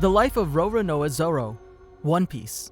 The Life of Roronoa Zoro, One Piece.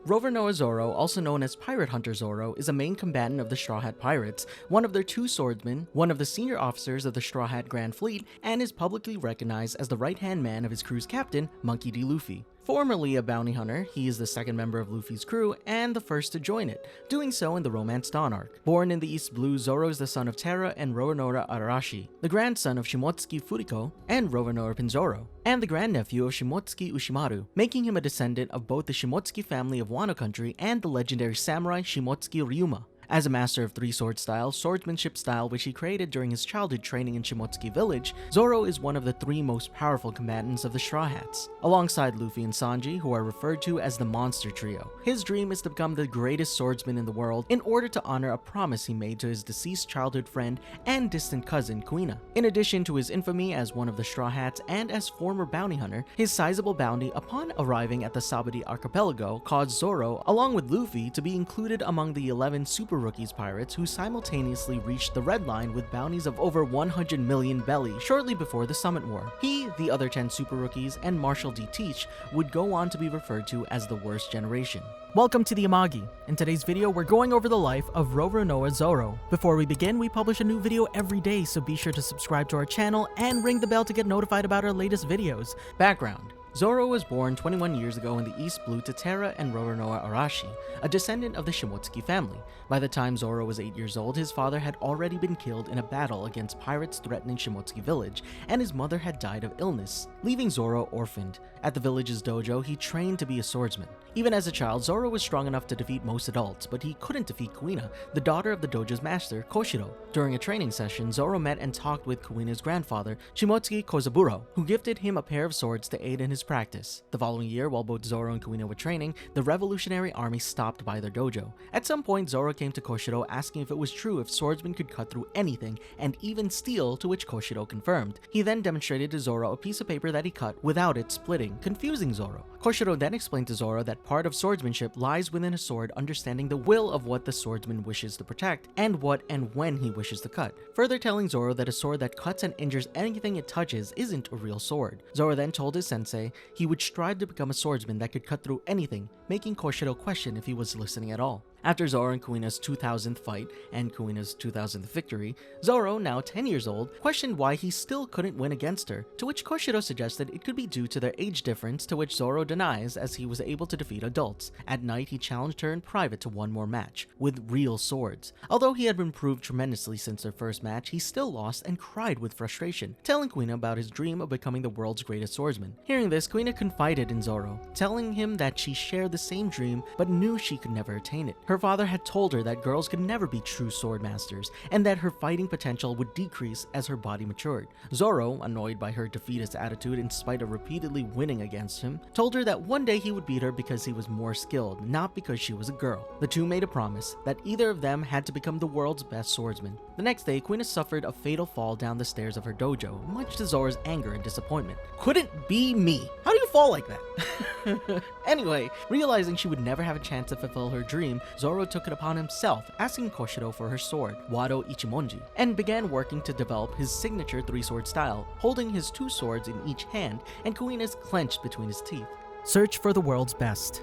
Roronoa Zoro, also known as Pirate Hunter Zoro, is a main combatant of the Straw Hat Pirates, one of their two swordsmen, one of the senior officers of the Straw Hat Grand Fleet, and is publicly recognized as the right-hand man of his crew's captain, Monkey D. Luffy. Formerly a bounty hunter, he is the second member of Luffy's crew and the first to join it, doing so in the Romance Dawn arc. Born in the East Blue, Zoro is the son of Terra and Roronoa Arashi, the grandson of Shimotsuki Furiko and Roronoa Pinzoro, and the grandnephew of Shimotsuki Ushimaru, making him a descendant of both the Shimotsuki family of Wano Country and the legendary samurai Shimotsuki Ryuma. As a master of three-sword style, swordsmanship style which he created during his childhood training in Shimotsuki Village, Zoro is one of the three most powerful combatants of the Straw Hats, alongside Luffy and Sanji, who are referred to as the Monster Trio. His dream is to become the greatest swordsman in the world in order to honor a promise he made to his deceased childhood friend and distant cousin Kuina. In addition to his infamy as one of the Straw Hats and as former bounty hunter, his sizable bounty upon arriving at the Sabudi Archipelago caused Zoro, along with Luffy, to be included among the 11 Super Rookies pirates who simultaneously reached the Red Line with bounties of over 100 million belly shortly before the Summit War. He, the other 10 Super Rookies, and Marshall D. Teach would go on to be referred to as the Worst Generation. Welcome to the Amagi. In today's video, we're going over the life of Roronoa Zoro. Before we begin, we publish a new video every day, so be sure to subscribe to our channel and ring the bell to get notified about our latest videos. Background: Zoro was born 21 years ago in the East Blue to Terra and Roronoa Arashi, a descendant of the Shimotsuki family. By the time Zoro was 8 years old, his father had already been killed in a battle against pirates threatening Shimotsuki Village, and his mother had died of illness, leaving Zoro orphaned. At the village's dojo, he trained to be a swordsman. Even as a child, Zoro was strong enough to defeat most adults, but he couldn't defeat Kuina, the daughter of the dojo's master, Koshiro. During a training session, Zoro met and talked with Kuina's grandfather, Shimotsuki Kozaburo, who gifted him a pair of swords to aid in his practice. The following year, while both Zoro and Kuina were training, the revolutionary army stopped by their dojo. At some point, Zoro came to Koshiro asking if it was true if swordsmen could cut through anything, and even steel, to which Koshiro confirmed. He then demonstrated to Zoro a piece of paper that he cut without it splitting, confusing Zoro. Koshiro then explained to Zoro that part of swordsmanship lies within a sword understanding the will of what the swordsman wishes to protect, and what and when he wishes to cut, further telling Zoro that a sword that cuts and injures anything it touches isn't a real sword. Zoro then told his sensei he would strive to become a swordsman that could cut through anything, making Koshiro question if he was listening at all. After Zoro and Kuina's 2000th fight and Kuina's 2000th victory, Zoro, now 10 years old, questioned why he still couldn't win against her, to which Koshiro suggested it could be due to their age difference, to which Zoro denies as he was able to defeat adults. At night, he challenged her in private to one more match, with real swords. Although he had improved tremendously since their first match, he still lost and cried with frustration, telling Kuina about his dream of becoming the world's greatest swordsman. Hearing this, Kuina confided in Zoro, telling him that she shared the same dream but knew she could never attain it. Her father had told her that girls could never be true sword masters, and that her fighting potential would decrease as her body matured. Zoro, annoyed by her defeatist attitude in spite of repeatedly winning against him, told her that one day he would beat her because he was more skilled, not because she was a girl. The two made a promise that either of them had to become the world's best swordsman. The next day, Kuina suffered a fatal fall down the stairs of her dojo, much to Zoro's anger and disappointment. Couldn't be me. How do you fall like that? Anyway, realizing she would never have a chance to fulfill her dream, Zoro took it upon himself, asking Koshiro for her sword, Wado Ichimonji, and began working to develop his signature three-sword style, holding his two swords in each hand and Kuina's clenched between his teeth. Search for the world's best.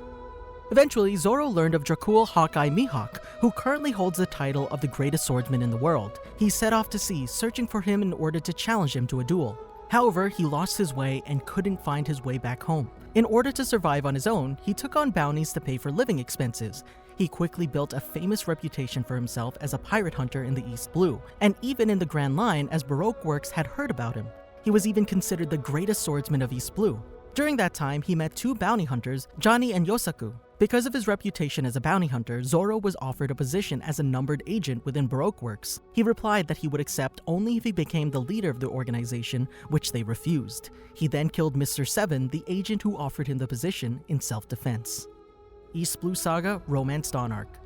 Eventually, Zoro learned of Dracul Hawkeye Mihawk, who currently holds the title of the greatest swordsman in the world. He set off to sea, searching for him in order to challenge him to a duel. However, he lost his way and couldn't find his way back home. In order to survive on his own, he took on bounties to pay for living expenses. He quickly built a famous reputation for himself as a pirate hunter in the East Blue, and even in the Grand Line as Baroque works had heard about him. He was even considered the greatest swordsman of East Blue. During that time, he met two bounty hunters, Johnny and Yosaku. Because of his reputation as a bounty hunter, Zoro was offered a position as a numbered agent within Baroque Works. He replied that he would accept only if he became the leader of the organization, which they refused. He then killed Mr. Seven, the agent who offered him the position, in self-defense. East Blue Saga Romance Dawn Arc.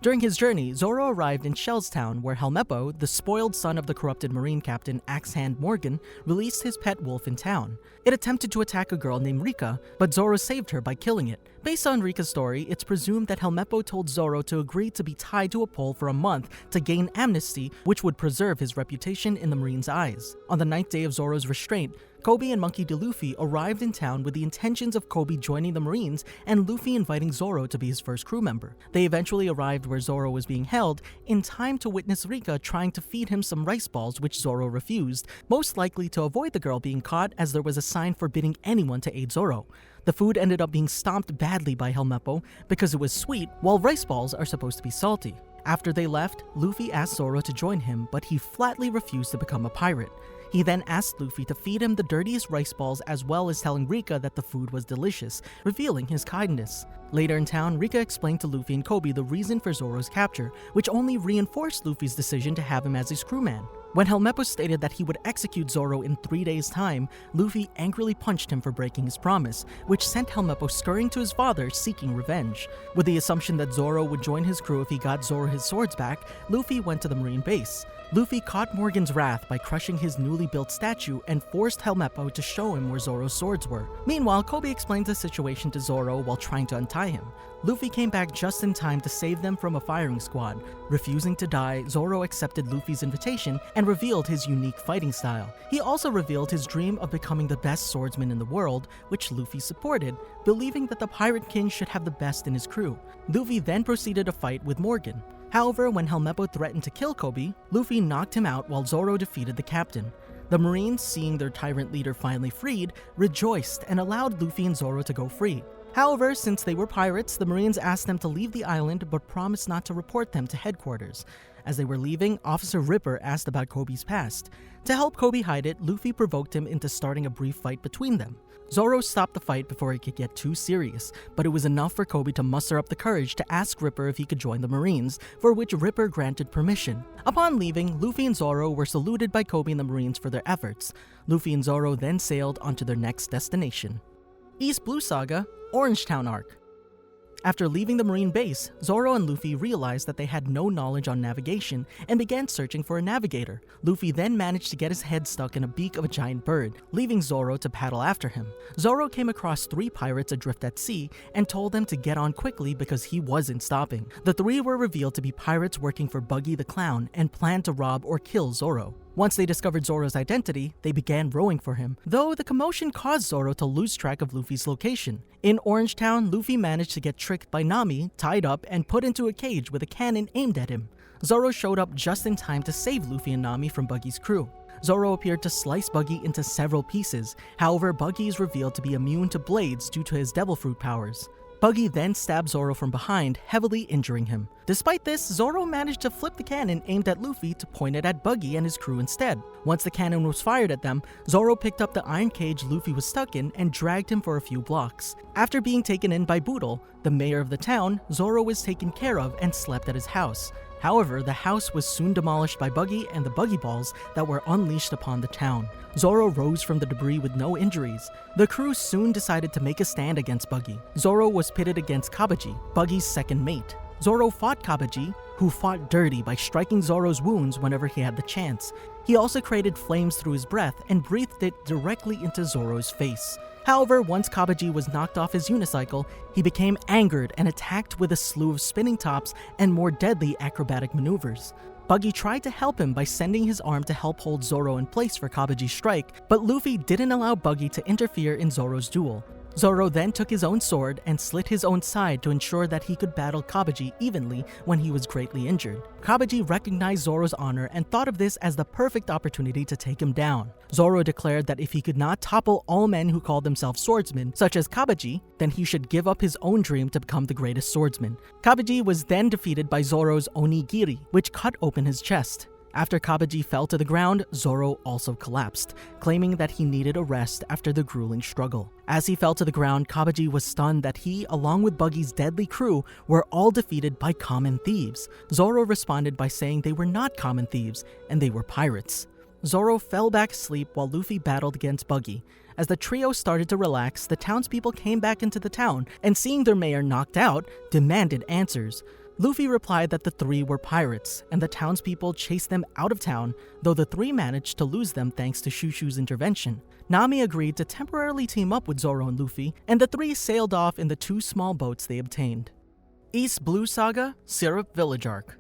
During his journey, Zoro arrived in Shellstown, where Helmeppo, the spoiled son of the corrupted marine captain Axe-Hand Morgan, released his pet wolf in town. It attempted to attack a girl named Rika, but Zoro saved her by killing it, Based on Rika's story, it's presumed that Helmeppo told Zoro to agree to be tied to a pole for a month to gain amnesty, which would preserve his reputation in the Marine's eyes. On the 9th day of Zoro's restraint, Koby and Monkey D. Luffy arrived in town with the intentions of Koby joining the Marines and Luffy inviting Zoro to be his first crew member. They eventually arrived where Zoro was being held in time to witness Rika trying to feed him some rice balls, which Zoro refused, most likely to avoid the girl being caught, as there was a sign forbidding anyone to aid Zoro. The food ended up being stomped badly by Helmeppo because it was sweet, while rice balls are supposed to be salty. After they left, Luffy asked Zoro to join him, but he flatly refused to become a pirate. He then asked Luffy to feed him the dirtiest rice balls, as well as telling Rika that the food was delicious, revealing his kindness. Later in town, Rika explained to Luffy and Koby the reason for Zoro's capture, which only reinforced Luffy's decision to have him as his crewman. When Helmeppo stated that he would execute Zoro in 3 days' time, Luffy angrily punched him for breaking his promise, which sent Helmeppo scurrying to his father seeking revenge. With the assumption that Zoro would join his crew if he got Zoro his swords back, Luffy went to the Marine base. Luffy caught Morgan's wrath by crushing his newly built statue and forced Helmeppo to show him where Zoro's swords were. Meanwhile, Koby explains the situation to Zoro while trying to untie him. Luffy came back just in time to save them from a firing squad. Refusing to die, Zoro accepted Luffy's invitation and revealed his unique fighting style. He also revealed his dream of becoming the best swordsman in the world, which Luffy supported, believing that the Pirate King should have the best in his crew. Luffy then proceeded to fight with Morgan. However, when Helmeppo threatened to kill Koby, Luffy knocked him out while Zoro defeated the captain. The Marines, seeing their tyrant leader finally freed, rejoiced and allowed Luffy and Zoro to go free. However, since they were pirates, the Marines asked them to leave the island but promised not to report them to headquarters. As they were leaving, Officer Ripper asked about Koby's past. To help Koby hide it, Luffy provoked him into starting a brief fight between them. Zoro stopped the fight before it could get too serious, but it was enough for Koby to muster up the courage to ask Ripper if he could join the Marines, for which Ripper granted permission. Upon leaving, Luffy and Zoro were saluted by Koby and the Marines for their efforts. Luffy and Zoro then sailed onto their next destination. East Blue Saga, Orangetown Arc. After leaving the Marine base, Zoro and Luffy realized that they had no knowledge on navigation and began searching for a navigator. Luffy then managed to get his head stuck in a beak of a giant bird, leaving Zoro to paddle after him. Zoro came across 3 pirates adrift at sea and told them to get on quickly because he wasn't stopping. The 3 were revealed to be pirates working for Buggy the Clown and planned to rob or kill Zoro. Once they discovered Zoro's identity, they began rowing for him, though the commotion caused Zoro to lose track of Luffy's location. In Orangetown, Luffy managed to get tricked by Nami, tied up, and put into a cage with a cannon aimed at him. Zoro showed up just in time to save Luffy and Nami from Buggy's crew. Zoro appeared to slice Buggy into several pieces. However, Buggy is revealed to be immune to blades due to his Devil Fruit powers. Buggy then stabbed Zoro from behind, heavily injuring him. Despite this, Zoro managed to flip the cannon aimed at Luffy to point it at Buggy and his crew instead. Once the cannon was fired at them, Zoro picked up the iron cage Luffy was stuck in and dragged him for a few blocks. After being taken in by Boodle, the mayor of the town, Zoro was taken care of and slept at his house. However, the house was soon demolished by Buggy and the Buggy Balls that were unleashed upon the town. Zoro rose from the debris with no injuries. The crew soon decided to make a stand against Buggy. Zoro was pitted against Kabaji, Buggy's second mate. Zoro fought Kabaji, who fought dirty by striking Zoro's wounds whenever he had the chance. He also created flames through his breath and breathed it directly into Zoro's face. However, once Kabaji was knocked off his unicycle, he became angered and attacked with a slew of spinning tops and more deadly acrobatic maneuvers. Buggy tried to help him by sending his arm to help hold Zoro in place for Kabaji's strike, but Luffy didn't allow Buggy to interfere in Zoro's duel. Zoro then took his own sword and slit his own side to ensure that he could battle Kabaji evenly when he was greatly injured. Kabaji recognized Zoro's honor and thought of this as the perfect opportunity to take him down. Zoro declared that if he could not topple all men who called themselves swordsmen, such as Kabaji, then he should give up his own dream to become the greatest swordsman. Kabaji was then defeated by Zoro's onigiri, which cut open his chest. After Kabaji fell to the ground, Zoro also collapsed, claiming that he needed a rest after the grueling struggle. As he fell to the ground, Kabaji was stunned that he, along with Buggy's deadly crew, were all defeated by common thieves. Zoro responded by saying they were not common thieves, and they were pirates. Zoro fell back asleep while Luffy battled against Buggy. As the trio started to relax, the townspeople came back into the town, and seeing their mayor knocked out, demanded answers. Luffy replied that the three were pirates, and the townspeople chased them out of town, though the three managed to lose them thanks to Shushu's intervention. Nami agreed to temporarily team up with Zoro and Luffy, and the three sailed off in the 2 small boats they obtained. East Blue Saga, Syrup Village Arc.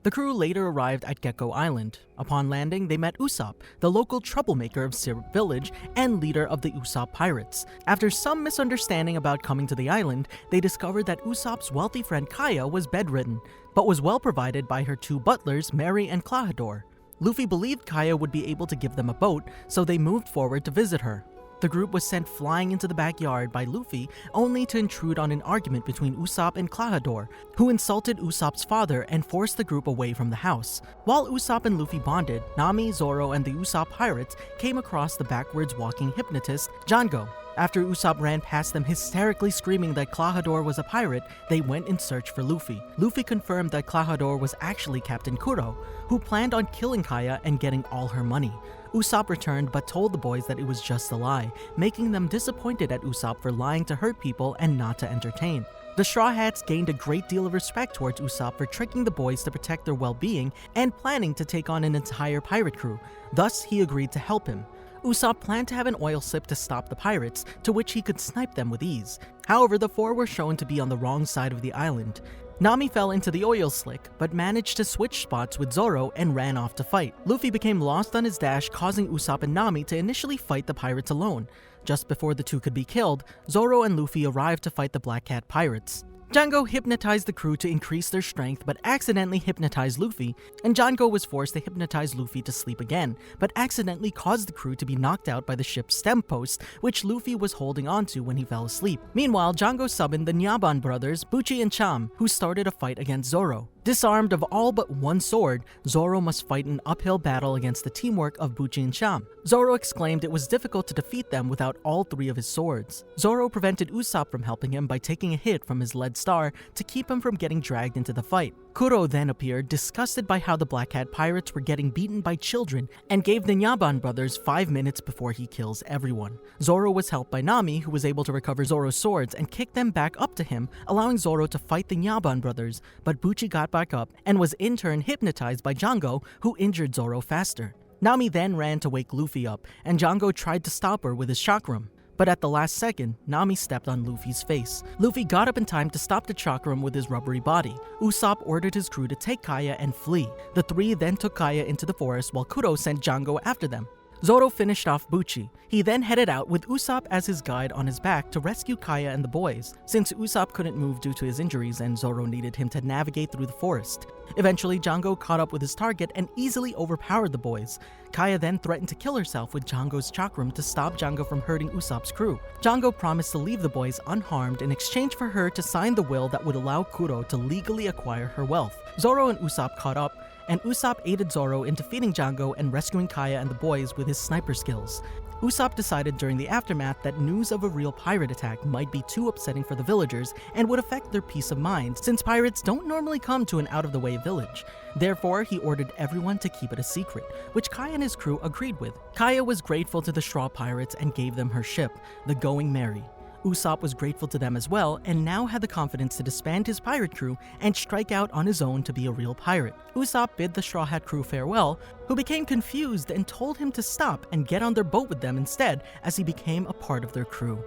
The crew later arrived at Gecko Island. Upon landing, they met Usopp, the local troublemaker of Syrup Village and leader of the Usopp Pirates. After some misunderstanding about coming to the island, they discovered that Usopp's wealthy friend Kaya was bedridden, but was well provided by her 2 butlers, Mary and Klahadore. Luffy believed Kaya would be able to give them a boat, so they moved forward to visit her. The group was sent flying into the backyard by Luffy, only to intrude on an argument between Usopp and Klahadore, who insulted Usopp's father and forced the group away from the house. While Usopp and Luffy bonded, Nami, Zoro, and the Usopp Pirates came across the backwards walking hypnotist, Django. After Usopp ran past them hysterically screaming that Klahadore was a pirate, they went in search for Luffy. Luffy confirmed that Klahadore was actually Captain Kuro, who planned on killing Kaya and getting all her money. Usopp returned but told the boys that it was just a lie, making them disappointed at Usopp for lying to hurt people and not to entertain. The Straw Hats gained a great deal of respect towards Usopp for tricking the boys to protect their well-being and planning to take on an entire pirate crew. Thus, he agreed to help him. Usopp planned to have an oil slip to stop the pirates, to which he could snipe them with ease. However, the 4 were shown to be on the wrong side of the island. Nami fell into the oil slick, but managed to switch spots with Zoro and ran off to fight. Luffy became lost on his dash, causing Usopp and Nami to initially fight the pirates alone. Just before the 2 could be killed, Zoro and Luffy arrived to fight the Black Cat pirates. Django hypnotized the crew to increase their strength but accidentally hypnotized Luffy, and Django was forced to hypnotize Luffy to sleep again, but accidentally caused the crew to be knocked out by the ship's stem post, which Luffy was holding onto when he fell asleep. Meanwhile, Django summoned the Nyaban brothers, Buchi and Cham, who started a fight against Zoro. Disarmed of all but 1 sword, Zoro must fight an uphill battle against the teamwork of Buchi and Cham. Zoro exclaimed it was difficult to defeat them without all 3 of his swords. Zoro prevented Usopp from helping him by taking a hit from his lead star to keep him from getting dragged into the fight. Kuro then appeared, disgusted by how the Black Hat pirates were getting beaten by children, and gave the Nyaban brothers 5 minutes before he kills everyone. Zoro was helped by Nami, who was able to recover Zoro's swords and kick them back up to him, allowing Zoro to fight the Nyaban brothers, but Buchi got back up and was in turn hypnotized by Django, who injured Zoro faster. Nami then ran to wake Luffy up, and Django tried to stop her with his chakram. But at the last second, Nami stepped on Luffy's face. Luffy got up in time to stop the chakram with his rubbery body. Usopp ordered his crew to take Kaya and flee. The 3 then took Kaya into the forest while Kuro sent Django after them. Zoro finished off Buchi. He then headed out with Usopp as his guide on his back to rescue Kaya and the boys, since Usopp couldn't move due to his injuries and Zoro needed him to navigate through the forest. Eventually, Django caught up with his target and easily overpowered the boys. Kaya then threatened to kill herself with Django's chakram to stop Django from hurting Usopp's crew. Django promised to leave the boys unharmed in exchange for her to sign the will that would allow Kuro to legally acquire her wealth. Zoro and Usopp caught up, and Usopp aided Zoro in defeating Django and rescuing Kaya and the boys with his sniper skills. Usopp decided during the aftermath that news of a real pirate attack might be too upsetting for the villagers and would affect their peace of mind, since pirates don't normally come to an out-of-the-way village. Therefore, he ordered everyone to keep it a secret, which Kaya and his crew agreed with. Kaya was grateful to the Straw Pirates and gave them her ship, the Going Merry. Usopp was grateful to them as well, and now had the confidence to disband his pirate crew and strike out on his own to be a real pirate. Usopp bid the Straw Hat crew farewell, who became confused and told him to stop and get on their boat with them instead, as he became a part of their crew.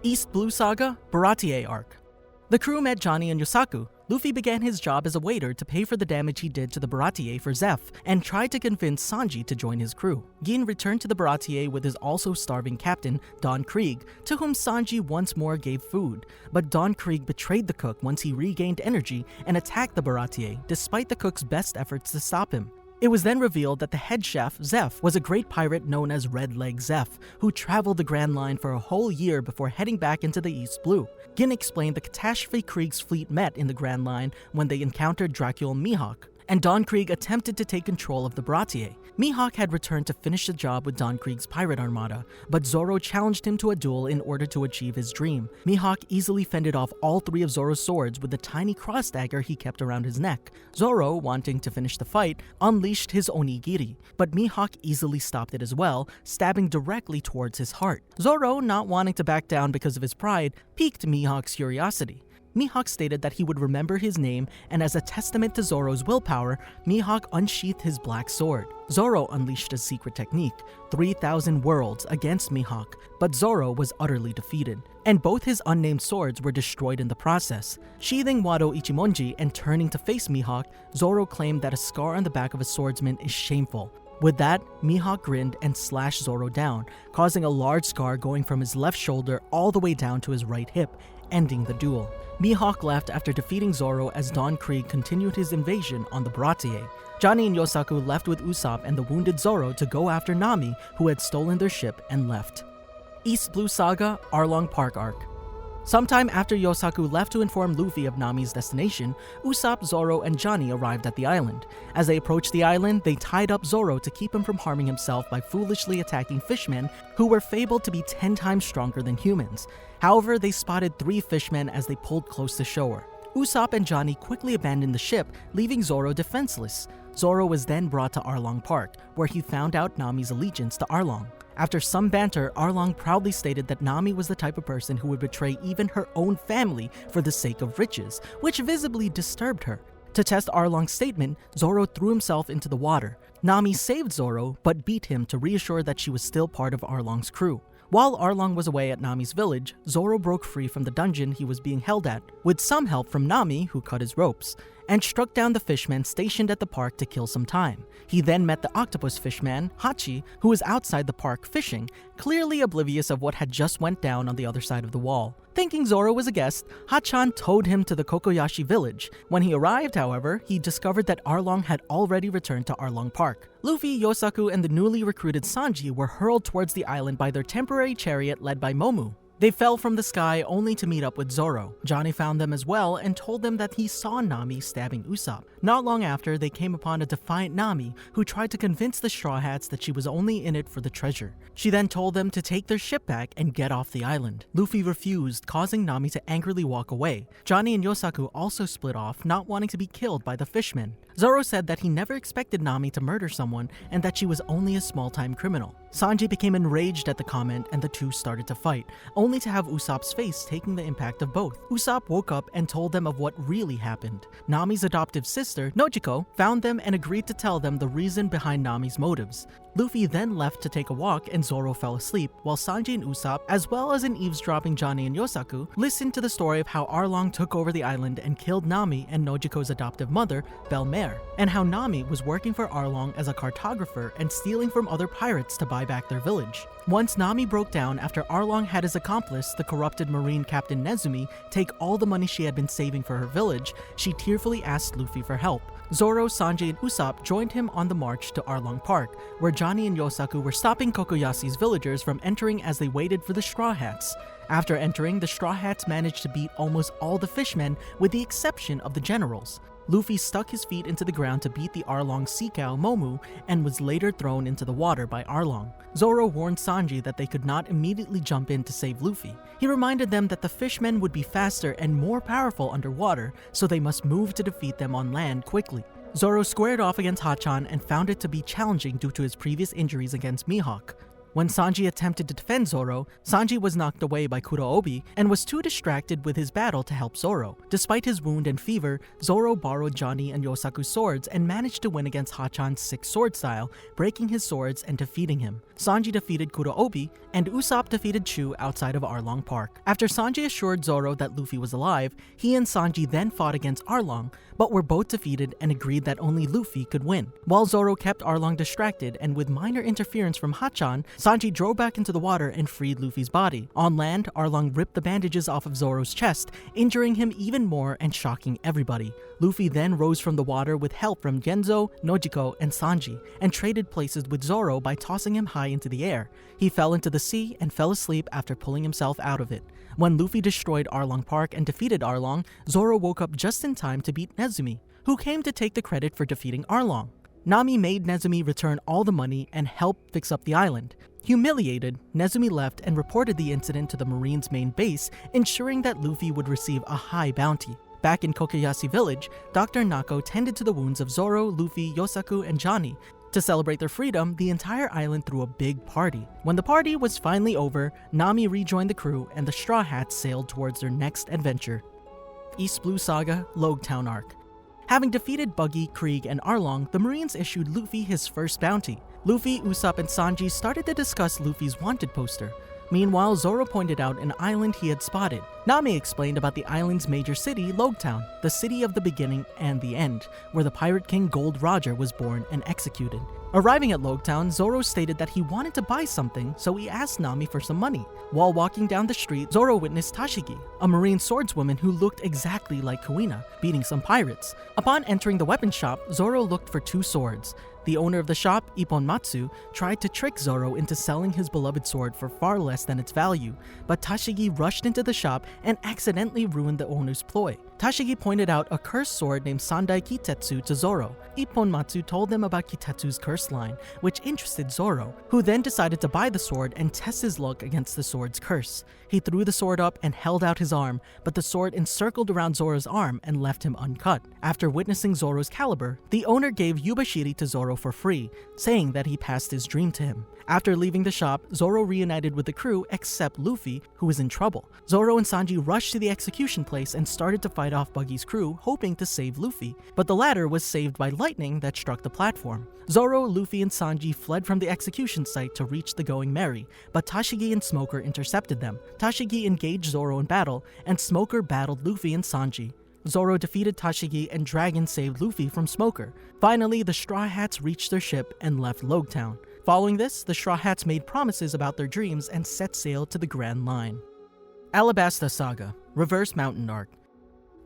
East Blue Saga, Baratie Arc. The crew met Johnny and Yosaku. Luffy began his job as a waiter to pay for the damage he did to the Baratie for Zeph, and tried to convince Sanji to join his crew. Gin returned to the Baratie with his also starving captain, Don Krieg, to whom Sanji once more gave food. But Don Krieg betrayed the cook once he regained energy and attacked the Baratie, despite the cook's best efforts to stop him. It was then revealed that the head chef, Zeph, was a great pirate known as Red Leg Zeph, who traveled the Grand Line for a whole year before heading back into the East Blue. Gin explained the catastrophe Krieg's fleet met in the Grand Line when they encountered Dracula Mihawk, and Don Krieg attempted to take control of the Baratie. Mihawk had returned to finish the job with Don Krieg's pirate armada, but Zoro challenged him to a duel in order to achieve his dream. Mihawk easily fended off all 3 of Zoro's swords with the tiny cross dagger he kept around his neck. Zoro, wanting to finish the fight, unleashed his onigiri, but Mihawk easily stopped it as well, stabbing directly towards his heart. Zoro, not wanting to back down because of his pride, piqued Mihawk's curiosity. Mihawk stated that he would remember his name, and as a testament to Zoro's willpower, Mihawk unsheathed his black sword. Zoro unleashed a secret technique, 3,000 worlds, against Mihawk, but Zoro was utterly defeated, and both his unnamed swords were destroyed in the process. Sheathing Wado Ichimonji and turning to face Mihawk, Zoro claimed that a scar on the back of a swordsman is shameful. With that, Mihawk grinned and slashed Zoro down, causing a large scar going from his left shoulder all the way down to his right hip, ending the duel. Mihawk left after defeating Zoro as Don Krieg continued his invasion on the Baratie. Johnny and Yosaku left with Usopp and the wounded Zoro to go after Nami, who had stolen their ship and left. East Blue Saga Arlong Park Arc. Sometime after Yosaku left to inform Luffy of Nami's destination, Usopp, Zoro, and Johnny arrived at the island. As they approached the island, they tied up Zoro to keep him from harming himself by foolishly attacking fishmen who were fabled to be 10 times stronger than humans. However, they spotted 3 fishmen as they pulled close to shore. Usopp and Johnny quickly abandoned the ship, leaving Zoro defenseless. Zoro was then brought to Arlong Park, where he found out Nami's allegiance to Arlong. After some banter, Arlong proudly stated that Nami was the type of person who would betray even her own family for the sake of riches, which visibly disturbed her. To test Arlong's statement, Zoro threw himself into the water. Nami saved Zoro, but beat him to reassure that she was still part of Arlong's crew. While Arlong was away at Nami's village, Zoro broke free from the dungeon he was being held at, with some help from Nami, who cut his ropes, and struck down the fishmen stationed at the park to kill some time. He then met the octopus fishman, Hachi, who was outside the park fishing, clearly oblivious of what had just went down on the other side of the wall. Thinking Zoro was a guest, Hachan towed him to the Kokoyashi village. When he arrived, however, he discovered that Arlong had already returned to Arlong Park. Luffy, Yosaku, and the newly recruited Sanji were hurled towards the island by their temporary chariot led by Momu. They fell from the sky only to meet up with Zoro. Johnny found them as well and told them that he saw Nami stabbing Usopp. Not long after, they came upon a defiant Nami who tried to convince the Straw Hats that she was only in it for the treasure. She then told them to take their ship back and get off the island. Luffy refused, causing Nami to angrily walk away. Johnny and Yosaku also split off, not wanting to be killed by the fishmen. Zoro said that he never expected Nami to murder someone and that she was only a small-time criminal. Sanji became enraged at the comment and the two started to fight, only to have Usopp's face taking the impact of both. Usopp woke up and told them of what really happened. Nami's adoptive sister, Nojiko, found them and agreed to tell them the reason behind Nami's motives. Luffy then left to take a walk and Zoro fell asleep, while Sanji and Usopp, as well as an eavesdropping Johnny and Yosaku, listened to the story of how Arlong took over the island and killed Nami and Nojiko's adoptive mother, Belle-Mère, and how Nami was working for Arlong as a cartographer and stealing from other pirates to buy back their village. Once Nami broke down after Arlong had his accomplice, the corrupted marine captain Nezumi, take all the money she had been saving for her village, she tearfully asked Luffy for help. Zoro, Sanji, and Usopp joined him on the march to Arlong Park, where Johnny and Yosaku were stopping Kokoyashi's villagers from entering as they waited for the Straw Hats. After entering, the Straw Hats managed to beat almost all the fishmen with the exception of the generals. Luffy stuck his feet into the ground to beat the Arlong sea cow Momu and was later thrown into the water by Arlong. Zoro warned Sanji that they could not immediately jump in to save Luffy. He reminded them that the fishmen would be faster and more powerful underwater, so they must move to defeat them on land quickly. Zoro squared off against Hachan and found it to be challenging due to his previous injuries against Mihawk. When Sanji attempted to defend Zoro, Sanji was knocked away by Kurobi and was too distracted with his battle to help Zoro. Despite his wound and fever, Zoro borrowed Johnny and Yosaku's swords and managed to win against Hachan's sick sword style, breaking his swords and defeating him. Sanji defeated Kurobi, and Usopp defeated Chu outside of Arlong Park. After Sanji assured Zoro that Luffy was alive, he and Sanji then fought against Arlong, but were both defeated and agreed that only Luffy could win. While Zoro kept Arlong distracted and with minor interference from Hachan, Sanji drove back into the water and freed Luffy's body. On land, Arlong ripped the bandages off of Zoro's chest, injuring him even more and shocking everybody. Luffy then rose from the water with help from Genzo, Nojiko, and Sanji, and traded places with Zoro by tossing him high into the air. He fell into the sea and fell asleep after pulling himself out of it. When Luffy destroyed Arlong Park and defeated Arlong, Zoro woke up just in time to beat Nezumi, who came to take the credit for defeating Arlong. Nami made Nezumi return all the money and help fix up the island. Humiliated, Nezumi left and reported the incident to the Marines' main base, ensuring that Luffy would receive a high bounty. Back in Kokoyashi Village, Dr. Nako tended to the wounds of Zoro, Luffy, Yosaku, and Johnny. To celebrate their freedom, the entire island threw a big party. When the party was finally over, Nami rejoined the crew and the Straw Hats sailed towards their next adventure. East Blue Saga, Logtown Arc. Having defeated Buggy, Krieg, and Arlong, the Marines issued Luffy his first bounty. Luffy, Usopp, and Sanji started to discuss Luffy's wanted poster. Meanwhile, Zoro pointed out an island he had spotted. Nami explained about the island's major city, Logtown, the city of the beginning and the end, where the Pirate King Gold Roger was born and executed. Arriving at Logtown, Zoro stated that he wanted to buy something, so he asked Nami for some money. While walking down the street, Zoro witnessed Tashigi, a marine swordswoman who looked exactly like Kuina, beating some pirates. Upon entering the weapon shop, Zoro looked for 2 swords. The owner of the shop, Ippon Matsu, tried to trick Zoro into selling his beloved sword for far less than its value, but Tashigi rushed into the shop and accidentally ruined the owner's ploy. Tashigi pointed out a cursed sword named Sandai Kitetsu to Zoro. Ippon Matsu told them about Kitetsu's curse line, which interested Zoro, who then decided to buy the sword and test his luck against the sword's curse. He threw the sword up and held out his arm, but the sword encircled around Zoro's arm and left him uncut. After witnessing Zoro's caliber, the owner gave Yubashiri to Zoro for free, saying that he passed his dream to him. After leaving the shop, Zoro reunited with the crew except Luffy, who was in trouble. Zoro and Sanji rushed to the execution place and started to fight off Buggy's crew, hoping to save Luffy, but the latter was saved by lightning that struck the platform. Zoro, Luffy, and Sanji fled from the execution site to reach the Going Merry, but Tashigi and Smoker intercepted them. Tashigi engaged Zoro in battle, and Smoker battled Luffy and Sanji. Zoro defeated Tashigi and Dragon saved Luffy from Smoker. Finally, the Straw Hats reached their ship and left Logtown. Following this, the Straw Hats made promises about their dreams and set sail to the Grand Line. Alabasta Saga, Reverse Mountain Arc.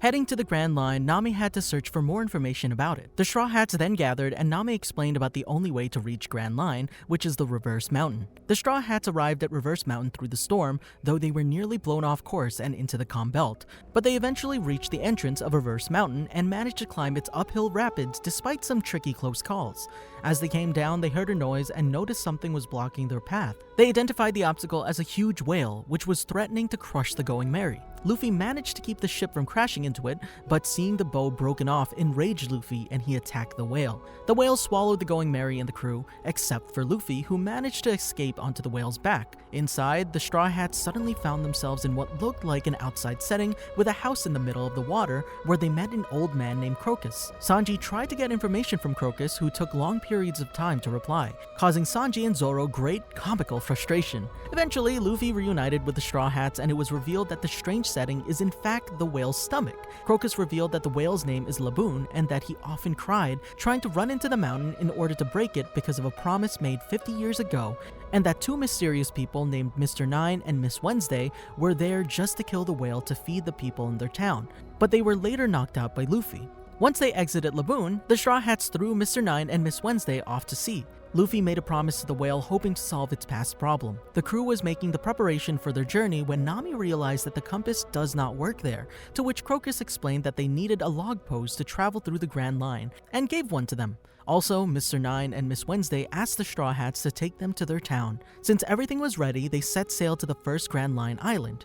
Heading to the Grand Line, Nami had to search for more information about it. The Straw Hats then gathered and Nami explained about the only way to reach Grand Line, which is the Reverse Mountain. The Straw Hats arrived at Reverse Mountain through the storm, though they were nearly blown off course and into the calm belt. But they eventually reached the entrance of Reverse Mountain and managed to climb its uphill rapids despite some tricky close calls. As they came down, they heard a noise and noticed something was blocking their path. They identified the obstacle as a huge whale, which was threatening to crush the Going Merry. Luffy managed to keep the ship from crashing into it, but seeing the bow broken off enraged Luffy and he attacked the whale. The whale swallowed the Going Merry and the crew, except for Luffy, who managed to escape onto the whale's back. Inside, the Straw Hats suddenly found themselves in what looked like an outside setting with a house in the middle of the water where they met an old man named Crocus. Sanji tried to get information from Crocus, who took long periods of time to reply, causing Sanji and Zoro great comical frustration. Eventually, Luffy reunited with the Straw Hats and it was revealed that the strange setting is in fact the whale's stomach. Crocus revealed that the whale's name is Laboon and that he often cried, trying to run into the mountain in order to break it because of a promise made 50 years ago, and that 2 mysterious people named Mr. Nine and Miss Wednesday were there just to kill the whale to feed the people in their town, but they were later knocked out by Luffy. Once they exited Laboon, the Straw Hats threw Mr. Nine and Miss Wednesday off to sea. Luffy made a promise to the whale, hoping to solve its past problem. The crew was making the preparation for their journey when Nami realized that the compass does not work there, to which Crocus explained that they needed a log post to travel through the Grand Line, and gave one to them. Also, Mr. Nine and Miss Wednesday asked the Straw Hats to take them to their town. Since everything was ready, they set sail to the first Grand Line island.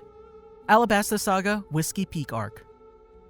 Alabasta Saga, Whiskey Peak Arc.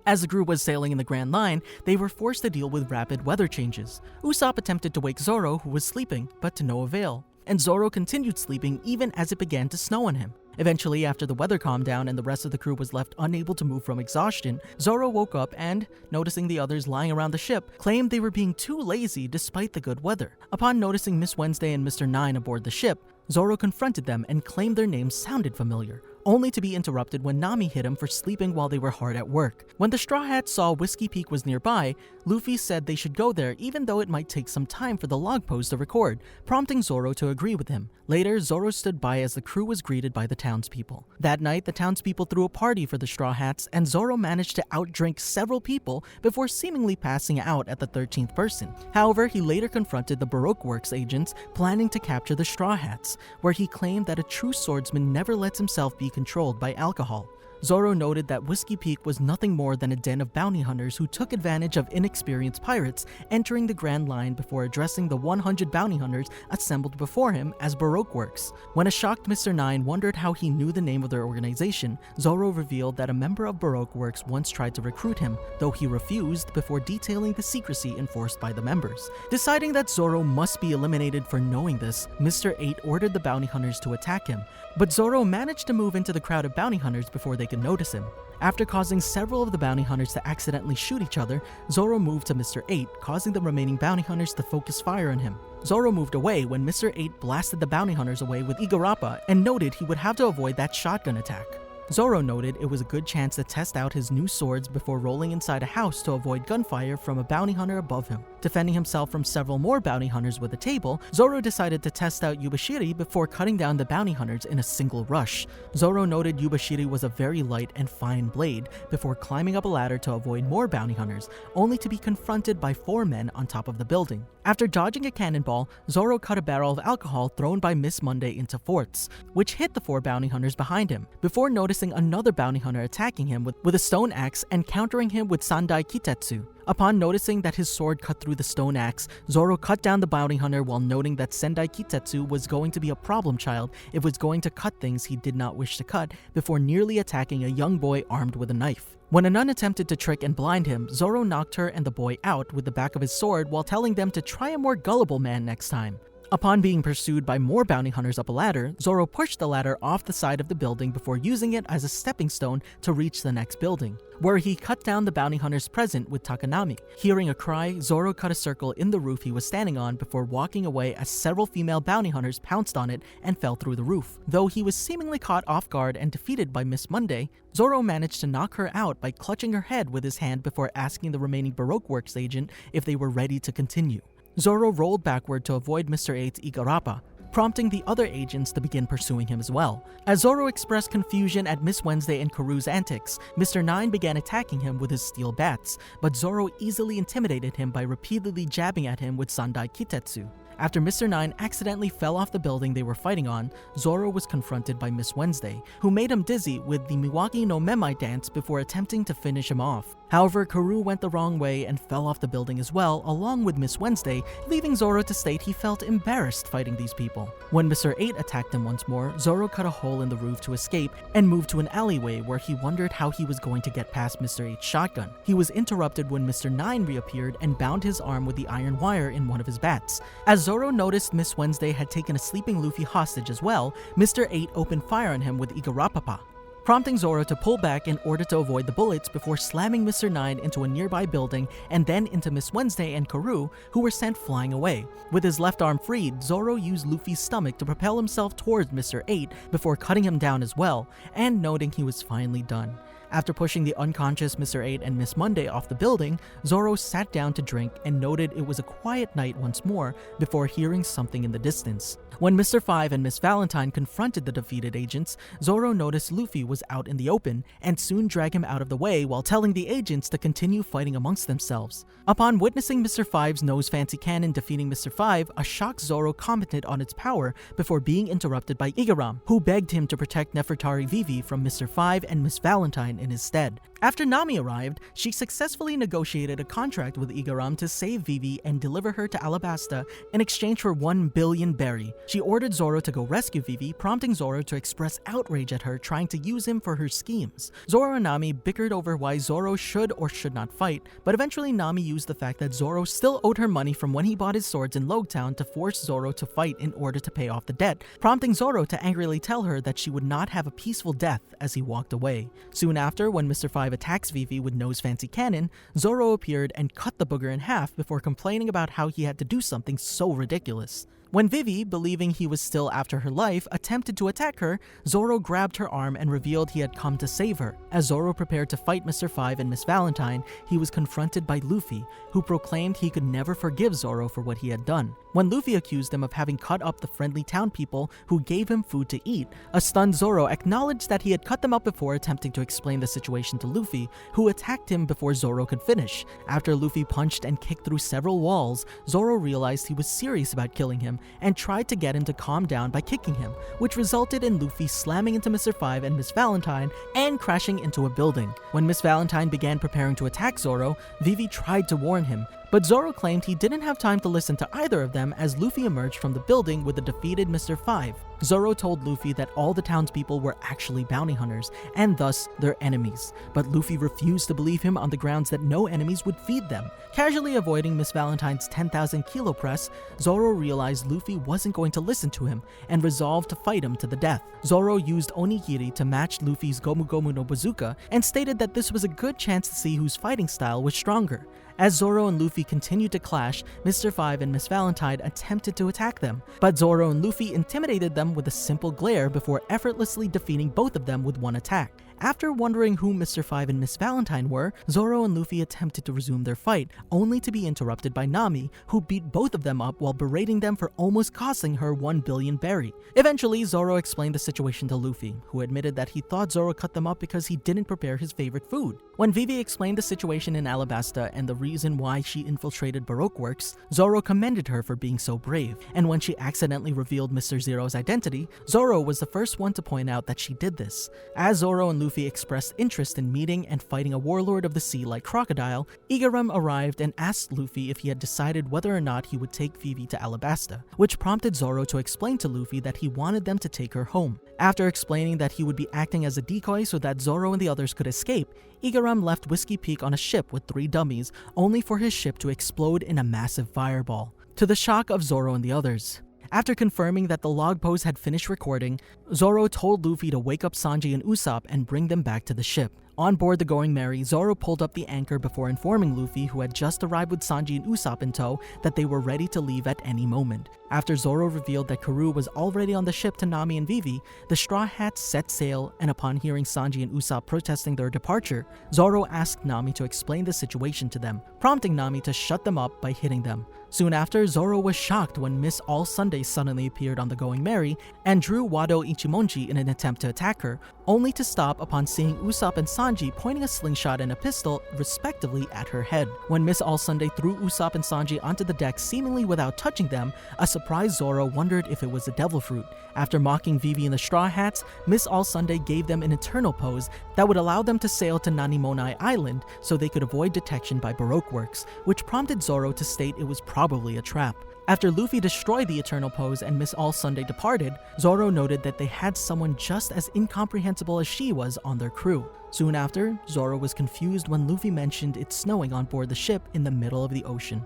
As the crew was sailing in the Grand Line, they were forced to deal with rapid weather changes. Usopp attempted to wake Zoro, who was sleeping, but to no avail, and Zoro continued sleeping even as it began to snow on him. Eventually, after the weather calmed down and the rest of the crew was left unable to move from exhaustion, Zoro woke up and, noticing the others lying around the ship, claimed they were being too lazy despite the good weather. Upon noticing Miss Wednesday and Mr. Nine aboard the ship, Zoro confronted them and claimed their names sounded familiar, only to be interrupted when Nami hit him for sleeping while they were hard at work. When the Straw Hats saw Whiskey Peak was nearby, Luffy said they should go there even though it might take some time for the log post to record, prompting Zoro to agree with him. Later, Zoro stood by as the crew was greeted by the townspeople. That night, the townspeople threw a party for the Straw Hats, and Zoro managed to outdrink several people before seemingly passing out at the 13th person. However, he later confronted the Baroque Works agents planning to capture the Straw Hats, where he claimed that a true swordsman never lets himself be controlled by alcohol. Zoro noted that Whiskey Peak was nothing more than a den of bounty hunters who took advantage of inexperienced pirates entering the Grand Line before addressing the 100 bounty hunters assembled before him as Baroque Works. When a shocked Mr. Nine wondered how he knew the name of their organization, Zoro revealed that a member of Baroque Works once tried to recruit him, though he refused before detailing the secrecy enforced by the members. Deciding that Zoro must be eliminated for knowing this, Mr. 8 ordered the bounty hunters to attack him, but Zoro managed to move into the crowd of bounty hunters before they could could notice him. After causing several of the bounty hunters to accidentally shoot each other, Zoro moved to Mr. 8, causing the remaining bounty hunters to focus fire on him. Zoro moved away when Mr. 8 blasted the bounty hunters away with Igarappa and noted he would have to avoid that shotgun attack. Zoro noted it was a good chance to test out his new swords before rolling inside a house to avoid gunfire from a bounty hunter above him. Defending himself from several more bounty hunters with a table, Zoro decided to test out Yubashiri before cutting down the bounty hunters in a single rush. Zoro noted Yubashiri was a very light and fine blade before climbing up a ladder to avoid more bounty hunters, only to be confronted by 4 men on top of the building. After dodging a cannonball, Zoro cut a barrel of alcohol thrown by Miss Monday into forts, which hit the 4 bounty hunters behind him, before noticing another bounty hunter attacking him with a stone axe and countering him with Sandai Kitetsu. Upon noticing that his sword cut through the stone axe, Zoro cut down the bounty hunter while noting that Sendai Kitetsu was going to be a problem child if it was going to cut things he did not wish to cut, before nearly attacking a young boy armed with a knife. When a nun attempted to trick and blind him, Zoro knocked her and the boy out with the back of his sword while telling them to try a more gullible man next time. Upon being pursued by more bounty hunters up a ladder, Zoro pushed the ladder off the side of the building before using it as a stepping stone to reach the next building, where he cut down the bounty hunters present with Takanami. Hearing a cry, Zoro cut a circle in the roof he was standing on before walking away as several female bounty hunters pounced on it and fell through the roof. Though he was seemingly caught off guard and defeated by Miss Monday, Zoro managed to knock her out by clutching her head with his hand before asking the remaining Baroque Works agent if they were ready to continue. Zoro rolled backward to avoid Mr. 8's Igarappa, prompting the other agents to begin pursuing him as well. As Zoro expressed confusion at Miss Wednesday and Karu's antics, Mr. 9 began attacking him with his steel bats, but Zoro easily intimidated him by repeatedly jabbing at him with Sandai Kitetsu. After Mr. 9 accidentally fell off the building they were fighting on, Zoro was confronted by Miss Wednesday, who made him dizzy with the Miwagi no Memai dance before attempting to finish him off. However, Karu went the wrong way and fell off the building as well, along with Miss Wednesday, leaving Zoro to state he felt embarrassed fighting these people. When Mr. 8 attacked him once more, Zoro cut a hole in the roof to escape and moved to an alleyway where he wondered how he was going to get past Mr. 8's shotgun. He was interrupted when Mr. 9 reappeared and bound his arm with the iron wire in one of his bats. As Zoro noticed Miss Wednesday had taken a sleeping Luffy hostage as well, Mr. 8 opened fire on him with Igarapapa, prompting Zoro to pull back in order to avoid the bullets before slamming Mr. 9 into a nearby building and then into Miss Wednesday and Karu, who were sent flying away. With his left arm freed, Zoro used Luffy's stomach to propel himself towards Mr. 8 before cutting him down as well, and noting he was finally done. After pushing the unconscious Mr. 8 and Miss Monday off the building, Zoro sat down to drink and noted it was a quiet night once more before hearing something in the distance. When Mr. 5 and Miss Valentine confronted the defeated agents, Zoro noticed Luffy was out in the open and soon dragged him out of the way while telling the agents to continue fighting amongst themselves. Upon witnessing Mr. 5's nose fancy cannon defeating Mr. 5, a shocked Zoro commented on its power before being interrupted by Igaram, who begged him to protect Nefertari Vivi from Mr. 5 and Miss Valentine in his stead. After Nami arrived, she successfully negotiated a contract with Igaram to save Vivi and deliver her to Alabasta in exchange for 1 billion berry. She ordered Zoro to go rescue Vivi, prompting Zoro to express outrage at her trying to use him for her schemes. Zoro and Nami bickered over why Zoro should or should not fight, but eventually Nami used the fact that Zoro still owed her money from when he bought his swords in Logtown to force Zoro to fight in order to pay off the debt, prompting Zoro to angrily tell her that she would not have a peaceful death as he walked away. Soon after, when Mr. 5 attacks Vivi with Nose Fancy Cannon, Zoro appeared and cut the booger in half before complaining about how he had to do something so ridiculous. When Vivi, believing he was still after her life, attempted to attack her, Zoro grabbed her arm and revealed he had come to save her. As Zoro prepared to fight Mr. 5 and Miss Valentine, he was confronted by Luffy, who proclaimed he could never forgive Zoro for what he had done. When Luffy accused him of having cut up the friendly town people who gave him food to eat, a stunned Zoro acknowledged that he had cut them up before attempting to explain the situation to Luffy, who attacked him before Zoro could finish. After Luffy punched and kicked through several walls, Zoro realized he was serious about killing him and tried to get him to calm down by kicking him, which resulted in Luffy slamming into Mr. 5 and Miss Valentine and crashing into a building. When Miss Valentine began preparing to attack Zoro, Vivi tried to warn him, but Zoro claimed he didn't have time to listen to either of them as Luffy emerged from the building with the defeated Mr. 5. Zoro told Luffy that all the townspeople were actually bounty hunters, and thus their enemies, but Luffy refused to believe him on the grounds that no enemies would feed them. Casually avoiding Miss Valentine's 10,000 kilo press, Zoro realized Luffy wasn't going to listen to him, and resolved to fight him to the death. Zoro used onigiri to match Luffy's Gomu Gomu no Bazooka, and stated that this was a good chance to see whose fighting style was stronger. As Zoro and Luffy continued to clash, Mr. Five and Miss Valentine attempted to attack them, but Zoro and Luffy intimidated them with a simple glare before effortlessly defeating both of them with one attack. After wondering who Mr. Five and Miss Valentine were, Zoro and Luffy attempted to resume their fight, only to be interrupted by Nami, who beat both of them up while berating them for almost costing her 1 billion berry. Eventually, Zoro explained the situation to Luffy, who admitted that he thought Zoro cut them up because he didn't prepare his favorite food. When Vivi explained the situation in Alabasta and the reason why she infiltrated Baroque Works, Zoro commended her for being so brave, and when she accidentally revealed Mr. Zero's identity, Zoro was the first one to point out that she did this. As Zoro and Luffy expressed interest in meeting and fighting a warlord of the sea like Crocodile, Igaram arrived and asked Luffy if he had decided whether or not he would take Vivi to Alabasta, which prompted Zoro to explain to Luffy that he wanted them to take her home. After explaining that he would be acting as a decoy so that Zoro and the others could escape, Igaram left Whiskey Peak on a ship with 3 dummies, only for his ship to explode in a massive fireball, to the shock of Zoro and the others. After confirming that the log post had finished recording, Zoro told Luffy to wake up Sanji and Usopp and bring them back to the ship. On board the Going Merry, Zoro pulled up the anchor before informing Luffy, who had just arrived with Sanji and Usopp in tow, that they were ready to leave at any moment. After Zoro revealed that Karoo was already on the ship to Nami and Vivi, the Straw Hats set sail, and upon hearing Sanji and Usopp protesting their departure, Zoro asked Nami to explain the situation to them, prompting Nami to shut them up by hitting them. Soon after, Zoro was shocked when Miss All Sunday suddenly appeared on the Going Merry and drew Wado Ichimonji in an attempt to attack her, only to stop upon seeing Usopp and Sanji pointing a slingshot and a pistol, respectively, at her head. When Miss All Sunday threw Usopp and Sanji onto the deck seemingly without touching them, a surprised Zoro wondered if it was a devil fruit. After mocking Vivi and the Straw Hats, Miss All Sunday gave them an eternal pose that would allow them to sail to Nanimonai Island so they could avoid detection by Baroque Works, which prompted Zoro to state it was probably a trap. After Luffy destroyed the Eternal Pose and Miss All Sunday departed, Zoro noted that they had someone just as incomprehensible as she was on their crew. Soon after, Zoro was confused when Luffy mentioned it snowing on board the ship in the middle of the ocean.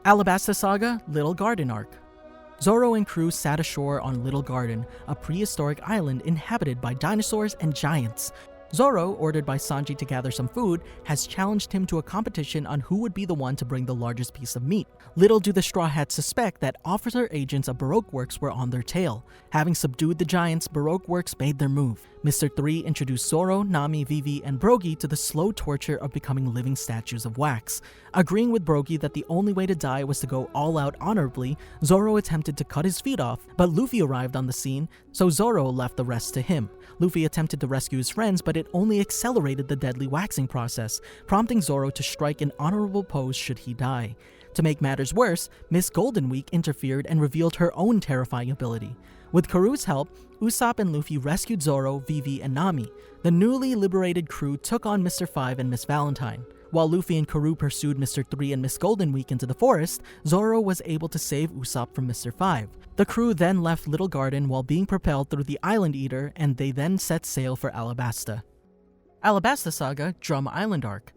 Alabasta Saga, Little Garden Arc. Zoro and crew sat ashore on Little Garden, a prehistoric island inhabited by dinosaurs and giants. Zoro, ordered by Sanji to gather some food, has challenged him to a competition on who would be the one to bring the largest piece of meat. Little do the Straw Hats suspect that officer agents of Baroque Works were on their tail. Having subdued the giants, Baroque Works made their move. Mr. 3 introduced Zoro, Nami, Vivi, and Brogy to the slow torture of becoming living statues of wax. Agreeing with Brogy that the only way to die was to go all out honorably, Zoro attempted to cut his feet off, but Luffy arrived on the scene, so Zoro left the rest to him. Luffy attempted to rescue his friends, but it only accelerated the deadly waxing process, prompting Zoro to strike an honorable pose should he die. To make matters worse, Miss Golden Week interfered and revealed her own terrifying ability. With Karoo's help, Usopp and Luffy rescued Zoro, Vivi, and Nami. The newly liberated crew took on Mr. 5 and Miss Valentine. While Luffy and Karoo pursued Mr. 3 and Miss Golden Week into the forest, Zoro was able to save Usopp from Mr. 5. The crew then left Little Garden while being propelled through the Island Eater, and they then set sail for Alabasta. Alabasta Saga, Drum Island Arc.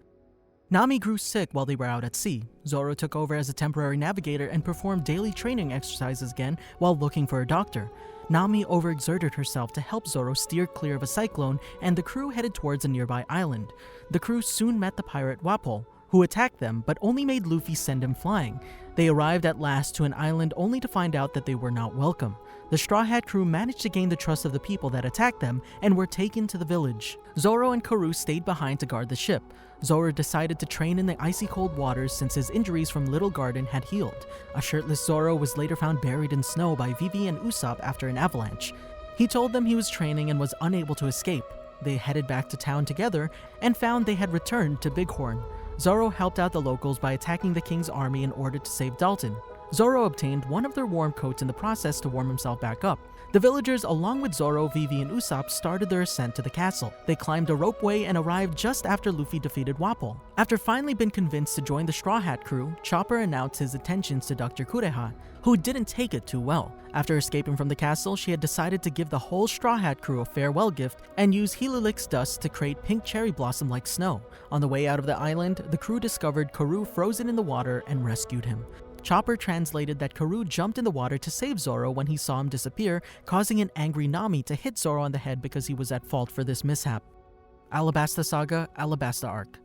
Nami grew sick while they were out at sea. Zoro took over as a temporary navigator and performed daily training exercises again while looking for a doctor. Nami overexerted herself to help Zoro steer clear of a cyclone, and the crew headed towards a nearby island. The crew soon met the pirate Wapol, who attacked them but only made Luffy send him flying. They arrived at last to an island only to find out that they were not welcome. The Straw Hat crew managed to gain the trust of the people that attacked them and were taken to the village. Zoro and Karoo stayed behind to guard the ship. Zoro decided to train in the icy cold waters since his injuries from Little Garden had healed. A shirtless Zoro was later found buried in snow by Vivi and Usopp after an avalanche. He told them he was training and was unable to escape. They headed back to town together and found they had returned to Bighorn. Zoro helped out the locals by attacking the king's army in order to save Dalton. Zoro obtained one of their warm coats in the process to warm himself back up. The villagers, along with Zoro, Vivi, and Usopp, started their ascent to the castle. They climbed a ropeway and arrived just after Luffy defeated Wapol. After finally being convinced to join the Straw Hat crew, Chopper announced his intentions to Dr. Kureha, who didn't take it too well. After escaping from the castle, she had decided to give the whole Straw Hat crew a farewell gift and use Helulik's dust to create pink cherry blossom like snow. On the way out of the island, the crew discovered Karoo frozen in the water and rescued him. Chopper translated that Karoo jumped in the water to save Zoro when he saw him disappear, causing an angry Nami to hit Zoro on the head because he was at fault for this mishap. Alabasta Saga, Alabasta Arc.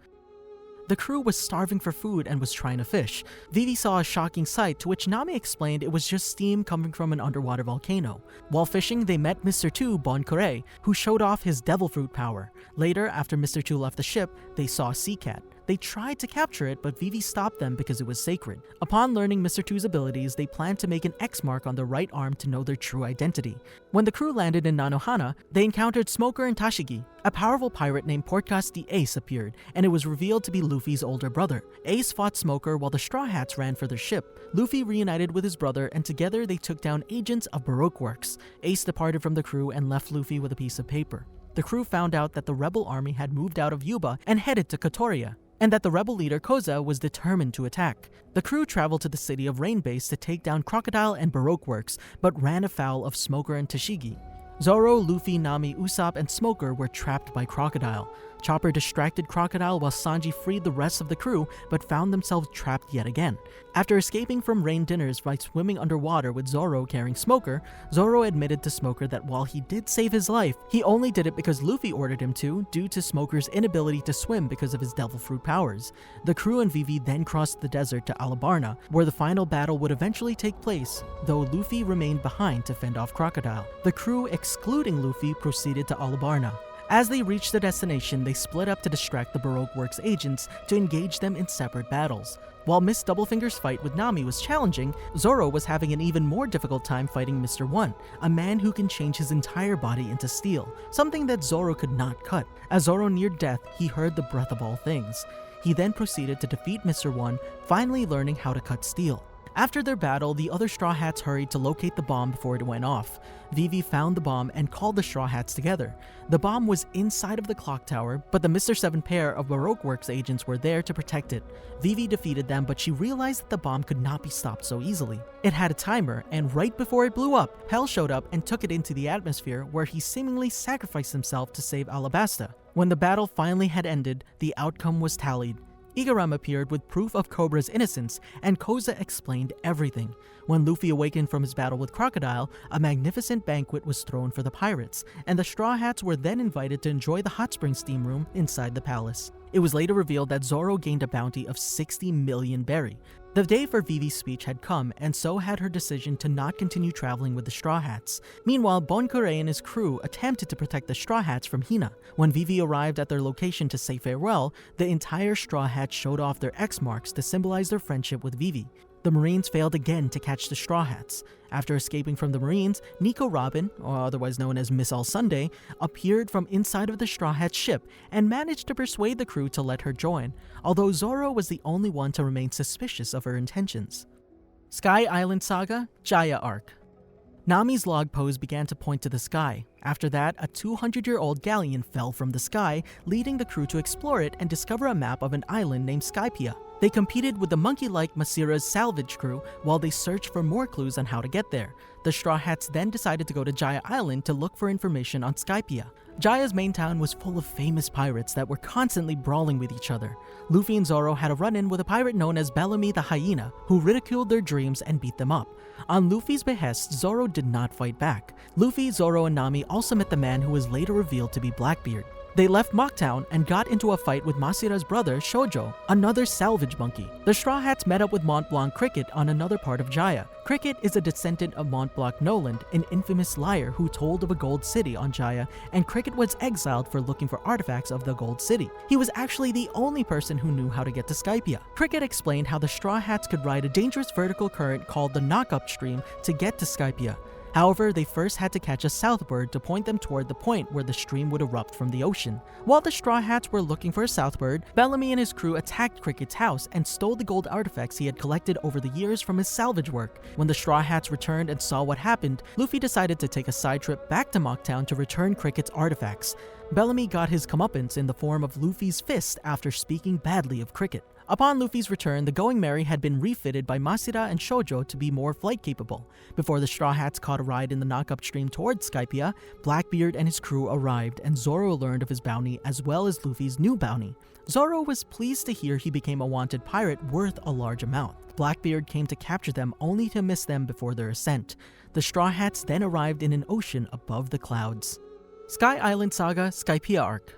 The crew was starving for food and was trying to fish. Vivi saw a shocking sight, to which Nami explained it was just steam coming from an underwater volcano. While fishing, they met Mr. 2, Bon Kure, who showed off his devil fruit power. Later, after Mr. 2 left the ship, they saw a sea cat. They tried to capture it, but Vivi stopped them because it was sacred. Upon learning Mr. 2's abilities, they planned to make an X mark on their right arm to know their true identity. When the crew landed in Nanohana, they encountered Smoker and Tashigi. A powerful pirate named Portgas the Ace appeared, and it was revealed to be Luffy's older brother. Ace fought Smoker while the Straw Hats ran for their ship. Luffy reunited with his brother, and together they took down agents of Baroque Works. Ace departed from the crew and left Luffy with a piece of paper. The crew found out that the rebel army had moved out of Yuba and headed to Katoria, and that the rebel leader Koza was determined to attack. The crew traveled to the city of Rain Base to take down Crocodile and Baroque Works, but ran afoul of Smoker and Tashigi. Zoro, Luffy, Nami, Usopp, and Smoker were trapped by Crocodile. Chopper distracted Crocodile while Sanji freed the rest of the crew, but found themselves trapped yet again. After escaping from rain dinners by swimming underwater with Zoro carrying Smoker, Zoro admitted to Smoker that while he did save his life, he only did it because Luffy ordered him to, due to Smoker's inability to swim because of his devil fruit powers. The crew and Vivi then crossed the desert to Alabarna, where the final battle would eventually take place, though Luffy remained behind to fend off Crocodile. The crew, excluding Luffy, proceeded to Alabarna. As they reached the destination, they split up to distract the Baroque Works agents to engage them in separate battles. While Miss Doublefinger's fight with Nami was challenging, Zoro was having an even more difficult time fighting Mr. 1, a man who can change his entire body into steel, something that Zoro could not cut. As Zoro neared death, he heard the breath of all things. He then proceeded to defeat Mr. 1, finally learning how to cut steel. After their battle, the other Straw Hats hurried to locate the bomb before it went off. Vivi found the bomb and called the Straw Hats together. The bomb was inside of the clock tower, but the Mr. 7 pair of Baroque Works agents were there to protect it. Vivi defeated them, but she realized that the bomb could not be stopped so easily. It had a timer, and right before it blew up, Hell showed up and took it into the atmosphere, where he seemingly sacrificed himself to save Alabasta. When the battle finally had ended, the outcome was tallied. Igaram appeared with proof of Cobra's innocence, and Koza explained everything. When Luffy awakened from his battle with Crocodile, a magnificent banquet was thrown for the pirates, and the Straw Hats were then invited to enjoy the hot spring steam room inside the palace. It was later revealed that Zoro gained a bounty of 60 million berry. The day for Vivi's speech had come, and so had her decision to not continue traveling with the Straw Hats. Meanwhile, Bon Kure and his crew attempted to protect the Straw Hats from Hina. When Vivi arrived at their location to say farewell, the entire Straw Hats showed off their X marks to symbolize their friendship with Vivi. The Marines failed again to catch the Straw Hats. After escaping from the Marines, Nico Robin, or otherwise known as Miss All Sunday, appeared from inside of the Straw Hat ship and managed to persuade the crew to let her join, although Zoro was the only one to remain suspicious of her intentions. Sky Island Saga, Jaya Arc. Nami's log pose began to point to the sky. After that, a 200-year-old galleon fell from the sky, leading the crew to explore it and discover a map of an island named Skypia. They competed with the monkey-like Masira's salvage crew while they searched for more clues on how to get there. The Straw Hats then decided to go to Jaya Island to look for information on Skypia. Jaya's main town was full of famous pirates that were constantly brawling with each other. Luffy and Zoro had a run-in with a pirate known as Bellamy the Hyena, who ridiculed their dreams and beat them up. On Luffy's behest, Zoro did not fight back. Luffy, Zoro, and Nami also met the man who was later revealed to be Blackbeard. They left Mocktown and got into a fight with Masira's brother, Shoujo, another salvage monkey. The Straw Hats met up with Mont Blanc Cricket on another part of Jaya. Cricket is a descendant of Mont Blanc Noland, an infamous liar who told of a gold city on Jaya, and Cricket was exiled for looking for artifacts of the gold city. He was actually the only person who knew how to get to Skypia. Cricket explained how the Straw Hats could ride a dangerous vertical current called the Knock-Up Stream to get to Skypia. However, they first had to catch a southbird to point them toward the point where the stream would erupt from the ocean. While the Straw Hats were looking for a southbird, Bellamy and his crew attacked Cricket's house and stole the gold artifacts he had collected over the years from his salvage work. When the Straw Hats returned and saw what happened, Luffy decided to take a side trip back to Mocktown to return Cricket's artifacts. Bellamy got his comeuppance in the form of Luffy's fist after speaking badly of Cricket. Upon Luffy's return, the Going Merry had been refitted by Masira and Shoujo to be more flight capable. Before the Straw Hats caught a ride in the knock-up stream towards Skypiea, Blackbeard and his crew arrived and Zoro learned of his bounty as well as Luffy's new bounty. Zoro was pleased to hear he became a wanted pirate worth a large amount. Blackbeard came to capture them only to miss them before their ascent. The Straw Hats then arrived in an ocean above the clouds. Sky Island Saga Skypiea Arc.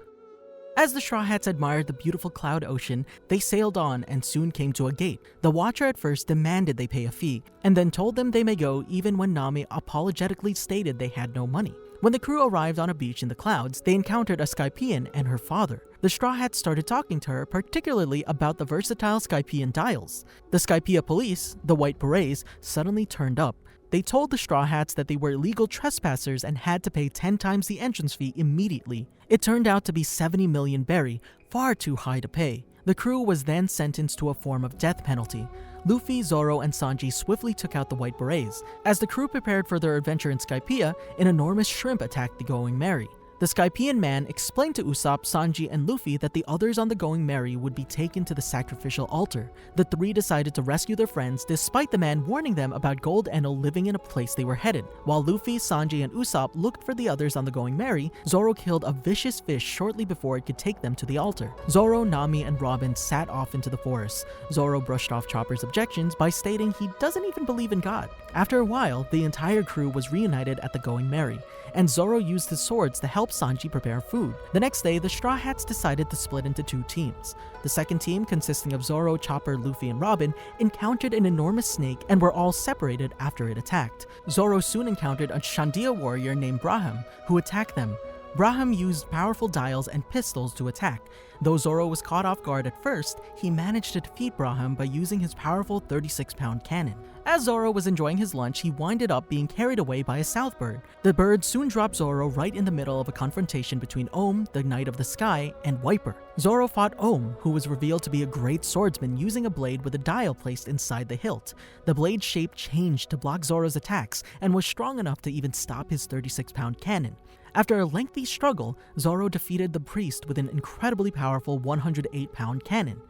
As the Straw Hats admired the beautiful cloud ocean, they sailed on and soon came to a gate. The Watcher at first demanded they pay a fee, and then told them they may go even when Nami apologetically stated they had no money. When the crew arrived on a beach in the clouds, they encountered a Skypiean and her father. The Straw Hats started talking to her, particularly about the versatile Skypiean dials. The Skypiea police, the White Berets, suddenly turned up. They told the Straw Hats that they were illegal trespassers and had to pay 10 times the entrance fee immediately. It turned out to be 70 million berry, far too high to pay. The crew was then sentenced to a form of death penalty. Luffy, Zoro, and Sanji swiftly took out the White Berets. As the crew prepared for their adventure in Skypiea, an enormous shrimp attacked the Going Merry. The Skypiean man explained to Usopp, Sanji, and Luffy that the others on the Going Merry would be taken to the sacrificial altar. The three decided to rescue their friends despite the man warning them about Gold Enel living in a place they were headed. While Luffy, Sanji, and Usopp looked for the others on the Going Merry, Zoro killed a vicious fish shortly before it could take them to the altar. Zoro, Nami, and Robin sat off into the forest. Zoro brushed off Chopper's objections by stating he doesn't even believe in God. After a while, the entire crew was reunited at the Going Merry, and Zoro used his swords to help Sanji prepare food. The next day, the Straw Hats decided to split into two teams. The second team, consisting of Zoro, Chopper, Luffy, and Robin, encountered an enormous snake and were all separated after it attacked. Zoro soon encountered a Shandia warrior named Braham, who attacked them. Braham used powerful dials and pistols to attack. Though Zoro was caught off guard at first, he managed to defeat Braham by using his powerful 36-pound cannon. As Zoro was enjoying his lunch, he winded up being carried away by a southbird. The bird soon dropped Zoro right in the middle of a confrontation between Ohm, the Knight of the Sky, and Wiper. Zoro fought Ohm, who was revealed to be a great swordsman using a blade with a dial placed inside the hilt. The blade's shape changed to block Zoro's attacks and was strong enough to even stop his 36-pound cannon. After a lengthy struggle, Zoro defeated the priest with an incredibly powerful 108-pound cannon.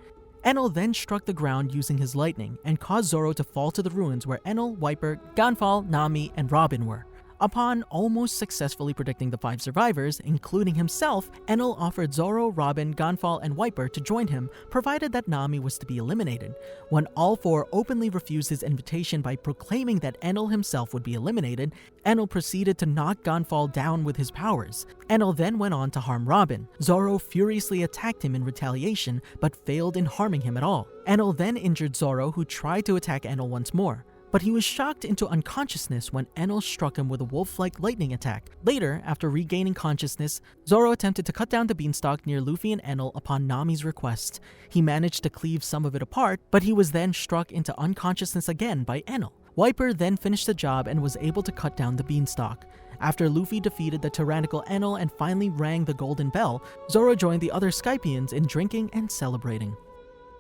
Enel then struck the ground using his lightning and caused Zoro to fall to the ruins where Enel, Wiper, Gonfal, Nami, and Robin were. Upon almost successfully predicting the 5 survivors, including himself, Enel offered Zoro, Robin, Gonfal, and Wiper to join him, provided that Nami was to be eliminated. When all 4 openly refused his invitation by proclaiming that Enel himself would be eliminated, Enel proceeded to knock Gonfal down with his powers. Enel then went on to harm Robin. Zoro furiously attacked him in retaliation, but failed in harming him at all. Enel then injured Zoro, who tried to attack Enel once more. But he was shocked into unconsciousness when Enel struck him with a wolf-like lightning attack. Later, after regaining consciousness, Zoro attempted to cut down the beanstalk near Luffy and Enel upon Nami's request. He managed to cleave some of it apart, but he was then struck into unconsciousness again by Enel. Wiper then finished the job and was able to cut down the beanstalk. After Luffy defeated the tyrannical Enel and finally rang the golden bell, Zoro joined the other Skypians in drinking and celebrating.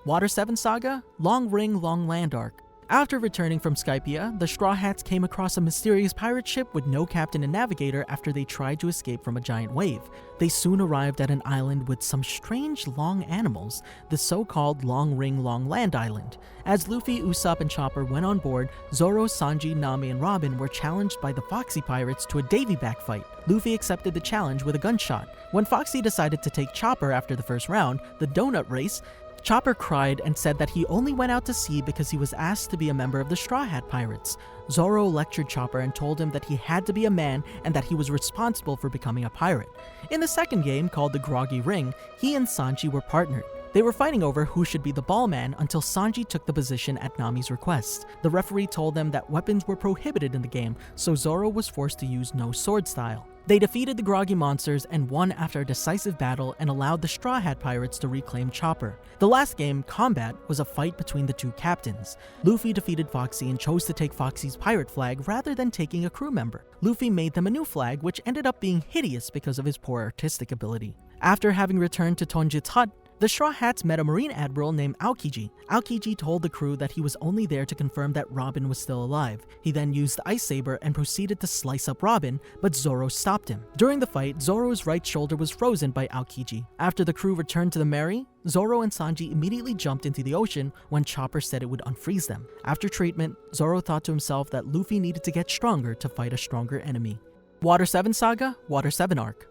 Water 7 Saga, Long Ring Long Land Arc. After returning from Skypiea, the Straw Hats came across a mysterious pirate ship with no captain and navigator after they tried to escape from a giant wave. They soon arrived at an island with some strange long animals, the so-called Long Ring Long Land Island. As Luffy, Usopp, and Chopper went on board, Zoro, Sanji, Nami, and Robin were challenged by the Foxy Pirates to a Davy-back fight. Luffy accepted the challenge with a gunshot. When Foxy decided to take Chopper after the first round, the donut race, Chopper cried and said that he only went out to sea because he was asked to be a member of the Straw Hat Pirates. Zoro lectured Chopper and told him that he had to be a man and that he was responsible for becoming a pirate. In the second game, called the Groggy Ring, he and Sanji were partnered. They were fighting over who should be the ball man until Sanji took the position at Nami's request. The referee told them that weapons were prohibited in the game, so Zoro was forced to use no sword style. They defeated the groggy monsters and won after a decisive battle and allowed the Straw Hat Pirates to reclaim Chopper. The last game, Combat, was a fight between the two captains. Luffy defeated Foxy and chose to take Foxy's pirate flag rather than taking a crew member. Luffy made them a new flag, which ended up being hideous because of his poor artistic ability. After having returned to Tonjit's hut, the Straw Hats met a Marine Admiral named Aokiji. Aokiji told the crew that he was only there to confirm that Robin was still alive. He then used the Ice Saber and proceeded to slice up Robin, but Zoro stopped him. During the fight, Zoro's right shoulder was frozen by Aokiji. After the crew returned to the Mary, Zoro and Sanji immediately jumped into the ocean when Chopper said it would unfreeze them. After treatment, Zoro thought to himself that Luffy needed to get stronger to fight a stronger enemy. Water 7 Saga, Water 7 Arc.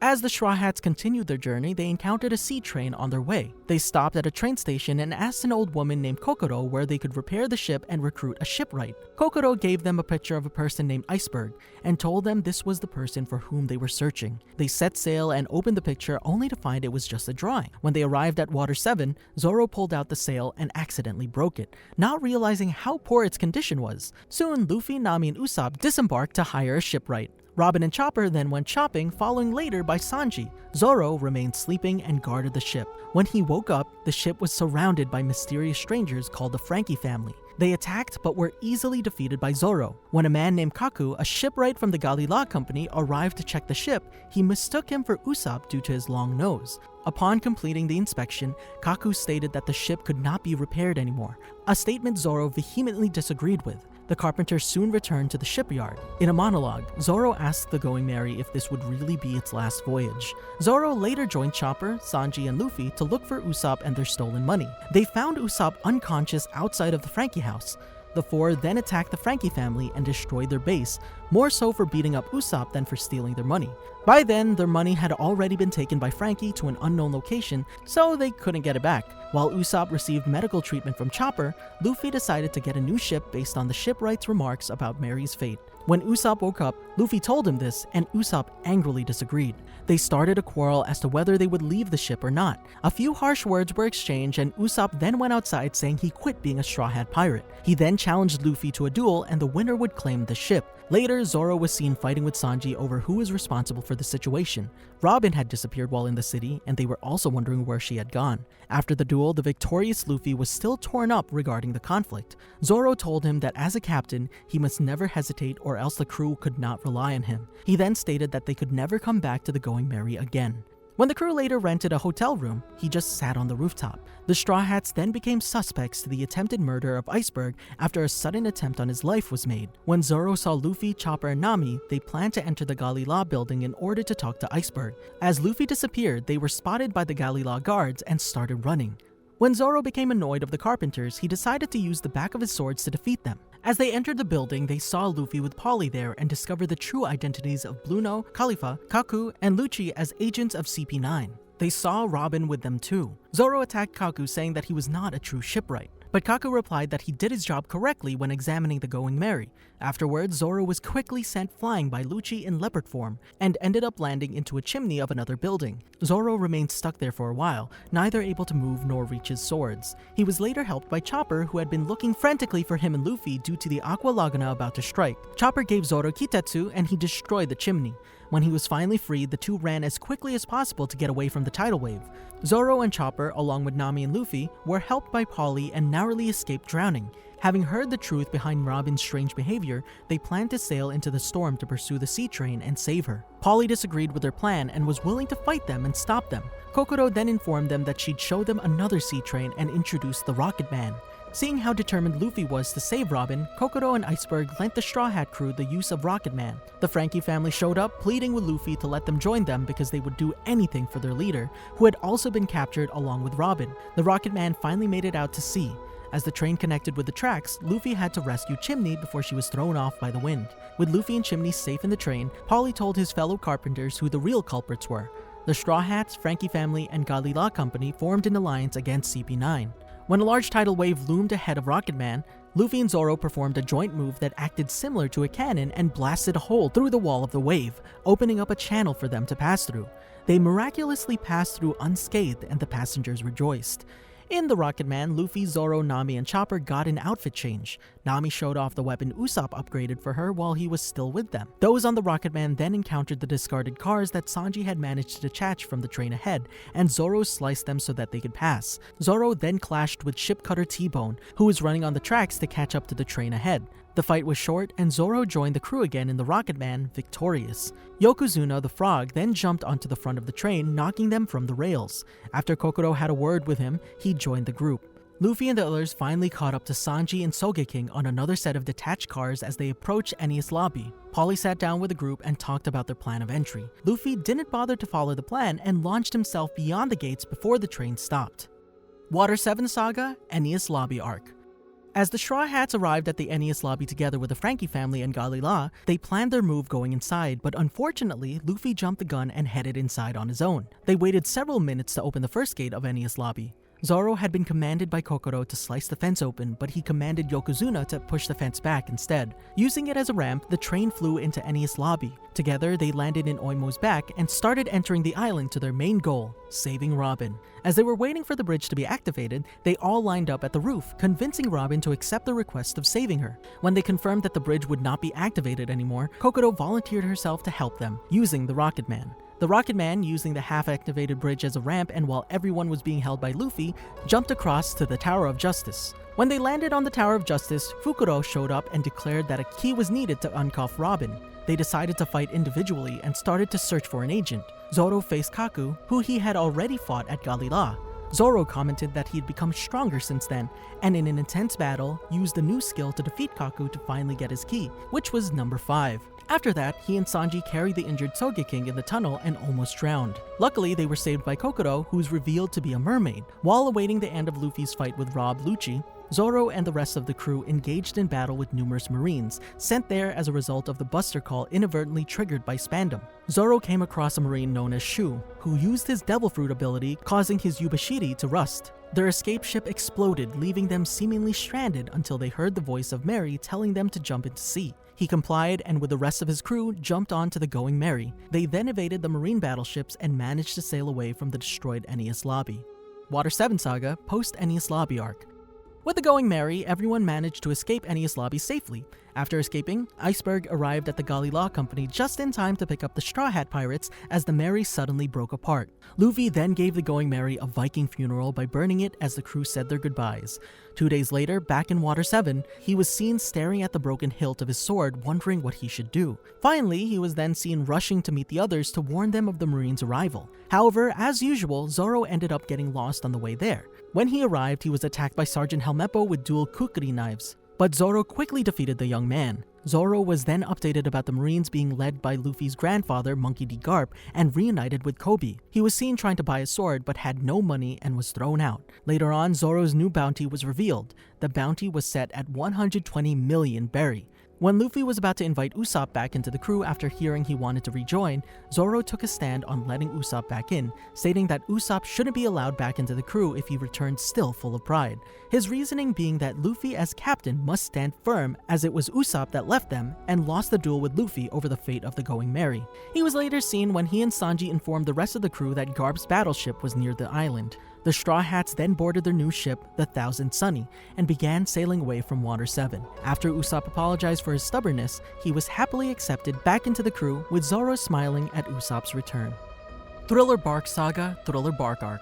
As the Straw Hats continued their journey, they encountered a sea train on their way. They stopped at a train station and asked an old woman named Kokoro where they could repair the ship and recruit a shipwright. Kokoro gave them a picture of a person named Iceberg and told them this was the person for whom they were searching. They set sail and opened the picture only to find it was just a drawing. When they arrived at Water 7, Zoro pulled out the sail and accidentally broke it, not realizing how poor its condition was. Soon, Luffy, Nami, and Usopp disembarked to hire a shipwright. Robin and Chopper then went shopping, following later by Sanji. Zoro remained sleeping and guarded the ship. When he woke up, the ship was surrounded by mysterious strangers called the Frankie family. They attacked but were easily defeated by Zoro. When a man named Kaku, a shipwright from the Galila company, arrived to check the ship, he mistook him for Usopp due to his long nose. Upon completing the inspection, Kaku stated that the ship could not be repaired anymore, a statement Zoro vehemently disagreed with. The carpenter soon returned to the shipyard. In a monologue, Zoro asked the Going Merry if this would really be its last voyage. Zoro later joined Chopper, Sanji, and Luffy to look for Usopp and their stolen money. They found Usopp unconscious outside of the Frankie house. The four then attacked the Frankie family and destroyed their base, more so for beating up Usopp than for stealing their money. By then, their money had already been taken by Frankie to an unknown location, so they couldn't get it back. While Usopp received medical treatment from Chopper, Luffy decided to get a new ship based on the shipwright's remarks about Mary's fate. When Usopp woke up, Luffy told him this, and Usopp angrily disagreed. They started a quarrel as to whether they would leave the ship or not. A few harsh words were exchanged, and Usopp then went outside saying he quit being a Straw Hat pirate. He then challenged Luffy to a duel, and the winner would claim the ship. Later, Zoro was seen fighting with Sanji over who was responsible for the situation. Robin had disappeared while in the city, and they were also wondering where she had gone. After the duel, the victorious Luffy was still torn up regarding the conflict. Zoro told him that as a captain, he must never hesitate or else the crew could not rely on him. He then stated that they could never come back to the Going Merry again. When the crew later rented a hotel room, he just sat on the rooftop. The Straw Hats then became suspects to the attempted murder of Iceberg after a sudden attempt on his life was made. When Zoro saw Luffy, Chopper, and Nami, they planned to enter the Galila building in order to talk to Iceberg. As Luffy disappeared, they were spotted by the Galila guards and started running. When Zoro became annoyed of the carpenters, he decided to use the back of his swords to defeat them. As they entered the building, they saw Luffy with Polly there and discovered the true identities of Bluno, Khalifa, Kaku, and Lucci as agents of CP9. They saw Robin with them too. Zoro attacked Kaku saying that he was not a true shipwright, but Kaku replied that he did his job correctly when examining the Going Merry. Afterwards, Zoro was quickly sent flying by Lucci in leopard form and ended up landing into a chimney of another building. Zoro remained stuck there for a while, neither able to move nor reach his swords. He was later helped by Chopper, who had been looking frantically for him and Luffy due to the Aqua Laguna about to strike. Chopper gave Zoro Kitetsu and he destroyed the chimney. When he was finally freed, the two ran as quickly as possible to get away from the tidal wave. Zoro and Chopper, along with Nami and Luffy, were helped by Polly and narrowly escaped drowning. Having heard the truth behind Robin's strange behavior, they planned to sail into the storm to pursue the sea train and save her. Polly disagreed with their plan and was willing to fight them and stop them. Kokoro then informed them that she'd show them another sea train and introduce the Rocket Man. Seeing how determined Luffy was to save Robin, Kokoro and Iceberg lent the Straw Hat crew the use of Rocket Man. The Frankie family showed up, pleading with Luffy to let them join them because they would do anything for their leader, who had also been captured along with Robin. The Rocket Man finally made it out to sea. As the train connected with the tracks, Luffy had to rescue Chimney before she was thrown off by the wind. With Luffy and Chimney safe in the train, Polly told his fellow carpenters who the real culprits were. The Straw Hats, Frankie family, and Galila Company formed an alliance against CP9. When a large tidal wave loomed ahead of Rocket Man, Luffy and Zoro performed a joint move that acted similar to a cannon and blasted a hole through the wall of the wave, opening up a channel for them to pass through. They miraculously passed through unscathed and the passengers rejoiced. In the Rocket Man, Luffy, Zoro, Nami, and Chopper got an outfit change. Nami showed off the weapon Usopp upgraded for her while he was still with them. Those on the Rocket Man then encountered the discarded cars that Sanji had managed to detach from the train ahead, and Zoro sliced them so that they could pass. Zoro then clashed with Ship Cutter T-Bone, who was running on the tracks to catch up to the train ahead. The fight was short, and Zoro joined the crew again in the Rocket Man, victorious. Yokozuna, the frog, then jumped onto the front of the train, knocking them from the rails. After Kokoro had a word with him, he joined the group. Luffy and the others finally caught up to Sanji and Sogeking on another set of detached cars as they approached Enies Lobby. Polly sat down with the group and talked about their plan of entry. Luffy didn't bother to follow the plan and launched himself beyond the gates before the train stopped. Water 7 Saga, Enies Lobby Arc. As the Straw Hats arrived at the Enies Lobby together with the Frankie family and Galila, they planned their move going inside, but unfortunately, Luffy jumped the gun and headed inside on his own. They waited several minutes to open the first gate of Enies Lobby. Zoro had been commanded by Kokoro to slice the fence open, but he commanded Yokozuna to push the fence back instead. Using it as a ramp, the train flew into Enies Lobby. Together, they landed in Oimo's back and started entering the island to their main goal, saving Robin. As they were waiting for the bridge to be activated, they all lined up at the roof, convincing Robin to accept the request of saving her. When they confirmed that the bridge would not be activated anymore, Kokoro volunteered herself to help them, using the Rocket Man. The Rocket Man, using the half-activated bridge as a ramp and while everyone was being held by Luffy, jumped across to the Tower of Justice. When they landed on the Tower of Justice, Fukuro showed up and declared that a key was needed to uncuff Robin. They decided to fight individually and started to search for an agent. Zoro faced Kaku, who he had already fought at Galila. Zoro commented that he had become stronger since then, and in an intense battle, used a new skill to defeat Kaku to finally get his key, which was number 5. After that, he and Sanji carried the injured Sogeking in the tunnel and almost drowned. Luckily, they were saved by Kokoro, who was revealed to be a mermaid. While awaiting the end of Luffy's fight with Rob Lucci, Zoro and the rest of the crew engaged in battle with numerous marines, sent there as a result of the Buster Call inadvertently triggered by Spandam. Zoro came across a marine known as Shu, who used his Devil Fruit ability, causing his Yubashiri to rust. Their escape ship exploded, leaving them seemingly stranded until they heard the voice of Mary telling them to jump into sea. He complied and with the rest of his crew jumped onto the Going Merry. They then evaded the marine battleships and managed to sail away from the destroyed Enies Lobby. Water 7 Saga, post-Enies Lobby arc. With the Going Merry, everyone managed to escape Enies Lobby safely. After escaping, Iceberg arrived at the Galila Company just in time to pick up the Straw Hat Pirates as the Merry suddenly broke apart. Luffy then gave the Going Merry a Viking funeral by burning it as the crew said their goodbyes. 2 days later, back in Water 7, he was seen staring at the broken hilt of his sword, wondering what he should do. Finally, he was then seen rushing to meet the others to warn them of the Marines' arrival. However, as usual, Zoro ended up getting lost on the way there. When he arrived, he was attacked by Sergeant Helmeppo with dual kukri knives. But Zoro quickly defeated the young man. Zoro was then updated about the Marines being led by Luffy's grandfather, Monkey D. Garp, and reunited with Kobe. He was seen trying to buy a sword but had no money and was thrown out. Later on, Zoro's new bounty was revealed. The bounty was set at 120 million berry. When Luffy was about to invite Usopp back into the crew after hearing he wanted to rejoin, Zoro took a stand on letting Usopp back in, stating that Usopp shouldn't be allowed back into the crew if he returned still full of pride. His reasoning being that Luffy as captain must stand firm as it was Usopp that left them and lost the duel with Luffy over the fate of the Going Merry. He was later seen when he and Sanji informed the rest of the crew that Garp's battleship was near the island. The Straw Hats then boarded their new ship, the Thousand Sunny, and began sailing away from Water 7. After Usopp apologized for his stubbornness, he was happily accepted back into the crew, with Zoro smiling at Usopp's return. Thriller Bark Saga, Thriller Bark Arc.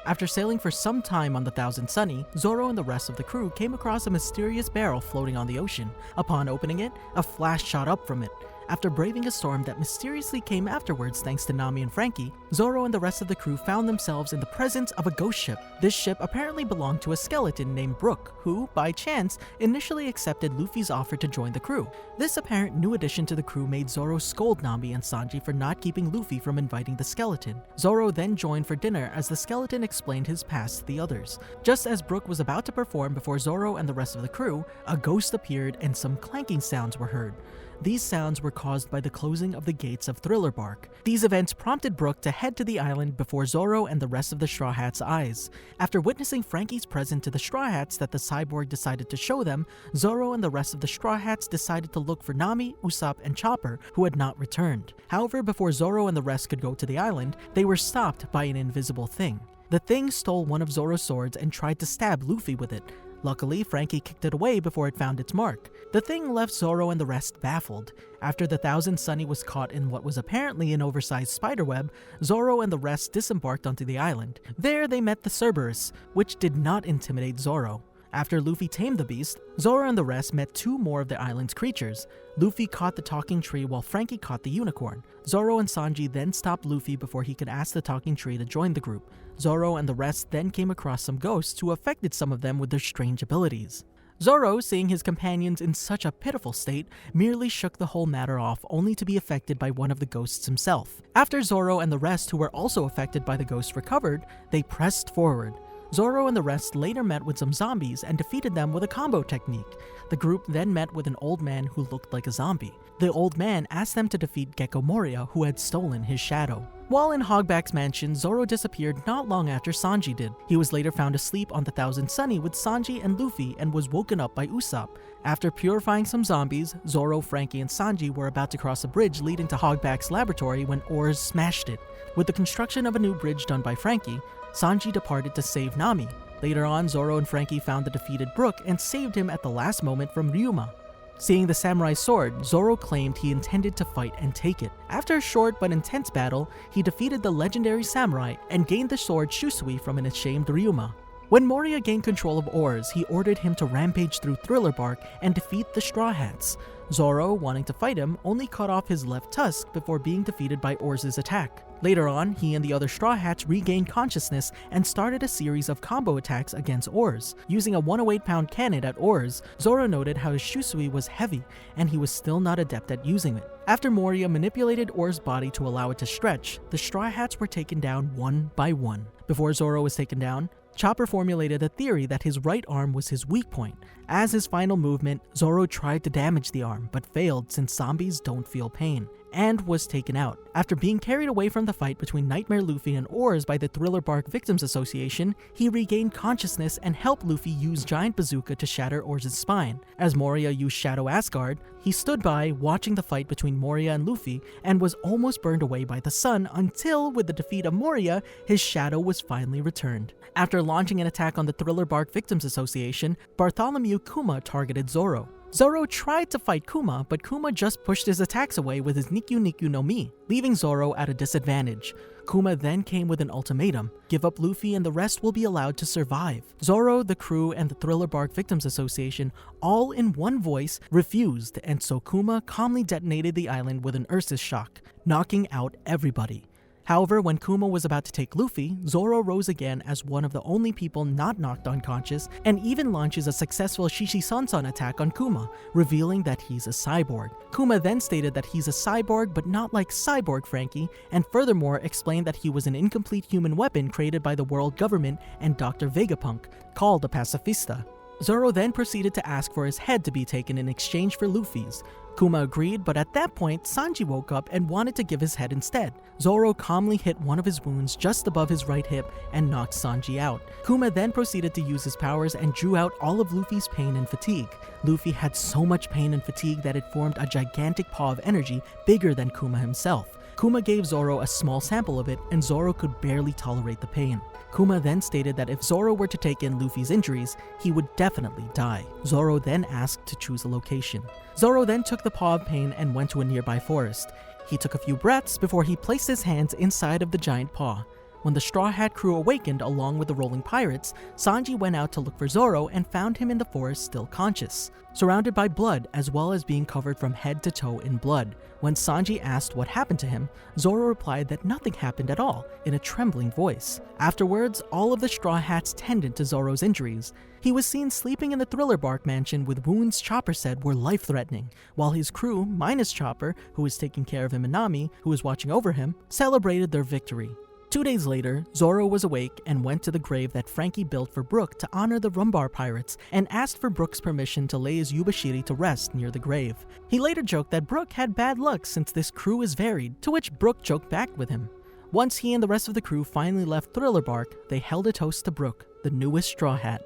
After sailing for some time on the Thousand Sunny, Zoro and the rest of the crew came across a mysterious barrel floating on the ocean. Upon opening it, a flash shot up from it. After braving a storm that mysteriously came afterwards thanks to Nami and Frankie, Zoro and the rest of the crew found themselves in the presence of a ghost ship. This ship apparently belonged to a skeleton named Brook, who, by chance, initially accepted Luffy's offer to join the crew. This apparent new addition to the crew made Zoro scold Nami and Sanji for not keeping Luffy from inviting the skeleton. Zoro then joined for dinner as the skeleton explained his past to the others. Just as Brook was about to perform before Zoro and the rest of the crew, a ghost appeared and some clanking sounds were heard. These sounds were caused by the closing of the gates of Thriller Bark. These events prompted Brook to head to the island before Zoro and the rest of the Straw Hats' eyes. After witnessing Frankie's present to the Straw Hats that the cyborg decided to show them, Zoro and the rest of the Straw Hats decided to look for Nami, Usopp, and Chopper, who had not returned. However, before Zoro and the rest could go to the island, they were stopped by an invisible thing. The thing stole one of Zoro's swords and tried to stab Luffy with it. Luckily, Franky kicked it away before it found its mark. The thing left Zoro and the rest baffled. After the Thousand Sunny was caught in what was apparently an oversized spiderweb, Zoro and the rest disembarked onto the island. There they met the Cerberus, which did not intimidate Zoro. After Luffy tamed the beast, Zoro and the rest met two more of the island's creatures. Luffy caught the talking tree while Franky caught the unicorn. Zoro and Sanji then stopped Luffy before he could ask the talking tree to join the group. Zoro and the rest then came across some ghosts who affected some of them with their strange abilities. Zoro, seeing his companions in such a pitiful state, merely shook the whole matter off only to be affected by one of the ghosts himself. After Zoro and the rest who were also affected by the ghost recovered, they pressed forward. Zoro and the rest later met with some zombies and defeated them with a combo technique. The group then met with an old man who looked like a zombie. The old man asked them to defeat Gecko Moria, who had stolen his shadow. While in Hogback's mansion, Zoro disappeared not long after Sanji did. He was later found asleep on the Thousand Sunny with Sanji and Luffy and was woken up by Usopp. After purifying some zombies, Zoro, Franky, and Sanji were about to cross a bridge leading to Hogback's laboratory when Oars smashed it. With the construction of a new bridge done by Franky, Sanji departed to save Nami. Later on, Zoro and Franky found the defeated Brook and saved him at the last moment from Ryuma. Seeing the samurai sword, Zoro claimed he intended to fight and take it. After a short but intense battle, he defeated the legendary samurai and gained the sword Shusui from an ashamed Ryuma. When Moria gained control of Oars, he ordered him to rampage through Thriller Bark and defeat the Straw Hats. Zoro, wanting to fight him, only cut off his left tusk before being defeated by Oars' attack. Later on, he and the other Straw Hats regained consciousness and started a series of combo attacks against Oars. Using a 108-pound cannon at Oars, Zoro noted how his Shusui was heavy, and he was still not adept at using it. After Moria manipulated Oars' body to allow it to stretch, the Straw Hats were taken down one by one. Before Zoro was taken down, Chopper formulated a theory that his right arm was his weak point. As his final movement, Zoro tried to damage the arm, but failed since zombies don't feel pain, and was taken out. After being carried away from the fight between Nightmare Luffy and Oars by the Thriller Bark Victims Association, he regained consciousness and helped Luffy use Giant Bazooka to shatter Oars' spine. As Moria used Shadow Asgard, he stood by watching the fight between Moria and Luffy and was almost burned away by the sun until, with the defeat of Moria, his shadow was finally returned. After launching an attack on the Thriller Bark Victims Association, Bartholomew Kuma targeted Zoro. Zoro tried to fight Kuma, but Kuma just pushed his attacks away with his Nikyu Nikyu no Mi, leaving Zoro at a disadvantage. Kuma then came with an ultimatum: give up Luffy and the rest will be allowed to survive. Zoro, the crew, and the Thriller Bark Victims Association, all in one voice, refused, and so Kuma calmly detonated the island with an Ursus shock, knocking out everybody. However, when Kuma was about to take Luffy, Zoro rose again as one of the only people not knocked unconscious and even launches a successful Shishi-Sansan attack on Kuma, revealing that he's a cyborg. Kuma then stated that he's a cyborg but not like Cyborg Franky, and furthermore explained that he was an incomplete human weapon created by the world government and Dr. Vegapunk, called a pacifista. Zoro then proceeded to ask for his head to be taken in exchange for Luffy's. Kuma agreed, but at that point, Sanji woke up and wanted to give his head instead. Zoro calmly hit one of his wounds just above his right hip and knocked Sanji out. Kuma then proceeded to use his powers and drew out all of Luffy's pain and fatigue. Luffy had so much pain and fatigue that it formed a gigantic paw of energy bigger than Kuma himself. Kuma gave Zoro a small sample of it, and Zoro could barely tolerate the pain. Kuma then stated that if Zoro were to take in Luffy's injuries, he would definitely die. Zoro then asked to choose a location. Zoro then took the paw of pain and went to a nearby forest. He took a few breaths before he placed his hands inside of the giant paw. When the Straw Hat crew awakened along with the rolling pirates, Sanji went out to look for Zoro and found him in the forest still conscious, surrounded by blood as well as being covered from head to toe in blood. When Sanji asked what happened to him, Zoro replied that nothing happened at all in a trembling voice. Afterwards, all of the Straw Hats tended to Zoro's injuries. He was seen sleeping in the Thriller Bark mansion with wounds Chopper said were life-threatening, while his crew, minus Chopper, who was taking care of him, and Nami, who was watching over him, celebrated their victory. 2 days later, Zoro was awake and went to the grave that Franky built for Brook to honor the Rumbar pirates and asked for Brook's permission to lay his Yubashiri to rest near the grave. He later joked that Brook had bad luck since this crew is varied, to which Brook joked back with him. Once he and the rest of the crew finally left Thriller Bark, they held a toast to Brook, the newest Straw Hat.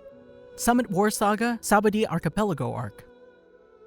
Summit War Saga, Sabadi Archipelago Arc.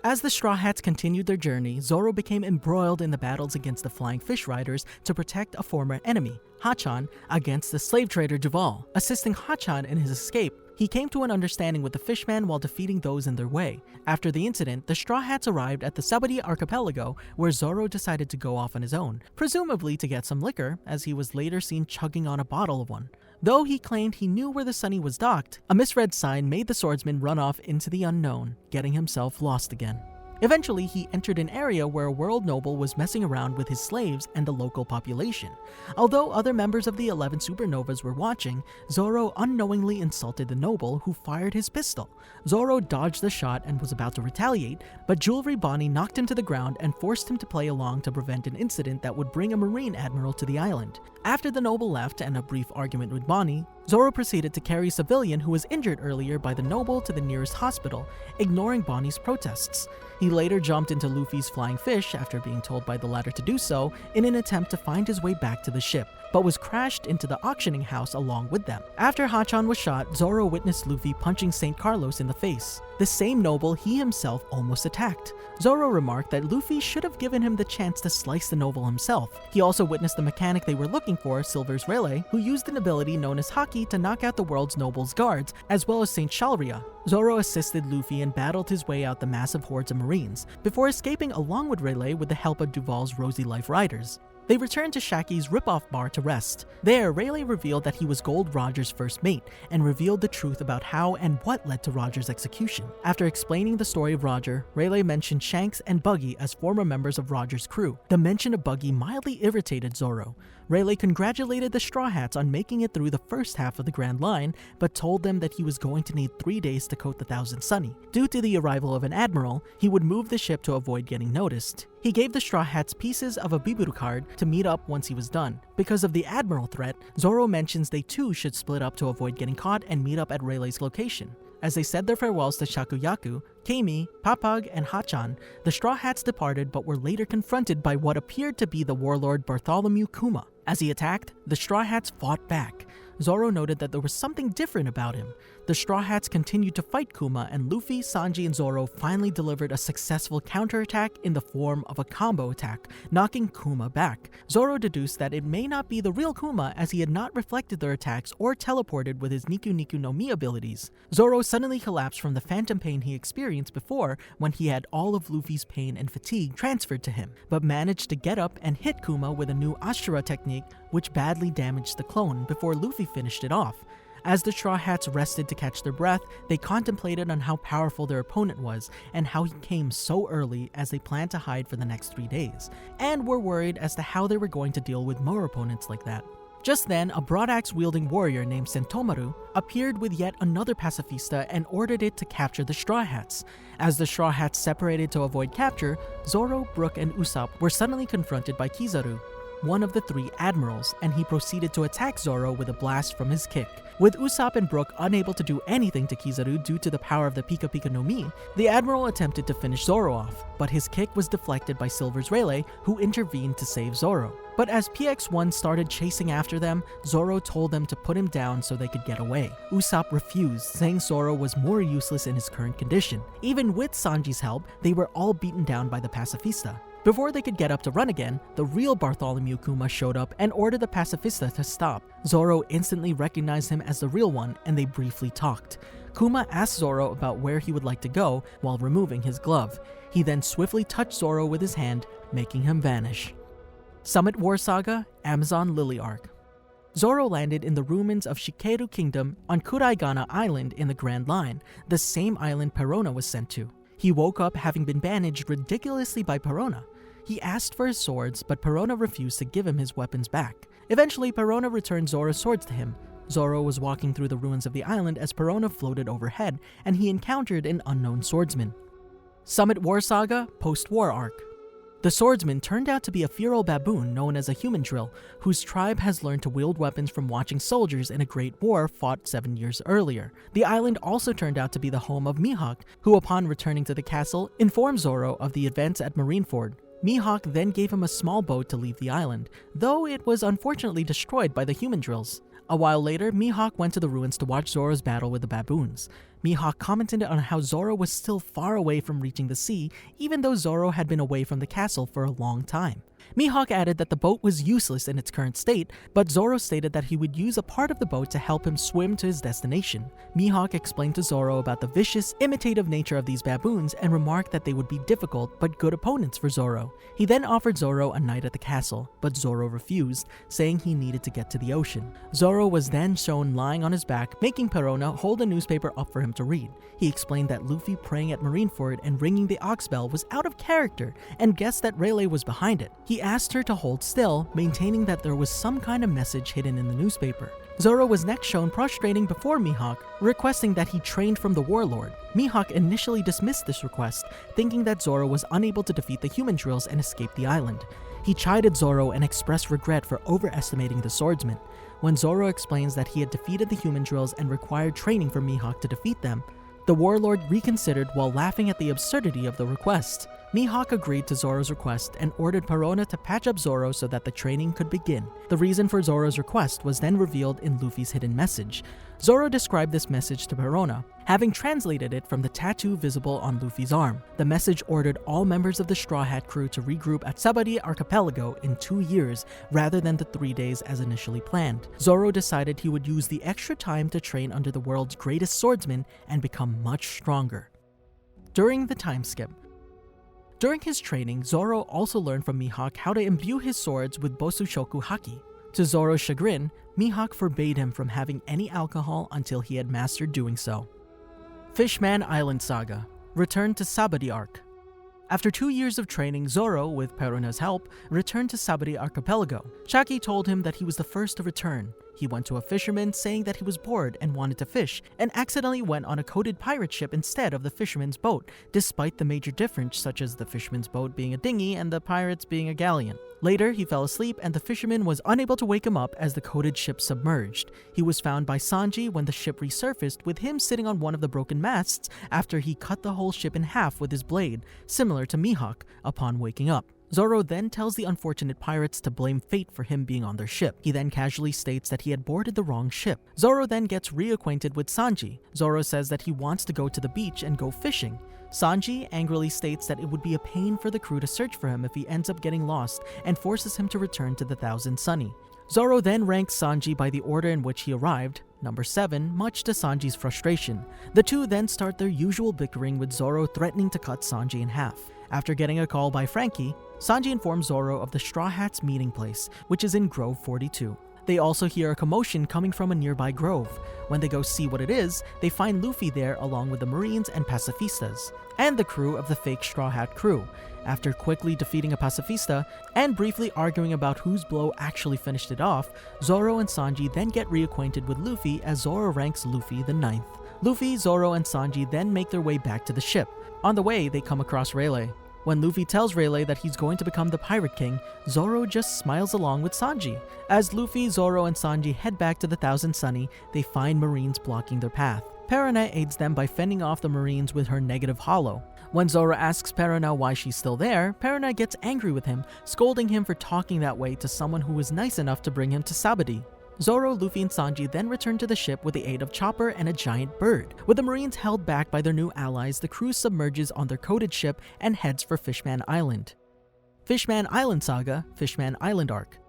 As the Straw Hats continued their journey, Zoro became embroiled in the battles against the Flying Fish Riders to protect a former enemy, Hachan, against the slave trader Duval. Assisting Hachan in his escape, he came to an understanding with the Fishman while defeating those in their way. After the incident, the Straw Hats arrived at the Sabari archipelago, where Zoro decided to go off on his own, presumably to get some liquor, as he was later seen chugging on a bottle of one. Though he claimed he knew where the Sunny was docked, a misread sign made the swordsman run off into the unknown, getting himself lost again. Eventually, he entered an area where a world noble was messing around with his slaves and the local population. Although other members of the 11 supernovas were watching, Zoro unknowingly insulted the noble, who fired his pistol. Zoro dodged the shot and was about to retaliate, but Jewelry Bonnie knocked him to the ground and forced him to play along to prevent an incident that would bring a marine admiral to the island. After the noble left and a brief argument with Bonnie, Zoro proceeded to carry a civilian who was injured earlier by the noble to the nearest hospital, ignoring Bonnie's protests. He later jumped into Luffy's flying fish after being told by the latter to do so in an attempt to find his way back to the ship, but was crashed into the auctioning house along with them. After Hachan was shot, Zoro witnessed Luffy punching St. Carlos in the face, the same noble he himself almost attacked. Zoro remarked that Luffy should have given him the chance to slice the noble himself. He also witnessed the mechanic they were looking for, Silver's Rele, who used an ability known as Haki to knock out the world's nobles' guards, as well as St. Shalria. Zoro assisted Luffy and battled his way out the massive hordes of marines, before escaping along with Rele with the help of Duval's Rosy Life Riders. They returned to Shaki's rip-off bar to rest. There, Rayleigh revealed that he was Gold Roger's first mate, and revealed the truth about how and what led to Roger's execution. After explaining the story of Roger, Rayleigh mentioned Shanks and Buggy as former members of Roger's crew. The mention of Buggy mildly irritated Zoro. Rayleigh congratulated the Straw Hats on making it through the first half of the Grand Line, but told them that he was going to need 3 days to coat the Thousand Sunny. Due to the arrival of an admiral, he would move the ship to avoid getting noticed. He gave the Straw Hats pieces of a Biburu card to meet up once he was done. Because of the admiral threat, Zoro mentions they too should split up to avoid getting caught and meet up at Rayleigh's location. As they said their farewells to Shakuyaku, Keimi, Papag, and Hachan, the Straw Hats departed but were later confronted by what appeared to be the warlord Bartholomew Kuma. As he attacked, the Straw Hats fought back. Zoro noted that there was something different about him. The Straw Hats continued to fight Kuma, and Luffy, Sanji, and Zoro finally delivered a successful counterattack in the form of a combo attack, knocking Kuma back. Zoro deduced that it may not be the real Kuma, as he had not reflected their attacks or teleported with his Niku Niku no Mi abilities. Zoro suddenly collapsed from the phantom pain he experienced before, when he had all of Luffy's pain and fatigue transferred to him, but managed to get up and hit Kuma with a new Ashura technique, which badly damaged the clone before Luffy finished it off. As the Straw Hats rested to catch their breath, they contemplated on how powerful their opponent was and how he came so early, as they planned to hide for the next 3 days, and were worried as to how they were going to deal with more opponents like that. Just then, a broadaxe-wielding warrior named Sentomaru appeared with yet another pacifista and ordered it to capture the Straw Hats. As the Straw Hats separated to avoid capture, Zoro, Brook, and Usopp were suddenly confronted by Kizaru, one of the 3 admirals, and he proceeded to attack Zoro with a blast from his kick. With Usopp and Brook unable to do anything to Kizaru due to the power of the Pika Pika no Mi, the admiral attempted to finish Zoro off, but his kick was deflected by Silver's Rayleigh, who intervened to save Zoro. But as PX-1 started chasing after them, Zoro told them to put him down so they could get away. Usopp refused, saying Zoro was more useless in his current condition. Even with Sanji's help, they were all beaten down by the pacifista. Before they could get up to run again, the real Bartholomew Kuma showed up and ordered the pacifista to stop. Zoro instantly recognized him as the real one, and they briefly talked. Kuma asked Zoro about where he would like to go while removing his glove. He then swiftly touched Zoro with his hand, making him vanish. Summit War Saga, Amazon Lily Arc. Zoro landed in the ruins of Shikeru Kingdom on Kuraigana Island in the Grand Line, the same island Perona was sent to. He woke up having been bandaged ridiculously by Perona. He asked for his swords, but Perona refused to give him his weapons back. Eventually, Perona returned Zoro's swords to him. Zoro was walking through the ruins of the island as Perona floated overhead, and he encountered an unknown swordsman. Summit War Saga, Post-War Arc. The swordsman turned out to be a feral baboon known as a human drill, whose tribe has learned to wield weapons from watching soldiers in a great war fought 7 years earlier. The island also turned out to be the home of Mihawk, who upon returning to the castle, informed Zoro of the events at Marineford. Mihawk then gave him a small boat to leave the island, though it was unfortunately destroyed by the human drills. A while later, Mihawk went to the ruins to watch Zoro's battle with the baboons. Mihawk commented on how Zoro was still far away from reaching the sea, even though Zoro had been away from the castle for a long time. Mihawk added that the boat was useless in its current state, but Zoro stated that he would use a part of the boat to help him swim to his destination. Mihawk explained to Zoro about the vicious, imitative nature of these baboons and remarked that they would be difficult but good opponents for Zoro. He then offered Zoro a night at the castle, but Zoro refused, saying he needed to get to the ocean. Zoro was then shown lying on his back, making Perona hold a newspaper up for him to read. He explained that Luffy praying at Marineford and ringing the ox bell was out of character and guessed that Rayleigh was behind it. He asked her to hold still, maintaining that there was some kind of message hidden in the newspaper. Zoro was next shown prostrating before Mihawk, requesting that he trained from the warlord. Mihawk initially dismissed this request, thinking that Zoro was unable to defeat the human drills and escape the island. He chided Zoro and expressed regret for overestimating the swordsmen. When Zoro explains that he had defeated the human drills and required training from Mihawk to defeat them, the warlord reconsidered while laughing at the absurdity of the request. Mihawk agreed to Zoro's request and ordered Perona to patch up Zoro so that the training could begin. The reason for Zoro's request was then revealed in Luffy's hidden message. Zoro described this message to Perona, having translated it from the tattoo visible on Luffy's arm. The message ordered all members of the Straw Hat crew to regroup at Sabari Archipelago in 2 years rather than the 3 days as initially planned. Zoro decided he would use the extra time to train under the world's greatest swordsman and become much stronger. During the time skip, during his training, Zoro also learned from Mihawk how to imbue his swords with Bosushoku Haki. To Zoro's chagrin, Mihawk forbade him from having any alcohol until he had mastered doing so. Fishman Island Saga. Return to Sabari Arc. After 2 years of training, Zoro, with Perona's help, returned to Sabari Archipelago. Shaki told him that he was the first to return. He went to a fisherman saying that he was bored and wanted to fish, and accidentally went on a coated pirate ship instead of the fisherman's boat, despite the major difference such as the fisherman's boat being a dinghy and the pirate's being a galleon. Later, he fell asleep and the fisherman was unable to wake him up as the coated ship submerged. He was found by Sanji when the ship resurfaced, with him sitting on one of the broken masts after he cut the whole ship in half with his blade, similar to Mihawk, upon waking up. Zoro then tells the unfortunate pirates to blame fate for him being on their ship. He then casually states that he had boarded the wrong ship. Zoro then gets reacquainted with Sanji. Zoro says that he wants to go to the beach and go fishing. Sanji angrily states that it would be a pain for the crew to search for him if he ends up getting lost and forces him to return to the Thousand Sunny. Zoro then ranks Sanji by the order in which he arrived, number 7, much to Sanji's frustration. The two then start their usual bickering, with Zoro threatening to cut Sanji in half. After getting a call by Frankie, Sanji informs Zoro of the Straw Hats' meeting place, which is in Grove 42. They also hear a commotion coming from a nearby grove. When they go see what it is, they find Luffy there along with the Marines and pacifistas, and the crew of the fake Straw Hat crew. After quickly defeating a pacifista and briefly arguing about whose blow actually finished it off, Zoro and Sanji then get reacquainted with Luffy as Zoro ranks Luffy the 9th. Luffy, Zoro, and Sanji then make their way back to the ship. On the way, they come across Rayleigh. When Luffy tells Rayleigh that he's going to become the Pirate King, Zoro just smiles along with Sanji. As Luffy, Zoro, and Sanji head back to the Thousand Sunny, they find Marines blocking their path. Perona aids them by fending off the Marines with her negative hollow. When Zoro asks Perona why she's still there, Perona gets angry with him, scolding him for talking that way to someone who was nice enough to bring him to Sabadi. Zoro, Luffy, and Sanji then return to the ship with the aid of Chopper and a giant bird. With the Marines held back by their new allies, the crew submerges on their coated ship and heads for Fishman Island. Fishman Island Saga, Fishman Island Arc.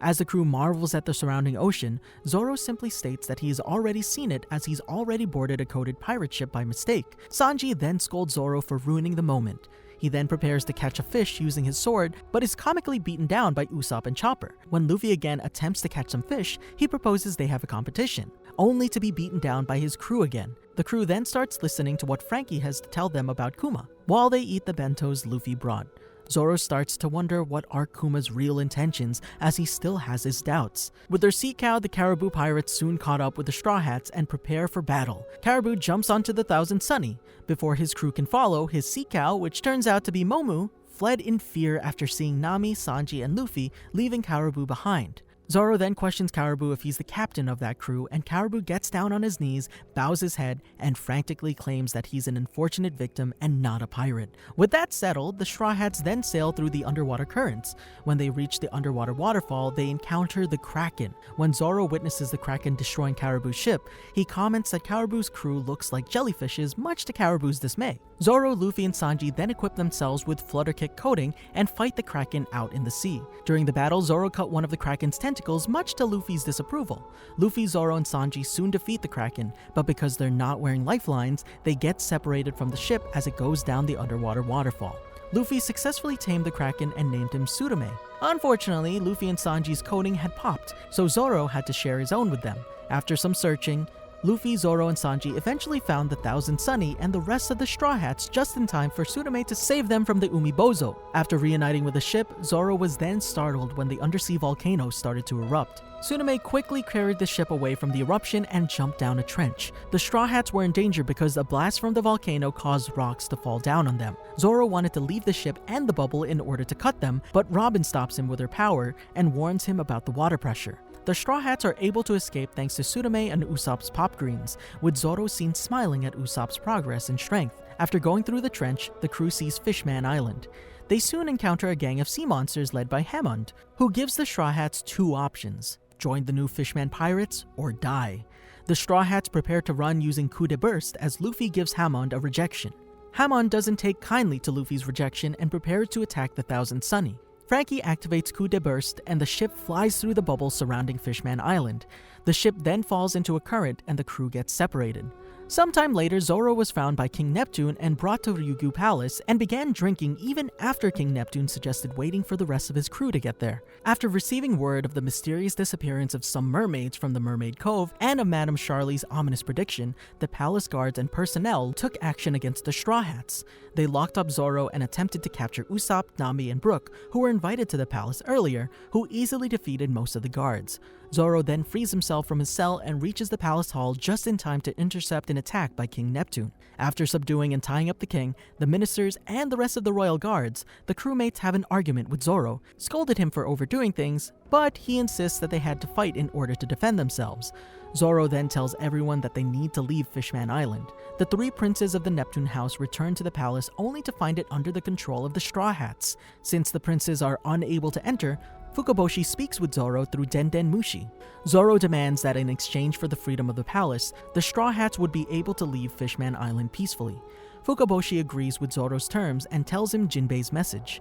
As the crew marvels at the surrounding ocean, Zoro simply states that he has already seen it as he's already boarded a coated pirate ship by mistake. Sanji then scolds Zoro for ruining the moment. He then prepares to catch a fish using his sword, but is comically beaten down by Usopp and Chopper. When Luffy again attempts to catch some fish, he proposes they have a competition, only to be beaten down by his crew again. The crew then starts listening to what Frankie has to tell them about Kuma, while they eat the bentos Luffy brought. Zoro starts to wonder what are Kuma's real intentions, as he still has his doubts. With their sea cow, the Caribou pirates soon caught up with the Straw Hats and prepare for battle. Caribou jumps onto the Thousand Sunny. Before his crew can follow, his sea cow, which turns out to be Momu, fled in fear after seeing Nami, Sanji, and Luffy leaving Caribou behind. Zoro then questions Caribou if he's the captain of that crew, and Caribou gets down on his knees, bows his head, and frantically claims that he's an unfortunate victim and not a pirate. With that settled, the Straw Hats then sail through the underwater currents. When they reach the underwater waterfall, they encounter the Kraken. When Zoro witnesses the Kraken destroying Caribou's ship, he comments that Caribou's crew looks like jellyfishes, much to Caribou's dismay. Zoro, Luffy, and Sanji then equip themselves with flutter kick coating and fight the Kraken out in the sea. During the battle, Zoro cut one of the Kraken's tentacles, much to Luffy's disapproval. Luffy, Zoro, and Sanji soon defeat the Kraken, but because they're not wearing lifelines, they get separated from the ship as it goes down the underwater waterfall. Luffy successfully tamed the Kraken and named him Tsurume. Unfortunately, Luffy and Sanji's coating had popped, so Zoro had to share his own with them. After some searching, Luffy, Zoro, and Sanji eventually found the Thousand Sunny and the rest of the Straw Hats just in time for Tsurume to save them from the Umibozo. After reuniting with the ship, Zoro was then startled when the undersea volcano started to erupt. Tsurume quickly carried the ship away from the eruption and jumped down a trench. The Straw Hats were in danger because a blast from the volcano caused rocks to fall down on them. Zoro wanted to leave the ship and the bubble in order to cut them, but Robin stops him with her power and warns him about the water pressure. The Straw Hats are able to escape thanks to Tsurume and Usopp's pop greens, with Zoro seen smiling at Usopp's progress and strength. After going through the trench, the crew sees Fishman Island. They soon encounter a gang of sea monsters led by Hammond, who gives the Straw Hats two options: join the new Fishman pirates or die. The Straw Hats prepare to run using coup de burst as Luffy gives Hammond a rejection. Hammond doesn't take kindly to Luffy's rejection and prepares to attack the Thousand Sunny. Frankie activates coup de burst and the ship flies through the bubble surrounding Fishman Island. The ship then falls into a current and the crew gets separated. Sometime later, Zoro was found by King Neptune and brought to Ryukyu Palace and began drinking even after King Neptune suggested waiting for the rest of his crew to get there. After receiving word of the mysterious disappearance of some mermaids from the Mermaid Cove and of Madame Charlie's ominous prediction, the palace guards and personnel took action against the Straw Hats. They locked up Zoro and attempted to capture Usopp, Nami, and Brook, who were invited to the palace earlier, who easily defeated most of the guards. Zoro then frees himself from his cell and reaches the palace hall just in time to intercept an attack by King Neptune. After subduing and tying up the king, the ministers, and the rest of the royal guards, the crewmates have an argument with Zoro, scolded him for overdoing things, but he insists that they had to fight in order to defend themselves. Zoro then tells everyone that they need to leave Fishman Island. The three princes of the Neptune house return to the palace only to find it under the control of the Straw Hats. Since the princes are unable to enter, Fukaboshi speaks with Zoro through Denden Mushi. Zoro demands that in exchange for the freedom of the palace, the Straw Hats would be able to leave Fishman Island peacefully. Fukaboshi agrees with Zoro's terms and tells him Jinbe's message.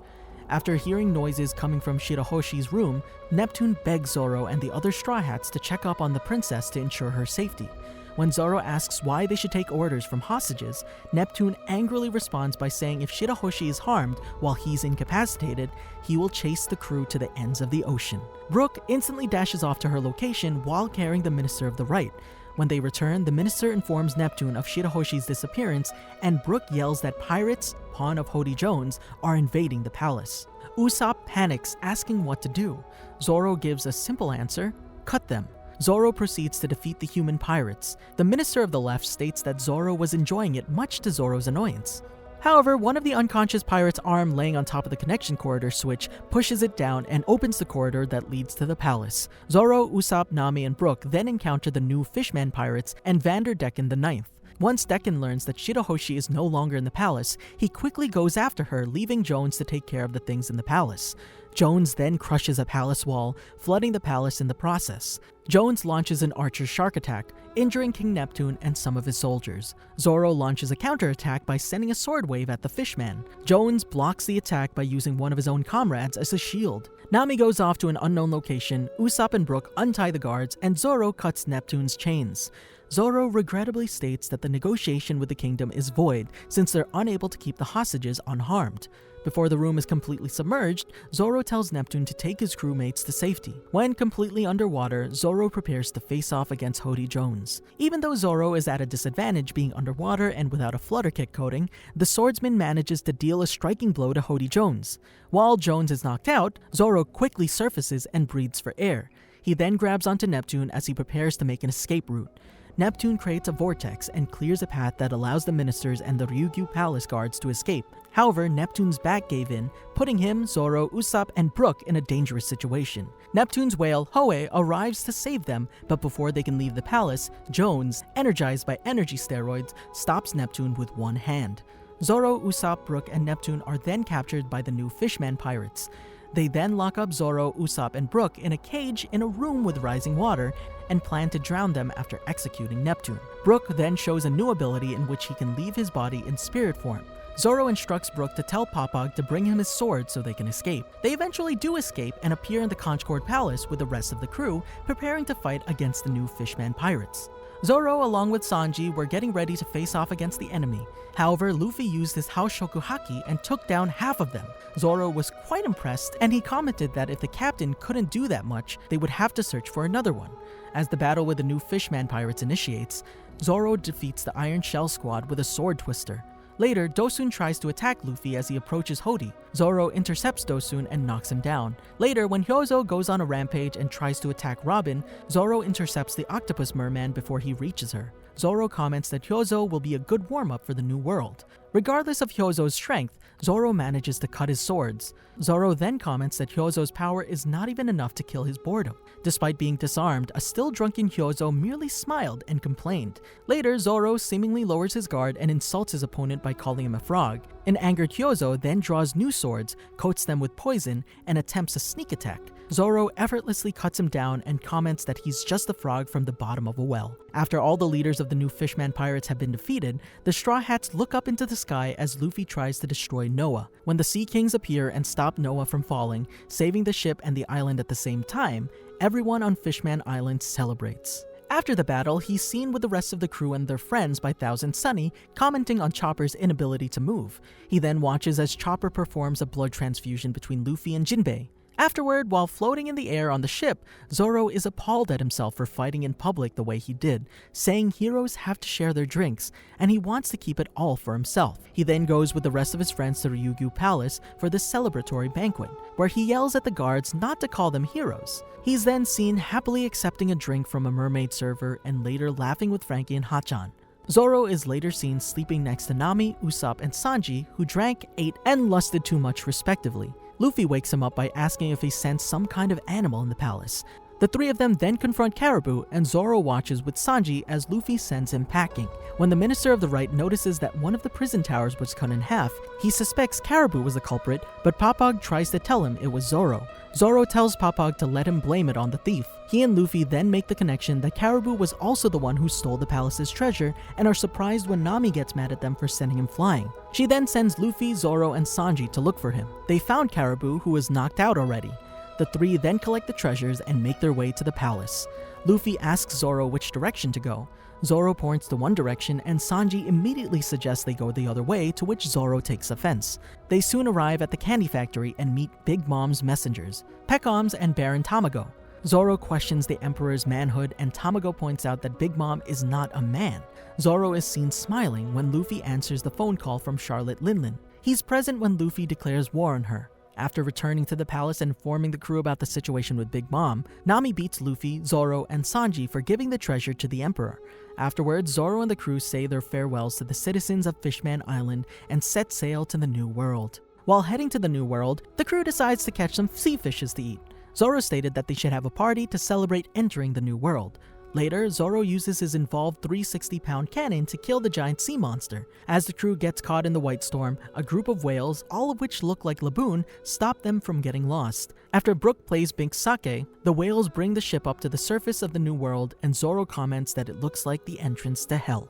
After hearing noises coming from Shirahoshi's room, Neptune begs Zoro and the other Straw Hats to check up on the princess to ensure her safety. When Zoro asks why they should take orders from hostages, Neptune angrily responds by saying if Shirahoshi is harmed while he's incapacitated, he will chase the crew to the ends of the ocean. Brook instantly dashes off to her location while carrying the Minister of the Right. When they return, the minister informs Neptune of Shirahoshi's disappearance, and Brook yells that pirates, pawn of Hody Jones, are invading the palace. Usopp panics, asking what to do. Zoro gives a simple answer: cut them. Zoro proceeds to defeat the human pirates. The Minister of the Left states that Zoro was enjoying it, much to Zoro's annoyance. However, one of the unconscious pirates' arm laying on top of the connection corridor switch pushes it down and opens the corridor that leads to the palace. Zoro, Usopp, Nami, and Brook then encounter the new Fishman pirates and Vanderdecken the Ninth. Once Decken learns that Shirahoshi is no longer in the palace, he quickly goes after her, leaving Jones to take care of the things in the palace. Jones then crushes a palace wall, flooding the palace in the process. Jones launches an archer shark attack, injuring King Neptune and some of his soldiers. Zoro launches a counterattack by sending a sword wave at the Fishman. Jones blocks the attack by using one of his own comrades as a shield. Nami goes off to an unknown location, Usopp and Brook untie the guards, and Zoro cuts Neptune's chains. Zoro regrettably states that the negotiation with the kingdom is void since they're unable to keep the hostages unharmed. Before the room is completely submerged, Zoro tells Neptune to take his crewmates to safety. When completely underwater, Zoro prepares to face off against Hody Jones. Even though Zoro is at a disadvantage being underwater and without a flutter kick coating, the swordsman manages to deal a striking blow to Hody Jones. While Jones is knocked out, Zoro quickly surfaces and breathes for air. He then grabs onto Neptune as he prepares to make an escape route. Neptune creates a vortex and clears a path that allows the ministers and the Ryukyu Palace guards to escape. However, Neptune's back gave in, putting him, Zoro, Usopp, and Brook in a dangerous situation. Neptune's whale, Hoè, arrives to save them, but before they can leave the palace, Jones, energized by energy steroids, stops Neptune with one hand. Zoro, Usopp, Brook, and Neptune are then captured by the new Fishman pirates. They then lock up Zoro, Usopp, and Brook in a cage in a room with rising water and plan to drown them after executing Neptune. Brook then shows a new ability in which he can leave his body in spirit form. Zoro instructs Brook to tell Papag to bring him his sword so they can escape. They eventually do escape and appear in the Concord Palace with the rest of the crew, preparing to fight against the new Fishman pirates. Zoro, along with Sanji, were getting ready to face off against the enemy. However, Luffy used his Haoshoku Haki and took down half of them. Zoro was quite impressed, and he commented that if the captain couldn't do that much, they would have to search for another one. As the battle with the new Fishman pirates initiates, Zoro defeats the Iron Shell squad with a sword twister. Later, Dosun tries to attack Luffy as he approaches Hody. Zoro intercepts Dosun and knocks him down. Later, when Hyozo goes on a rampage and tries to attack Robin, Zoro intercepts the octopus merman before he reaches her. Zoro comments that Hyozo will be a good warm-up for the new world. Regardless of Hyozo's strength, Zoro manages to cut his swords. Zoro then comments that Hyozo's power is not even enough to kill his boredom. Despite being disarmed, a still drunken Hyozo merely smiled and complained. Later, Zoro seemingly lowers his guard and insults his opponent by calling him a frog. An angered Hyozo then draws new swords, coats them with poison, and attempts a sneak attack. Zoro effortlessly cuts him down and comments that he's just a frog from the bottom of a well. After all the leaders of the new Fishman pirates have been defeated, the Straw Hats look up into the sky as Luffy tries to destroy Noah. When the Sea Kings appear and stop Noah from falling, saving the ship and the island at the same time, everyone on Fishman Island celebrates. After the battle, he's seen with the rest of the crew and their friends by Thousand Sunny, commenting on Chopper's inability to move. He then watches as Chopper performs a blood transfusion between Luffy and Jinbe. Afterward, while floating in the air on the ship, Zoro is appalled at himself for fighting in public the way he did, saying heroes have to share their drinks, and he wants to keep it all for himself. He then goes with the rest of his friends to Ryukyu Palace for this celebratory banquet, where he yells at the guards not to call them heroes. He's then seen happily accepting a drink from a mermaid server and later laughing with Frankie and Hachan. Zoro is later seen sleeping next to Nami, Usopp, and Sanji, who drank, ate, and lusted too much respectively. Luffy wakes him up by asking if he sensed some kind of animal in the palace. The three of them then confront Caribou, and Zoro watches with Sanji as Luffy sends him packing. When the Minister of the Right notices that one of the prison towers was cut in half, he suspects Caribou was the culprit, but Papag tries to tell him it was Zoro. Zoro tells Papag to let him blame it on the thief. He and Luffy then make the connection that Caribou was also the one who stole the palace's treasure and are surprised when Nami gets mad at them for sending him flying. She then sends Luffy, Zoro, and Sanji to look for him. They found Caribou, who was knocked out already. The three then collect the treasures and make their way to the palace. Luffy asks Zoro which direction to go. Zoro points to one direction and Sanji immediately suggests they go the other way, to which Zoro takes offense. They soon arrive at the candy factory and meet Big Mom's messengers, Pekoms and Baron Tamago. Zoro questions the Emperor's manhood and Tamago points out that Big Mom is not a man. Zoro is seen smiling when Luffy answers the phone call from Charlotte Linlin. He's present when Luffy declares war on her. After returning to the palace and informing the crew about the situation with Big Mom, Nami beats Luffy, Zoro, and Sanji for giving the treasure to the Emperor. Afterwards, Zoro and the crew say their farewells to the citizens of Fishman Island and set sail to the New World. While heading to the New World, the crew decides to catch some sea fishes to eat. Zoro stated that they should have a party to celebrate entering the New World. Later, Zoro uses his involved 360-pound cannon to kill the giant sea monster. As the crew gets caught in the White Storm, a group of whales, all of which look like Laboon, stop them from getting lost. After Brook plays Bink Sake, the whales bring the ship up to the surface of the New World, and Zoro comments that it looks like the entrance to Hell.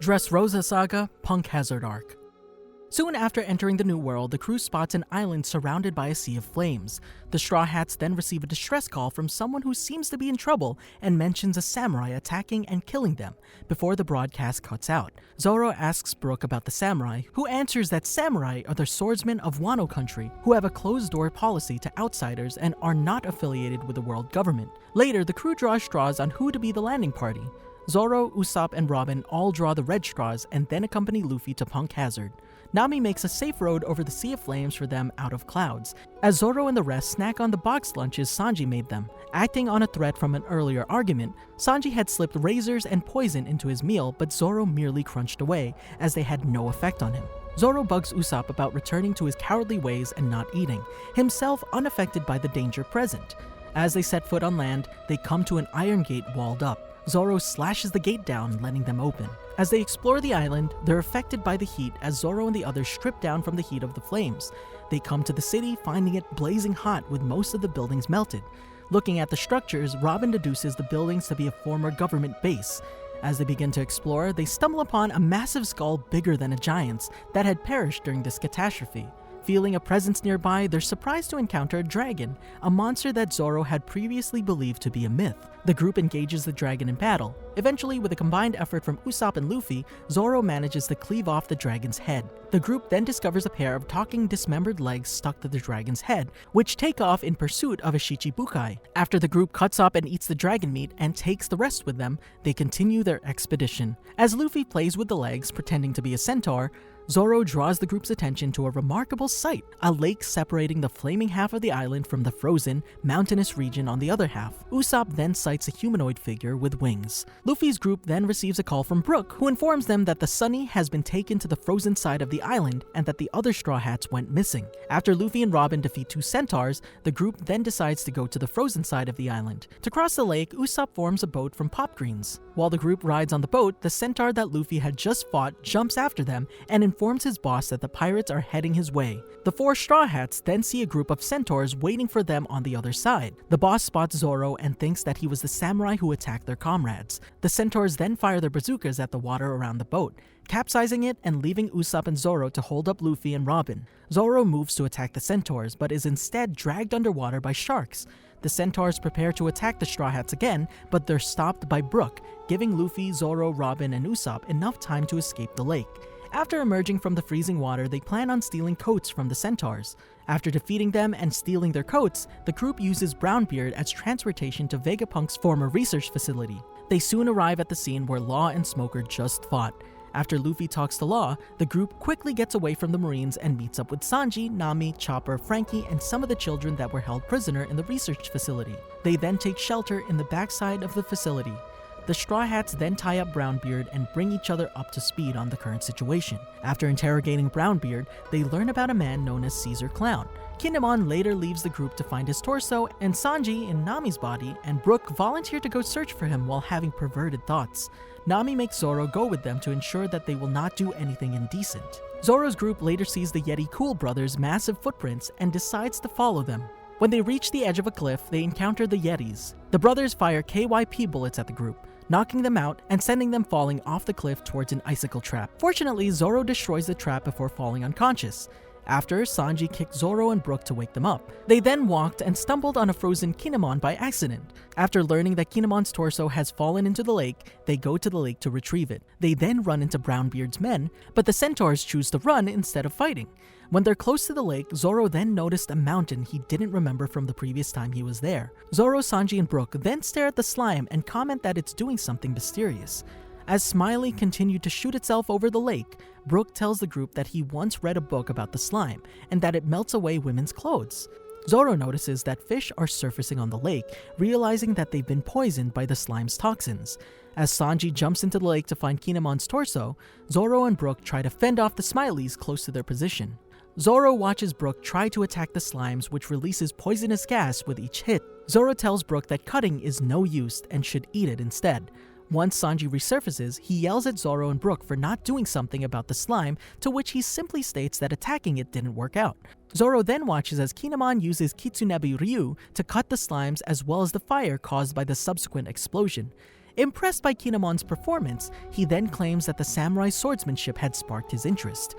Dressrosa Saga Punk Hazard Arc. Soon after entering the New World, the crew spots an island surrounded by a sea of flames. The Straw Hats then receive a distress call from someone who seems to be in trouble and mentions a samurai attacking and killing them before the broadcast cuts out. Zoro asks Brook about the samurai, who answers that samurai are the swordsmen of Wano country, who have a closed-door policy to outsiders and are not affiliated with the world government. Later, the crew draws straws on who to be the landing party. Zoro, Usopp, and Robin all draw the red straws and then accompany Luffy to Punk Hazard. Nami makes a safe road over the Sea of Flames for them out of clouds, as Zoro and the rest snack on the boxed lunches Sanji made them. Acting on a threat from an earlier argument, Sanji had slipped razors and poison into his meal, but Zoro merely crunched away, as they had no effect on him. Zoro bugs Usopp about returning to his cowardly ways and not eating, himself unaffected by the danger present. As they set foot on land, they come to an iron gate walled up. Zoro slashes the gate down, letting them open. As they explore the island, they're affected by the heat as Zoro and the others strip down from the heat of the flames. They come to the city, finding it blazing hot with most of the buildings melted. Looking at the structures, Robin deduces the buildings to be a former government base. As they begin to explore, they stumble upon a massive skull bigger than a giant's that had perished during this catastrophe. Feeling a presence nearby, they're surprised to encounter a dragon, a monster that Zoro had previously believed to be a myth. The group engages the dragon in battle. Eventually, with a combined effort from Usopp and Luffy, Zoro manages to cleave off the dragon's head. The group then discovers a pair of talking dismembered legs stuck to the dragon's head, which take off in pursuit of a Shichibukai. After the group cuts up and eats the dragon meat and takes the rest with them, they continue their expedition. As Luffy plays with the legs, pretending to be a centaur, Zoro draws the group's attention to a remarkable sight, a lake separating the flaming half of the island from the frozen, mountainous region on the other half. Usopp then sights a humanoid figure with wings. Luffy's group then receives a call from Brook, who informs them that the Sunny has been taken to the frozen side of the island and that the other Straw Hats went missing. After Luffy and Robin defeat two centaurs, the group then decides to go to the frozen side of the island. To cross the lake, Usopp forms a boat from pop greens. While the group rides on the boat, the centaur that Luffy had just fought jumps after them and informs his boss that the pirates are heading his way. The four Straw Hats then see a group of centaurs waiting for them on the other side. The boss spots Zoro and thinks that he was the samurai who attacked their comrades. The centaurs then fire their bazookas at the water around the boat, capsizing it and leaving Usopp and Zoro to hold up Luffy and Robin. Zoro moves to attack the centaurs, but is instead dragged underwater by sharks. The centaurs prepare to attack the Straw Hats again, but they're stopped by Brook, giving Luffy, Zoro, Robin, and Usopp enough time to escape the lake. After emerging from the freezing water, they plan on stealing coats from the centaurs. After defeating them and stealing their coats, the group uses Brownbeard as transportation to Vegapunk's former research facility. They soon arrive at the scene where Law and Smoker just fought. After Luffy talks to Law, the group quickly gets away from the Marines and meets up with Sanji, Nami, Chopper, Frankie, and some of the children that were held prisoner in the research facility. They then take shelter in the backside of the facility. The Straw Hats then tie up Brownbeard and bring each other up to speed on the current situation. After interrogating Brownbeard, they learn about a man known as Caesar Clown. Kinemon later leaves the group to find his torso, and Sanji in Nami's body, and Brook volunteer to go search for him while having perverted thoughts. Nami makes Zoro go with them to ensure that they will not do anything indecent. Zoro's group later sees the Yeti Cool brothers' massive footprints and decides to follow them. When they reach the edge of a cliff, they encounter the Yetis. The brothers fire KYP bullets at the group, knocking them out and sending them falling off the cliff towards an icicle trap. Fortunately, Zoro destroys the trap before falling unconscious. After, Sanji kicked Zoro and Brook to wake them up. They then walked and stumbled on a frozen Kinemon by accident. After learning that Kinemon's torso has fallen into the lake, they go to the lake to retrieve it. They then run into Brownbeard's men, but the centaurs choose to run instead of fighting. When they're close to the lake, Zoro then noticed a mountain he didn't remember from the previous time he was there. Zoro, Sanji, and Brook then stare at the slime and comment that it's doing something mysterious. As Smiley continued to shoot itself over the lake, Brook tells the group that he once read a book about the slime and that it melts away women's clothes. Zoro notices that fish are surfacing on the lake, realizing that they've been poisoned by the slime's toxins. As Sanji jumps into the lake to find Kinemon's torso, Zoro and Brook try to fend off the Smileys close to their position. Zoro watches Brook try to attack the slimes, which releases poisonous gas with each hit. Zoro tells Brook that cutting is no use and should eat it instead. Once Sanji resurfaces, he yells at Zoro and Brook for not doing something about the slime, to which he simply states that attacking it didn't work out. Zoro then watches as Kinemon uses Kitsunebi Ryu to cut the slimes as well as the fire caused by the subsequent explosion. Impressed by Kinemon's performance, he then claims that the samurai swordsmanship had sparked his interest.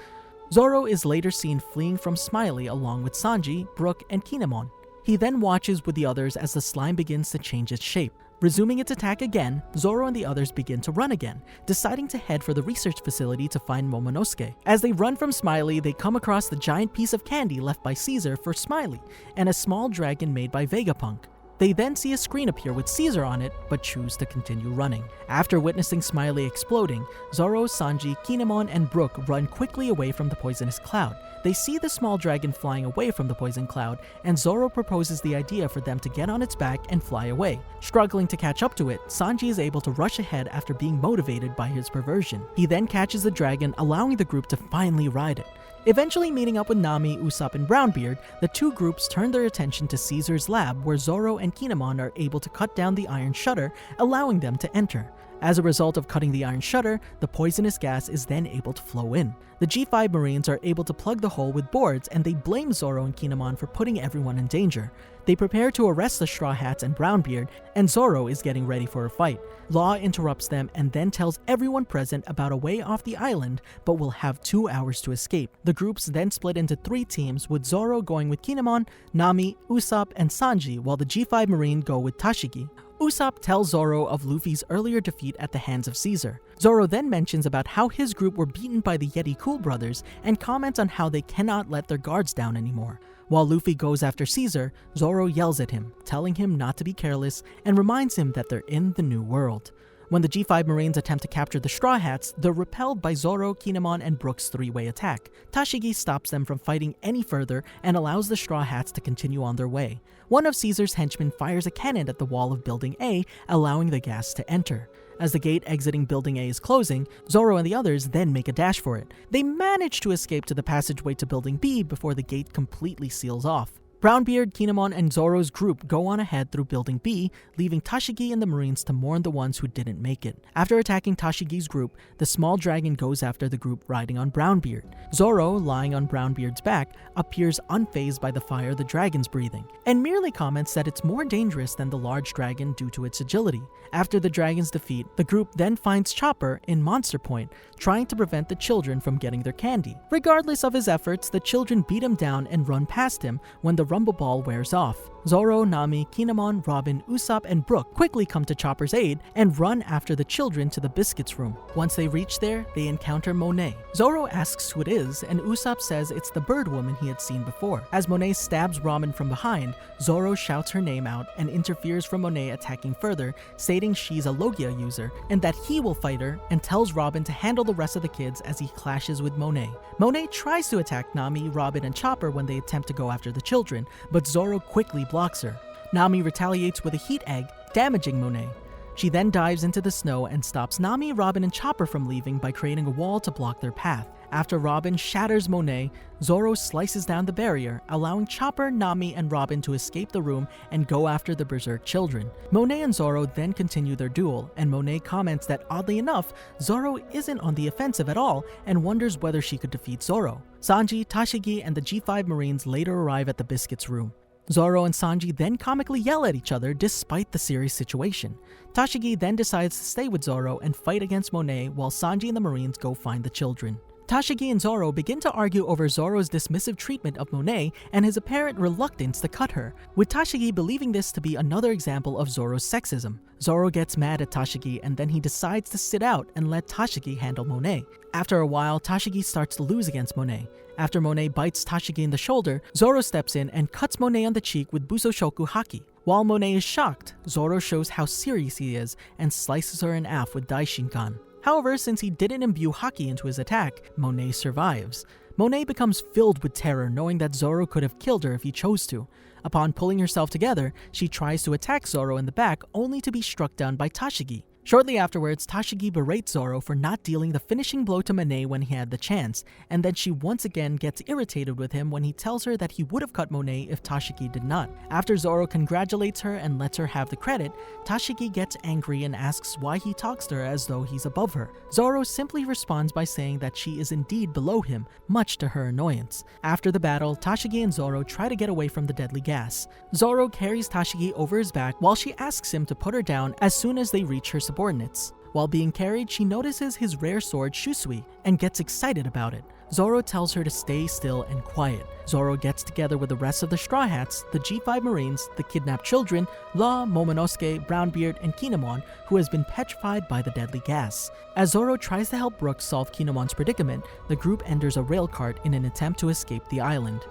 Zoro is later seen fleeing from Smiley along with Sanji, Brook, and Kinemon. He then watches with the others as the slime begins to change its shape. Resuming its attack again, Zoro and the others begin to run again, deciding to head for the research facility to find Momonosuke. As they run from Smiley, they come across the giant piece of candy left by Caesar for Smiley, and a small dragon made by Vegapunk. They then see a screen appear with Caesar on it, but choose to continue running. After witnessing Smiley exploding, Zoro, Sanji, Kinemon, and Brook run quickly away from the poisonous cloud. They see the small dragon flying away from the poison cloud, and Zoro proposes the idea for them to get on its back and fly away. Struggling to catch up to it, Sanji is able to rush ahead after being motivated by his perversion. He then catches the dragon, allowing the group to finally ride it. Eventually meeting up with Nami, Usopp, and Brownbeard, the two groups turn their attention to Caesar's lab, where Zoro and Kinemon are able to cut down the iron shutter, allowing them to enter. As a result of cutting the iron shutter, the poisonous gas is then able to flow in. The G5 Marines are able to plug the hole with boards, and they blame Zoro and Kinemon for putting everyone in danger. They prepare to arrest the Straw Hats and Brownbeard, and Zoro is getting ready for a fight. Law interrupts them and then tells everyone present about a way off the island, but will have 2 hours to escape. The groups then split into 3 teams, with Zoro going with Kinemon, Nami, Usopp, and Sanji, while the G5 Marine go with Tashigi. Usopp tells Zoro of Luffy's earlier defeat at the hands of Caesar. Zoro then mentions about how his group were beaten by the Yeti Cool brothers and comments on how they cannot let their guards down anymore. While Luffy goes after Caesar, Zoro yells at him, telling him not to be careless and reminds him that they're in the new world. When the G5 Marines attempt to capture the Straw Hats, they're repelled by Zoro, Kinemon, and Brook's 3-way attack. Tashigi stops them from fighting any further and allows the Straw Hats to continue on their way. One of Caesar's henchmen fires a cannon at the wall of Building A, allowing the gas to enter. As the gate exiting Building A is closing, Zoro and the others then make a dash for it. They manage to escape to the passageway to Building B before the gate completely seals off. Brownbeard, Kinemon, and Zoro's group go on ahead through Building B, leaving Tashigi and the Marines to mourn the ones who didn't make it. After attacking Tashigi's group, the small dragon goes after the group riding on Brownbeard. Zoro, lying on Brownbeard's back, appears unfazed by the fire the dragon's breathing, and merely comments that it's more dangerous than the large dragon due to its agility. After the dragon's defeat, the group then finds Chopper in Monster Point, trying to prevent the children from getting their candy. Regardless of his efforts, the children beat him down and run past him when the Rumble Ball wears off. Zoro, Nami, Kinemon, Robin, Usopp, and Brook quickly come to Chopper's aid and run after the children to the Biscuits room. Once they reach there, they encounter Monet. Zoro asks who it is, and Usopp says it's the bird woman he had seen before. As Monet stabs Robin from behind, Zoro shouts her name out and interferes from Monet attacking further, stating she's a Logia user and that he will fight her, and tells Robin to handle the rest of the kids as he clashes with Monet. Monet tries to attack Nami, Robin, and Chopper when they attempt to go after the children, but Zoro quickly blocks her. Nami retaliates with a heat egg, damaging Monet. She then dives into the snow and stops Nami, Robin, and Chopper from leaving by creating a wall to block their path. After Robin shatters Monet, Zoro slices down the barrier, allowing Chopper, Nami, and Robin to escape the room and go after the Berserk children. Monet and Zoro then continue their duel, and Monet comments that oddly enough, Zoro isn't on the offensive at all and wonders whether she could defeat Zoro. Sanji, Tashigi, and the G5 Marines later arrive at the Biscuits room. Zoro and Sanji then comically yell at each other despite the serious situation. Tashigi then decides to stay with Zoro and fight against Monet while Sanji and the Marines go find the children. Tashigi and Zoro begin to argue over Zoro's dismissive treatment of Monet and his apparent reluctance to cut her, with Tashigi believing this to be another example of Zoro's sexism. Zoro gets mad at Tashigi and then he decides to sit out and let Tashigi handle Monet. After a while, Tashigi starts to lose against Monet. After Monet bites Tashigi in the shoulder, Zoro steps in and cuts Monet on the cheek with Busoshoku Haki. While Monet is shocked, Zoro shows how serious he is and slices her in half with Daishinkan. However, since he didn't imbue Haki into his attack, Monet survives. Monet becomes filled with terror knowing that Zoro could have killed her if he chose to. Upon pulling herself together, she tries to attack Zoro in the back only to be struck down by Tashigi. Shortly afterwards, Tashigi berates Zoro for not dealing the finishing blow to Monet when he had the chance, and then she once again gets irritated with him when he tells her that he would have cut Monet if Tashigi did not. After Zoro congratulates her and lets her have the credit, Tashigi gets angry and asks why he talks to her as though he's above her. Zoro simply responds by saying that she is indeed below him, much to her annoyance. After the battle, Tashigi and Zoro try to get away from the deadly gas. Zoro carries Tashigi over his back while she asks him to put her down as soon as they reach her subordinates. While being carried, she notices his rare sword Shusui and gets excited about it. Zoro tells her to stay still and quiet. Zoro gets together with the rest of the Straw Hats, the G5 Marines, the kidnapped children, Law, Momonosuke, Brownbeard, and Kinemon, who has been petrified by the deadly gas. As Zoro tries to help Brook solve Kinemon's predicament, the group enters a rail cart in an attempt to escape the island.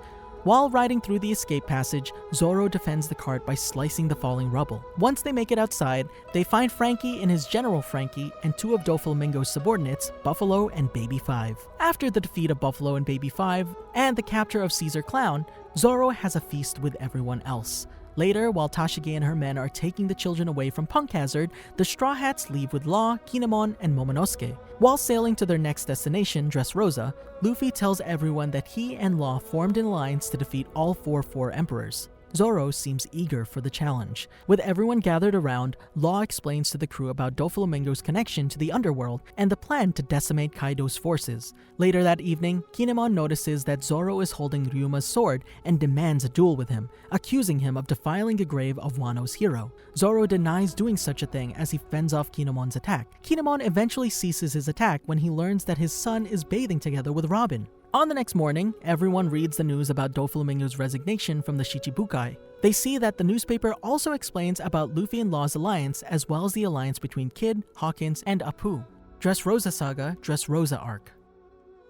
While riding through the escape passage, Zoro defends the cart by slicing the falling rubble. Once they make it outside, they find Frankie and his General Frankie and two of Doflamingo's subordinates, Buffalo and Baby 5. After the defeat of Buffalo and Baby 5 and the capture of Caesar Clown, Zoro has a feast with everyone else. Later, while Tashige and her men are taking the children away from Punk Hazard, the Straw Hats leave with Law, Kinemon, and Momonosuke. While sailing to their next destination, Dressrosa, Luffy tells everyone that he and Law formed an alliance to defeat all four emperors. Zoro seems eager for the challenge. With everyone gathered around, Law explains to the crew about Doflamingo's connection to the underworld and the plan to decimate Kaido's forces. Later that evening, Kinemon notices that Zoro is holding Ryuma's sword and demands a duel with him, accusing him of defiling the grave of Wano's hero. Zoro denies doing such a thing as he fends off Kinemon's attack. Kinemon eventually ceases his attack when he learns that his son is bathing together with Robin. On the next morning, everyone reads the news about Doflamingo's resignation from the Shichibukai. They see that the newspaper also explains about Luffy and Law's alliance as well as the alliance between Kid, Hawkins, and Apu. Dressrosa Saga, Dressrosa Arc.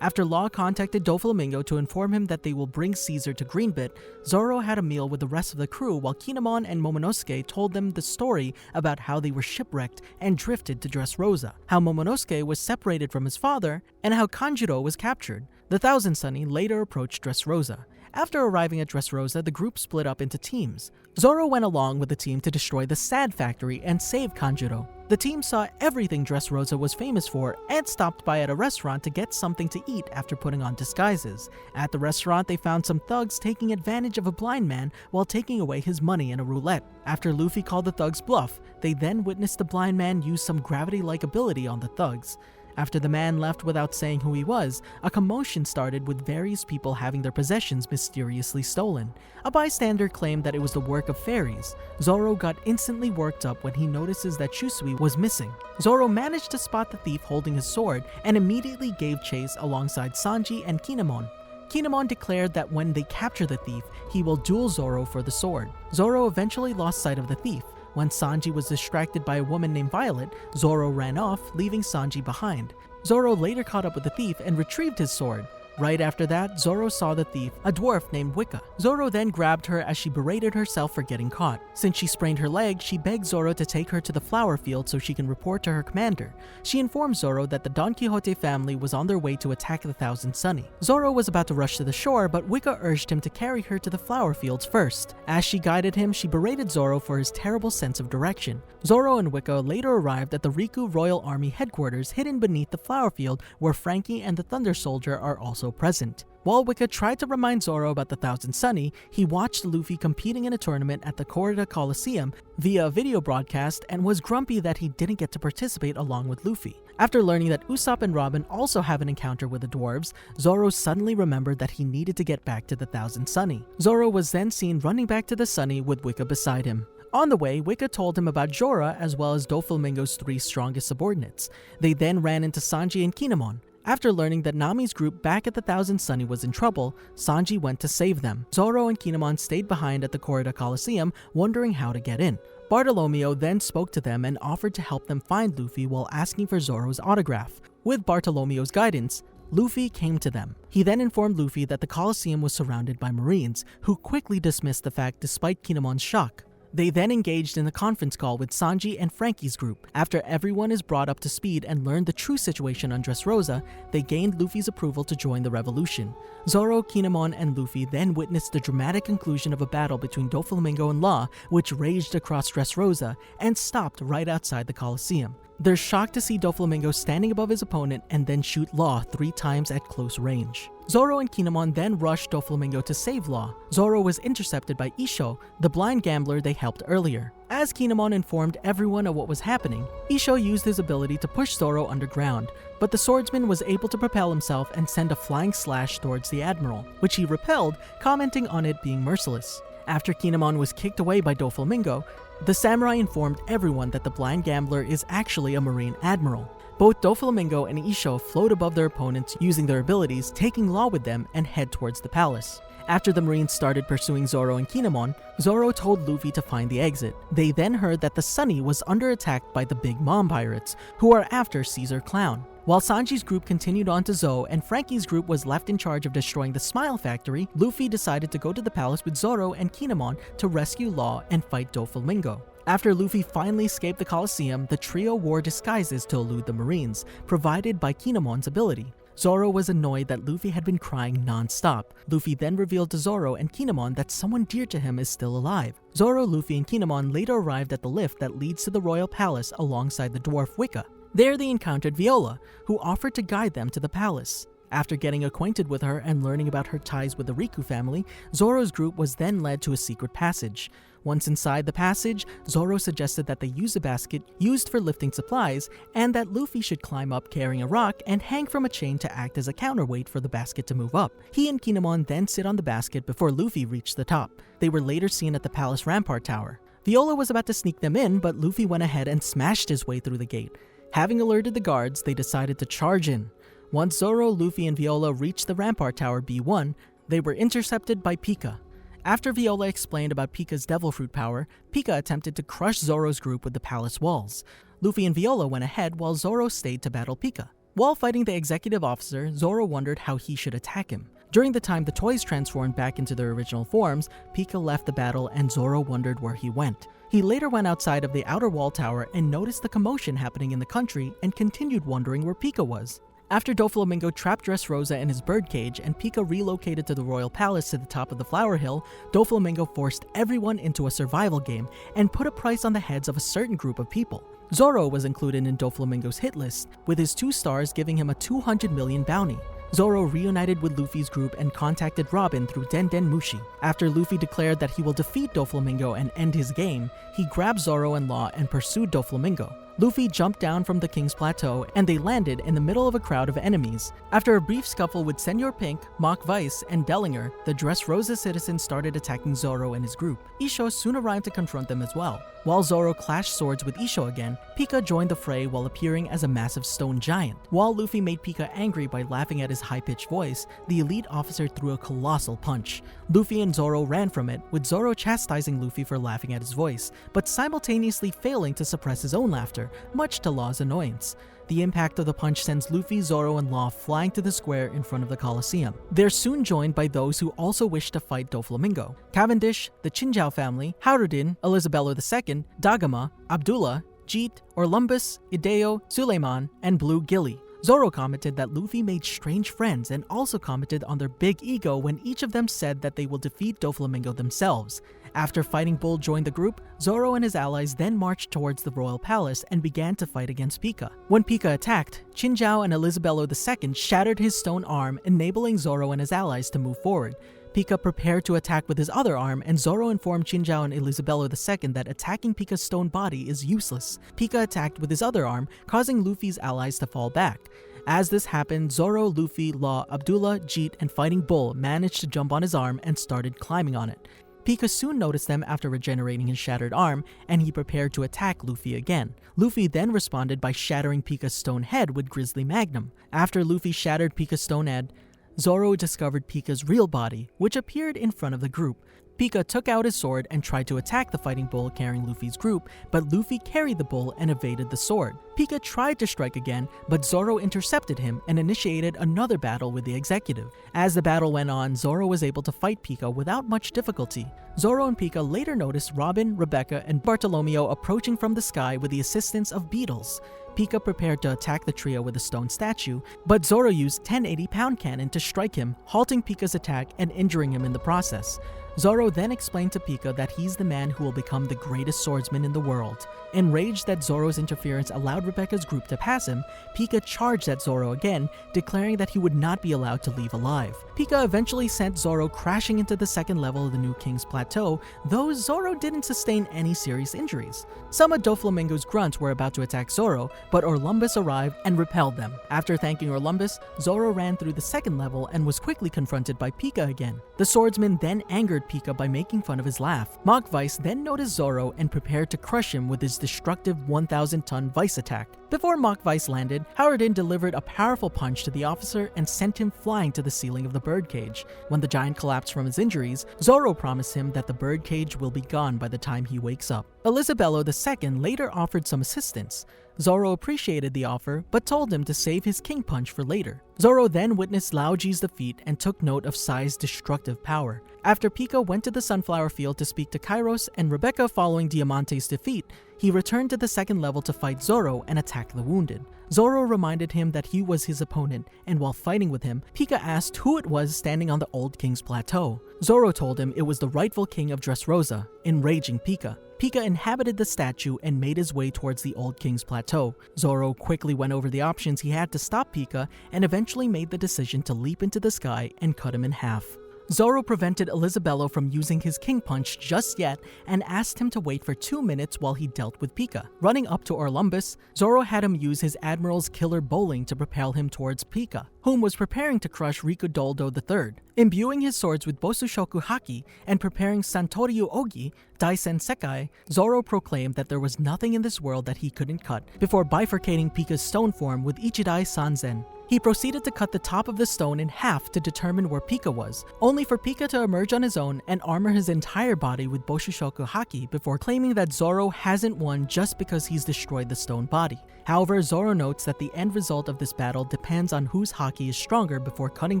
After Law contacted Doflamingo to inform him that they will bring Caesar to Greenbit, Zoro had a meal with the rest of the crew while Kinemon and Momonosuke told them the story about how they were shipwrecked and drifted to Dressrosa, how Momonosuke was separated from his father, and how Kanjuro was captured. The Thousand Sunny later approached Dressrosa. After arriving at Dressrosa, the group split up into teams. Zoro went along with the team to destroy the Sad Factory and save Kanjuro. The team saw everything Dressrosa was famous for and stopped by at a restaurant to get something to eat after putting on disguises. At the restaurant, they found some thugs taking advantage of a blind man while taking away his money in a roulette. After Luffy called the thugs bluff, they then witnessed the blind man use some gravity-like ability on the thugs. After the man left without saying who he was, a commotion started with various people having their possessions mysteriously stolen. A bystander claimed that it was the work of fairies. Zoro got instantly worked up when he notices that Shusui was missing. Zoro managed to spot the thief holding his sword and immediately gave chase alongside Sanji and Kinemon. Kinemon declared that when they capture the thief, he will duel Zoro for the sword. Zoro eventually lost sight of the thief. When Sanji was distracted by a woman named Violet, Zoro ran off, leaving Sanji behind. Zoro later caught up with the thief and retrieved his sword. Right after that, Zoro saw the thief, a dwarf named Wicca. Zoro then grabbed her as she berated herself for getting caught. Since she sprained her leg, she begged Zoro to take her to the flower field so she can report to her commander. She informed Zoro that the Don Quixote family was on their way to attack the Thousand Sunny. Zoro was about to rush to the shore, but Wicca urged him to carry her to the flower fields first. As she guided him, she berated Zoro for his terrible sense of direction. Zoro and Wicca later arrived at the Riku Royal Army headquarters hidden beneath the flower field where Frankie and the Thunder Soldier are also present. While Wicca tried to remind Zoro about the Thousand Sunny, he watched Luffy competing in a tournament at the Corrida Coliseum via a video broadcast and was grumpy that he didn't get to participate along with Luffy. After learning that Usopp and Robin also have an encounter with the dwarves, Zoro suddenly remembered that he needed to get back to the Thousand Sunny. Zoro was then seen running back to the Sunny with Wicca beside him. On the way, Wicca told him about Jorah as well as Doflamingo's 3 strongest subordinates. They then ran into Sanji and Kinemon. After learning that Nami's group back at the Thousand Sunny was in trouble, Sanji went to save them. Zoro and Kinemon stayed behind at the Corrida Coliseum, wondering how to get in. Bartolomeo then spoke to them and offered to help them find Luffy while asking for Zoro's autograph. With Bartolomeo's guidance, Luffy came to them. He then informed Luffy that the Coliseum was surrounded by Marines, who quickly dismissed the fact despite Kinemon's shock. They then engaged in a conference call with Sanji and Frankie's group. After everyone is brought up to speed and learned the true situation on Dressrosa, they gained Luffy's approval to join the revolution. Zoro, Kinemon, and Luffy then witnessed the dramatic conclusion of a battle between Doflamingo and Law, which raged across Dressrosa and stopped right outside the Coliseum. They're shocked to see Doflamingo standing above his opponent and then shoot Law 3 times at close range. Zoro and Kinemon then rushed Doflamingo to save Law. Zoro was intercepted by Isho, the blind gambler they helped earlier. As Kinemon informed everyone of what was happening, Isho used his ability to push Zoro underground, but the swordsman was able to propel himself and send a flying slash towards the Admiral, which he repelled, commenting on it being merciless. After Kinemon was kicked away by Doflamingo, the samurai informed everyone that the blind gambler is actually a Marine Admiral. Both Doflamingo and Isho float above their opponents using their abilities, taking Law with them, and head towards the palace. After the Marines started pursuing Zoro and Kinemon, Zoro told Luffy to find the exit. They then heard that the Sunny was under attack by the Big Mom Pirates, who are after Caesar Clown. While Sanji's group continued on to Zou and Frankie's group was left in charge of destroying the Smile Factory, Luffy decided to go to the palace with Zoro and Kinemon to rescue Law and fight Doflamingo. After Luffy finally escaped the Colosseum, the trio wore disguises to elude the Marines, provided by Kinemon's ability. Zoro was annoyed that Luffy had been crying non-stop. Luffy then revealed to Zoro and Kinemon that someone dear to him is still alive. Zoro, Luffy, and Kinemon later arrived at the lift that leads to the royal palace alongside the dwarf Wicca. There they encountered Viola, who offered to guide them to the palace. After getting acquainted with her and learning about her ties with the Riku family, Zoro's group was then led to a secret passage. Once inside the passage, Zoro suggested that they use a basket used for lifting supplies, and that Luffy should climb up carrying a rock and hang from a chain to act as a counterweight for the basket to move up. He and Kinemon then sit on the basket before Luffy reached the top. They were later seen at the palace rampart tower. Viola was about to sneak them in, but Luffy went ahead and smashed his way through the gate. Having alerted the guards, they decided to charge in. Once Zoro, Luffy, and Viola reached the rampart tower B1, they were intercepted by Pika. After Viola explained about Pika's devil fruit power, Pika attempted to crush Zoro's group with the palace walls. Luffy and Viola went ahead while Zoro stayed to battle Pika. While fighting the executive officer, Zoro wondered how he should attack him. During the time the toys transformed back into their original forms, Pika left the battle and Zoro wondered where he went. He later went outside of the outer wall tower and noticed the commotion happening in the country and continued wondering where Pika was. After Doflamingo trapped Dressrosa in his birdcage and Pika relocated to the royal palace to the top of the Flower Hill, Doflamingo forced everyone into a survival game and put a price on the heads of a certain group of people. Zoro was included in Doflamingo's hit list, with his 2 stars giving him a 200 million bounty. Zoro reunited with Luffy's group and contacted Robin through Den Den Mushi. After Luffy declared that he will defeat Doflamingo and end his game, he grabbed Zoro and Law and pursued Doflamingo. Luffy jumped down from the King's Plateau and they landed in the middle of a crowd of enemies. After a brief scuffle with Senor Pink, Mach Weiss, and Dellinger, the Dressrosa citizens started attacking Zoro and his group. Isho soon arrived to confront them as well. While Zoro clashed swords with Isho again, Pika joined the fray while appearing as a massive stone giant. While Luffy made Pika angry by laughing at his high-pitched voice, the elite officer threw a colossal punch. Luffy and Zoro ran from it, with Zoro chastising Luffy for laughing at his voice, but simultaneously failing to suppress his own laughter, much to Law's annoyance. The impact of the punch sends Luffy, Zoro, and Law flying to the square in front of the Colosseum. They're soon joined by those who also wish to fight Doflamingo: Cavendish, the Chinjao family, Harudin, Elisabello II, Dagama, Abdullah, Jeet, Orlumbus, Ideo, Suleiman, and Blue Gilly. Zoro commented that Luffy made strange friends and also commented on their big ego when each of them said that they will defeat Doflamingo themselves. After Fighting Bull joined the group, Zoro and his allies then marched towards the royal palace and began to fight against Pika. When Pika attacked, Chinjao and Elisabello II shattered his stone arm, enabling Zoro and his allies to move forward. Pika prepared to attack with his other arm, and Zoro informed Chinjao and Elisabello II that attacking Pika's stone body is useless. Pika attacked with his other arm, causing Luffy's allies to fall back. As this happened, Zoro, Luffy, Law, Abdullah, Jeet, and Fighting Bull managed to jump on his arm and started climbing on it. Pika soon noticed them after regenerating his shattered arm, and he prepared to attack Luffy again. Luffy then responded by shattering Pika's stone head with Grizzly Magnum. After Luffy shattered Pika's stone head, Zoro discovered Pika's real body, which appeared in front of the group. Pika took out his sword and tried to attack the Fighting Bull carrying Luffy's group, but Luffy carried the bull and evaded the sword. Pika tried to strike again, but Zoro intercepted him and initiated another battle with the executive. As the battle went on, Zoro was able to fight Pika without much difficulty. Zoro and Pika later noticed Robin, Rebecca, and Bartolomeo approaching from the sky with the assistance of beetles. Pika prepared to attack the trio with a stone statue, but Zoro used 1080-pound cannon to strike him, halting Pika's attack and injuring him in the process. Zoro then explained to Pika that he's the man who will become the greatest swordsman in the world. Enraged that Zoro's interference allowed Rebecca's group to pass him, Pika charged at Zoro again, declaring that he would not be allowed to leave alive. Pika eventually sent Zoro crashing into the second level of the new King's Plateau, though Zoro didn't sustain any serious injuries. Some of Doflamingo's grunts were about to attack Zoro, but Orlumbus arrived and repelled them. After thanking Orlumbus, Zoro ran through the second level and was quickly confronted by Pika again. The swordsman then angered Pika by making fun of his laugh. Mach Weiss then noticed Zoro and prepared to crush him with his destructive 1,000-ton vice attack. Before Mach Weiss landed, Harudin delivered a powerful punch to the officer and sent him flying to the ceiling of the birdcage. When the giant collapsed from his injuries, Zoro promised him that the birdcage will be gone by the time he wakes up. Elisabello II later offered some assistance. Zoro appreciated the offer, but told him to save his king punch for later. Zoro then witnessed Laoji's defeat and took note of Sai's destructive power. After Pika went to the sunflower field to speak to Kairos and Rebecca following Diamante's defeat, he returned to the second level to fight Zoro and attack the wounded. Zoro reminded him that he was his opponent, and while fighting with him, Pika asked who it was standing on the Old King's plateau. Zoro told him it was the rightful king of Dressrosa, enraging Pika. Pika inhabited the statue and made his way towards the Old King's plateau. Zoro quickly went over the options he had to stop Pika and eventually made the decision to leap into the sky and cut him in half. Zoro prevented Elisabello from using his king punch just yet and asked him to wait for 2 minutes while he dealt with Pika. Running up to Orlumbus, Zoro had him use his Admiral's killer bowling to propel him towards Pika, whom was preparing to crush Rikudoldo III. Imbuing his swords with Bosushoku Haki and preparing Santoryu Ogi, Daisen Sekai, Zoro proclaimed that there was nothing in this world that he couldn't cut, before bifurcating Pika's stone form with Ichidai Sanzen. He proceeded to cut the top of the stone in half to determine where Pika was, only for Pika to emerge on his own and armor his entire body with Bosushoku Haki before claiming that Zoro hasn't won just because he's destroyed the stone body. However, Zoro notes that the end result of this battle depends on whose Haki is stronger before cutting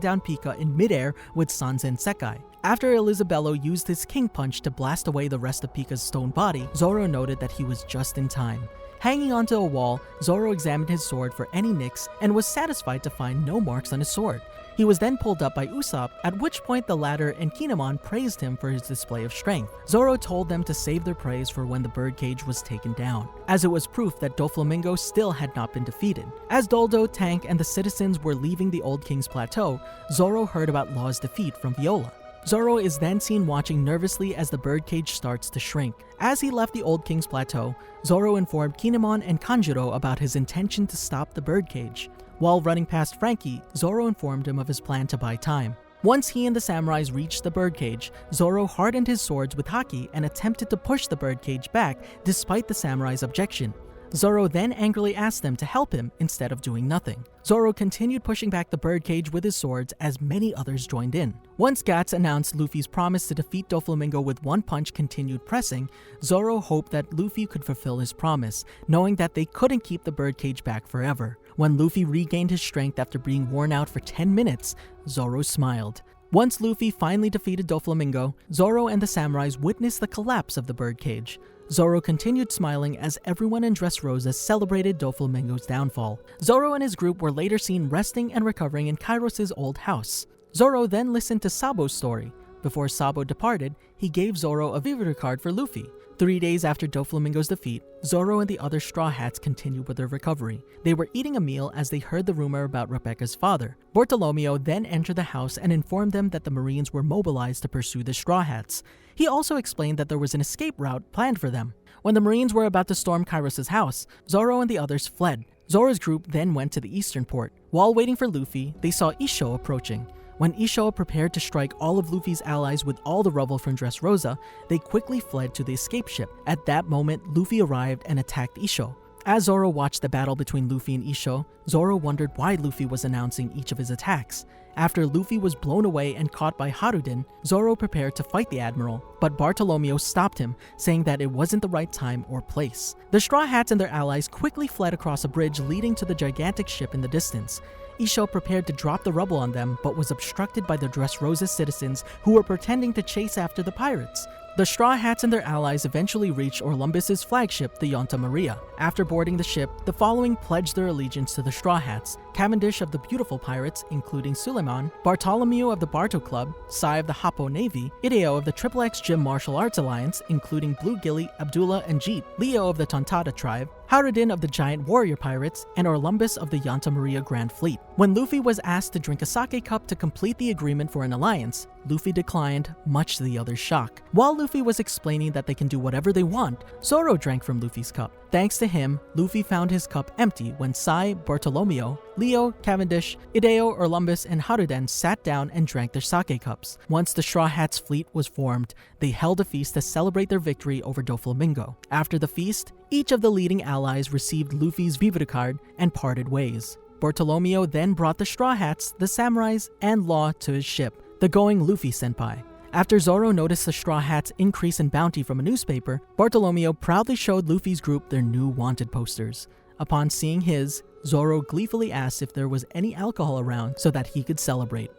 down Pika in midair with Sanzen Sekai. After Elisabello used his king punch to blast away the rest of Pika's stone body, Zoro noted that he was just in time. Hanging onto a wall, Zoro examined his sword for any nicks and was satisfied to find no marks on his sword. He was then pulled up by Usopp, at which point the latter and Kinemon praised him for his display of strength. Zoro told them to save their praise for when the birdcage was taken down, as it was proof that Doflamingo still had not been defeated. As Doldo, Tank, and the citizens were leaving the Old King's plateau, Zoro heard about Law's defeat from Viola. Zoro is then seen watching nervously as the birdcage starts to shrink. As he left the Old King's plateau, Zoro informed Kinemon and Kanjuro about his intention to stop the birdcage. While running past Frankie, Zoro informed him of his plan to buy time. Once he and the samurais reached the birdcage, Zoro hardened his swords with Haki and attempted to push the birdcage back despite the samurai's objection. Zoro then angrily asked them to help him instead of doing nothing. Zoro continued pushing back the birdcage with his swords as many others joined in. Once Guts announced Luffy's promise to defeat Doflamingo with one punch continued pressing, Zoro hoped that Luffy could fulfill his promise, knowing that they couldn't keep the birdcage back forever. When Luffy regained his strength after being worn out for 10 minutes, Zoro smiled. Once Luffy finally defeated Doflamingo, Zoro and the samurais witnessed the collapse of the birdcage. Zoro continued smiling as everyone in Dressrosa celebrated Doflamingo's downfall. Zoro and his group were later seen resting and recovering in Kairos' old house. Zoro then listened to Sabo's story. Before Sabo departed, he gave Zoro a visitor card for Luffy. 3 days after Doflamingo's defeat, Zoro and the other Straw Hats continued with their recovery. They were eating a meal as they heard the rumor about Rebecca's father. Bartolomeo then entered the house and informed them that the Marines were mobilized to pursue the Straw Hats. He also explained that there was an escape route planned for them. When the Marines were about to storm Kairos' house, Zoro and the others fled. Zoro's group then went to the eastern port. While waiting for Luffy, they saw Isho approaching. When Isho prepared to strike all of Luffy's allies with all the rubble from Dressrosa, they quickly fled to the escape ship. At that moment, Luffy arrived and attacked Isho. As Zoro watched the battle between Luffy and Isho, Zoro wondered why Luffy was announcing each of his attacks. After Luffy was blown away and caught by Haruden, Zoro prepared to fight the Admiral, but Bartolomeo stopped him, saying that it wasn't the right time or place. The Straw Hats and their allies quickly fled across a bridge leading to the gigantic ship in the distance. Isho prepared to drop the rubble on them, but was obstructed by the Dressrosa citizens who were pretending to chase after the pirates. The Straw Hats and their allies eventually reached Orlumbus's flagship, the Yonta Maria. After boarding the ship, the following pledged their allegiance to the Straw Hats: Cavendish of the Beautiful Pirates, including Suleiman, Bartholomew of the Barto Club, Sai of the Hapo Navy, Ideo of the XXX Gym Martial Arts Alliance, including Blue Gilly, Abdullah, and Jeet, Leo of the Tontada Tribe, Haruden of the Giant Warrior Pirates, and Orlumbus of the Yonta Maria Grand Fleet. When Luffy was asked to drink a sake cup to complete the agreement for an alliance, Luffy declined, much to the others' shock. While Luffy was explaining that they can do whatever they want, Zoro drank from Luffy's cup. Thanks to him, Luffy found his cup empty when Sai, Bartolomeo, Leo, Cavendish, Ideo, Orlumbus, and Haruden sat down and drank their sake cups. Once the Straw Hats fleet was formed, they held a feast to celebrate their victory over Doflamingo. After the feast, each of the leading allies received Luffy's Vivre card and parted ways. Bartolomeo then brought the Straw Hats, the samurais, and Law to his ship, the Going Luffy Senpai. After Zoro noticed the Straw Hats' increase in bounty from a newspaper, Bartolomeo proudly showed Luffy's group their new wanted posters. Upon seeing his, Zoro gleefully asked if there was any alcohol around so that he could celebrate.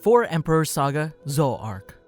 4 Emperor Saga Zou Arc.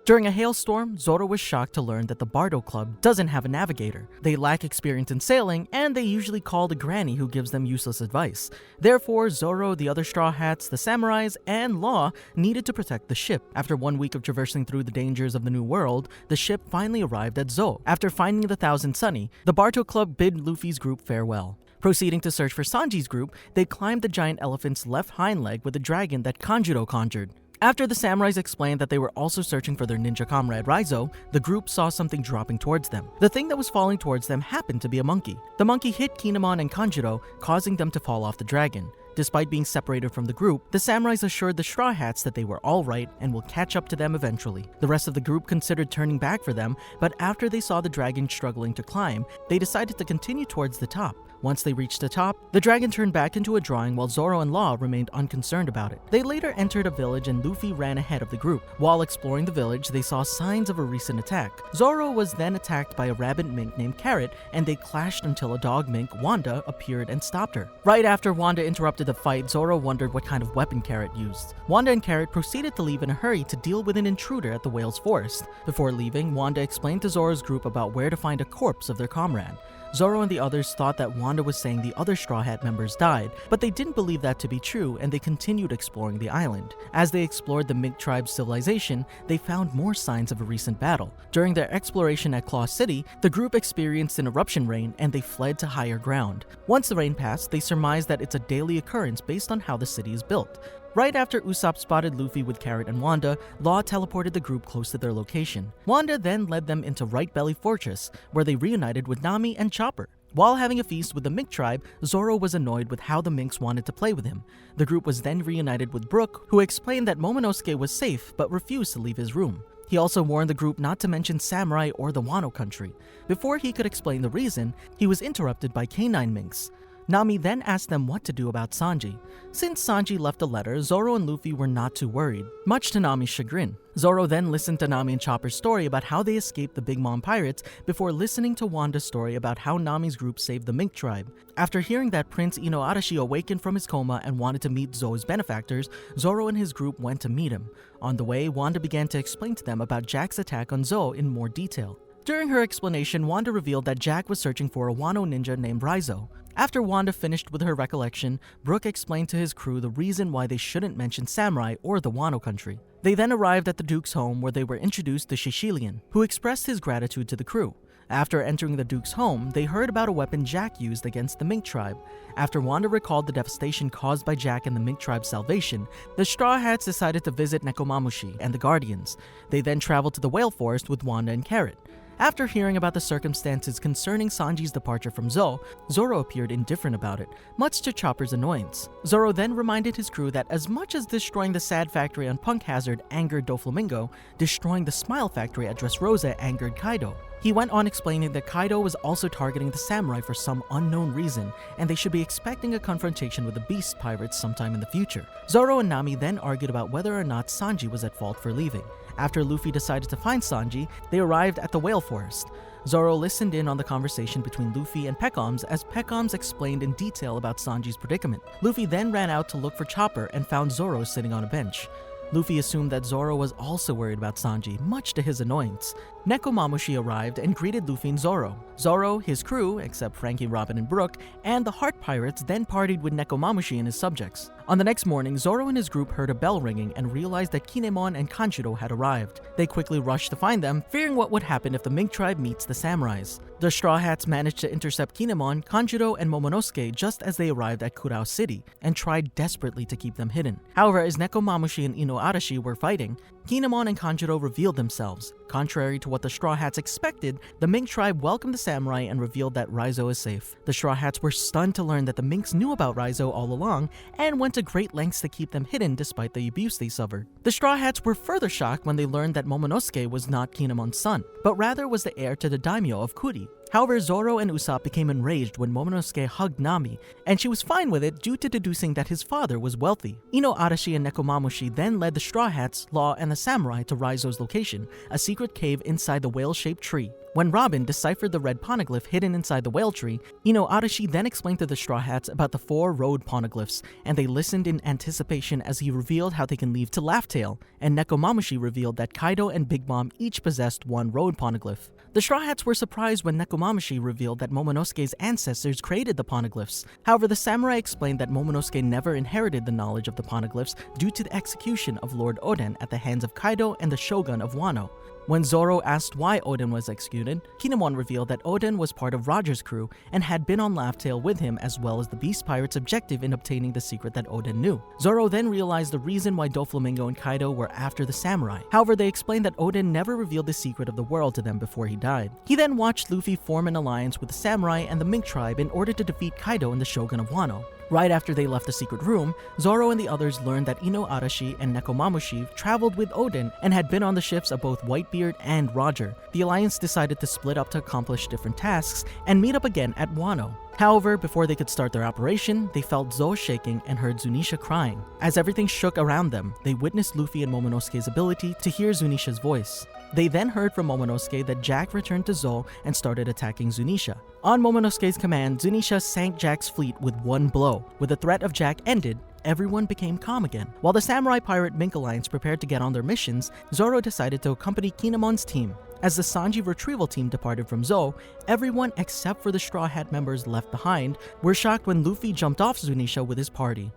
During a hailstorm, Zoro was shocked to learn that the Bardo Club doesn't have a navigator. They lack experience in sailing, and they usually call the granny who gives them useless advice. Therefore, Zoro, the other Straw Hats, the samurais, and Law needed to protect the ship. After 1 week of traversing through the dangers of the New World, the ship finally arrived at Zou. After finding the Thousand Sunny, the Bardo Club bid Luffy's group farewell. Proceeding to search for Sanji's group, they climbed the giant elephant's left hind leg with a dragon that Kanjuro conjured. After the samurais explained that they were also searching for their ninja comrade Raizo, the group saw something dropping towards them. The thing that was falling towards them happened to be a monkey. The monkey hit Kinemon and Kanjuro, causing them to fall off the dragon. Despite being separated from the group, the samurais assured the Straw Hats that they were alright and will catch up to them eventually. The rest of the group considered turning back for them, but after they saw the dragon struggling to climb, they decided to continue towards the top. Once they reached the top, the dragon turned back into a drawing while Zoro and Law remained unconcerned about it. They later entered a village and Luffy ran ahead of the group. While exploring the village, they saw signs of a recent attack. Zoro was then attacked by a rabid mink named Carrot, and they clashed until a dog mink, Wanda, appeared and stopped her. Right after Wanda interrupted the fight, Zoro wondered what kind of weapon Carrot used. Wanda and Carrot proceeded to leave in a hurry to deal with an intruder at the whale's forest. Before leaving, Wanda explained to Zoro's group about where to find a corpse of their comrade. Zoro and the others thought that Wanda was saying the other Straw Hat members died, but they didn't believe that to be true and they continued exploring the island. As they explored the Mink tribe's civilization, they found more signs of a recent battle. During their exploration at Claw City, the group experienced an eruption rain and they fled to higher ground. Once the rain passed, they surmised that it's a daily occurrence based on how the city is built. Right after Usopp spotted Luffy with Carrot and Wanda, Law teleported the group close to their location. Wanda then led them into Right Belly Fortress, where they reunited with Nami and Chopper. While having a feast with the Mink tribe, Zoro was annoyed with how the Minks wanted to play with him. The group was then reunited with Brook, who explained that Momonosuke was safe but refused to leave his room. He also warned the group not to mention samurai or the Wano country. Before he could explain the reason, he was interrupted by canine minks. Nami then asked them what to do about Sanji. Since Sanji left a letter, Zoro and Luffy were not too worried, much to Nami's chagrin. Zoro then listened to Nami and Chopper's story about how they escaped the Big Mom pirates before listening to Wanda's story about how Nami's group saved the Mink tribe. After hearing that Prince Inoarashi awakened from his coma and wanted to meet Zou's benefactors, Zoro and his group went to meet him. On the way, Wanda began to explain to them about Jack's attack on Zou in more detail. During her explanation, Wanda revealed that Jack was searching for a Wano ninja named Raizo. After Wanda finished with her recollection, Brook explained to his crew the reason why they shouldn't mention samurai or the Wano country. They then arrived at the Duke's home where they were introduced to Shishilian, who expressed his gratitude to the crew. After entering the Duke's home, they heard about a weapon Jack used against the Mink tribe. After Wanda recalled the devastation caused by Jack and the Mink tribe's salvation, the Straw Hats decided to visit Nekomamushi and the Guardians. They then traveled to the Whale Forest with Wanda and Carrot. After hearing about the circumstances concerning Sanji's departure from Zou, Zoro appeared indifferent about it, much to Chopper's annoyance. Zoro then reminded his crew that as much as destroying the Sad Factory on Punk Hazard angered Doflamingo, destroying the Smile Factory at Dressrosa angered Kaido. He went on explaining that Kaido was also targeting the samurai for some unknown reason, and they should be expecting a confrontation with the Beast Pirates sometime in the future. Zoro and Nami then argued about whether or not Sanji was at fault for leaving. After Luffy decided to find Sanji, they arrived at the Whale Forest. Zoro listened in on the conversation between Luffy and Peckhams as Peckhams explained in detail about Sanji's predicament. Luffy then ran out to look for Chopper and found Zoro sitting on a bench. Luffy assumed that Zoro was also worried about Sanji, much to his annoyance. Nekomamushi arrived and greeted Luffy and Zoro. Zoro, his crew, except Frankie, Robin, and Brook, and the Heart Pirates then partied with Nekomamushi and his subjects. On the next morning, Zoro and his group heard a bell ringing and realized that Kinemon and Kanjuro had arrived. They quickly rushed to find them, fearing what would happen if the Mink tribe meets the samurais. The Straw Hats managed to intercept Kinemon, Kanjuro, and Momonosuke just as they arrived at Kurao City, and tried desperately to keep them hidden. However, as Nekomamushi and Inoarashi were fighting, Kinemon and Kanjuro revealed themselves. Contrary to what the Straw Hats expected, the Mink tribe welcomed the samurai and revealed that Raizo is safe. The Straw Hats were stunned to learn that the Minks knew about Raizo all along and went to great lengths to keep them hidden despite the abuse they suffered. The Straw Hats were further shocked when they learned that Momonosuke was not Kinemon's son, but rather was the heir to the daimyo of Kuri. However, Zoro and Usopp became enraged when Momonosuke hugged Nami, and she was fine with it due to deducing that his father was wealthy. Inoarashi and Nekomamushi then led the Straw Hats, Law, and the samurai to Raizo's location, a secret cave inside the whale-shaped tree. When Robin deciphered the red poneglyph hidden inside the whale tree, Ino Arashi then explained to the Straw Hats about the 4 road poneglyphs, and they listened in anticipation as he revealed how they can leave to Laugh Tale, and Nekomamushi revealed that Kaido and Big Mom each possessed 1 road poneglyph. The Straw Hats were surprised when Nekomamushi revealed that Momonosuke's ancestors created the poneglyphs. However, the samurai explained that Momonosuke never inherited the knowledge of the poneglyphs due to the execution of Lord Oden at the hands of Kaido and the Shogun of Wano. When Zoro asked why Oden was executed, Kinemon revealed that Oden was part of Roger's crew and had been on Laugh Tale with him, as well as the Beast Pirates' objective in obtaining the secret that Oden knew. Zoro then realized the reason why Doflamingo and Kaido were after the samurai. However, they explained that Oden never revealed the secret of the world to them before he died. He then watched Luffy form an alliance with the samurai and the Mink tribe in order to defeat Kaido and the Shogun of Wano. Right after they left the secret room, Zoro and the others learned that Ino Arashi and Nekomamushi traveled with Oden and had been on the ships of both Whitebeard and Roger. The alliance decided to split up to accomplish different tasks and meet up again at Wano. However, before they could start their operation, they felt Zo shaking and heard Zunisha crying. As everything shook around them, they witnessed Luffy and Momonosuke's ability to hear Zunisha's voice. They then heard from Momonosuke that Jack returned to Zo and started attacking Zunisha. On Momonosuke's command, Zunisha sank Jack's fleet with 1 blow. With the threat of Jack ended, everyone became calm again. While the Samurai Pirate Mink Alliance prepared to get on their missions, Zoro decided to accompany Kinemon's team. As the Sanji retrieval team departed from Zo, everyone except for the Straw Hat members left behind were shocked when Luffy jumped off Zunisha with his party.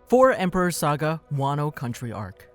4 Emperor Saga Wano Country Arc.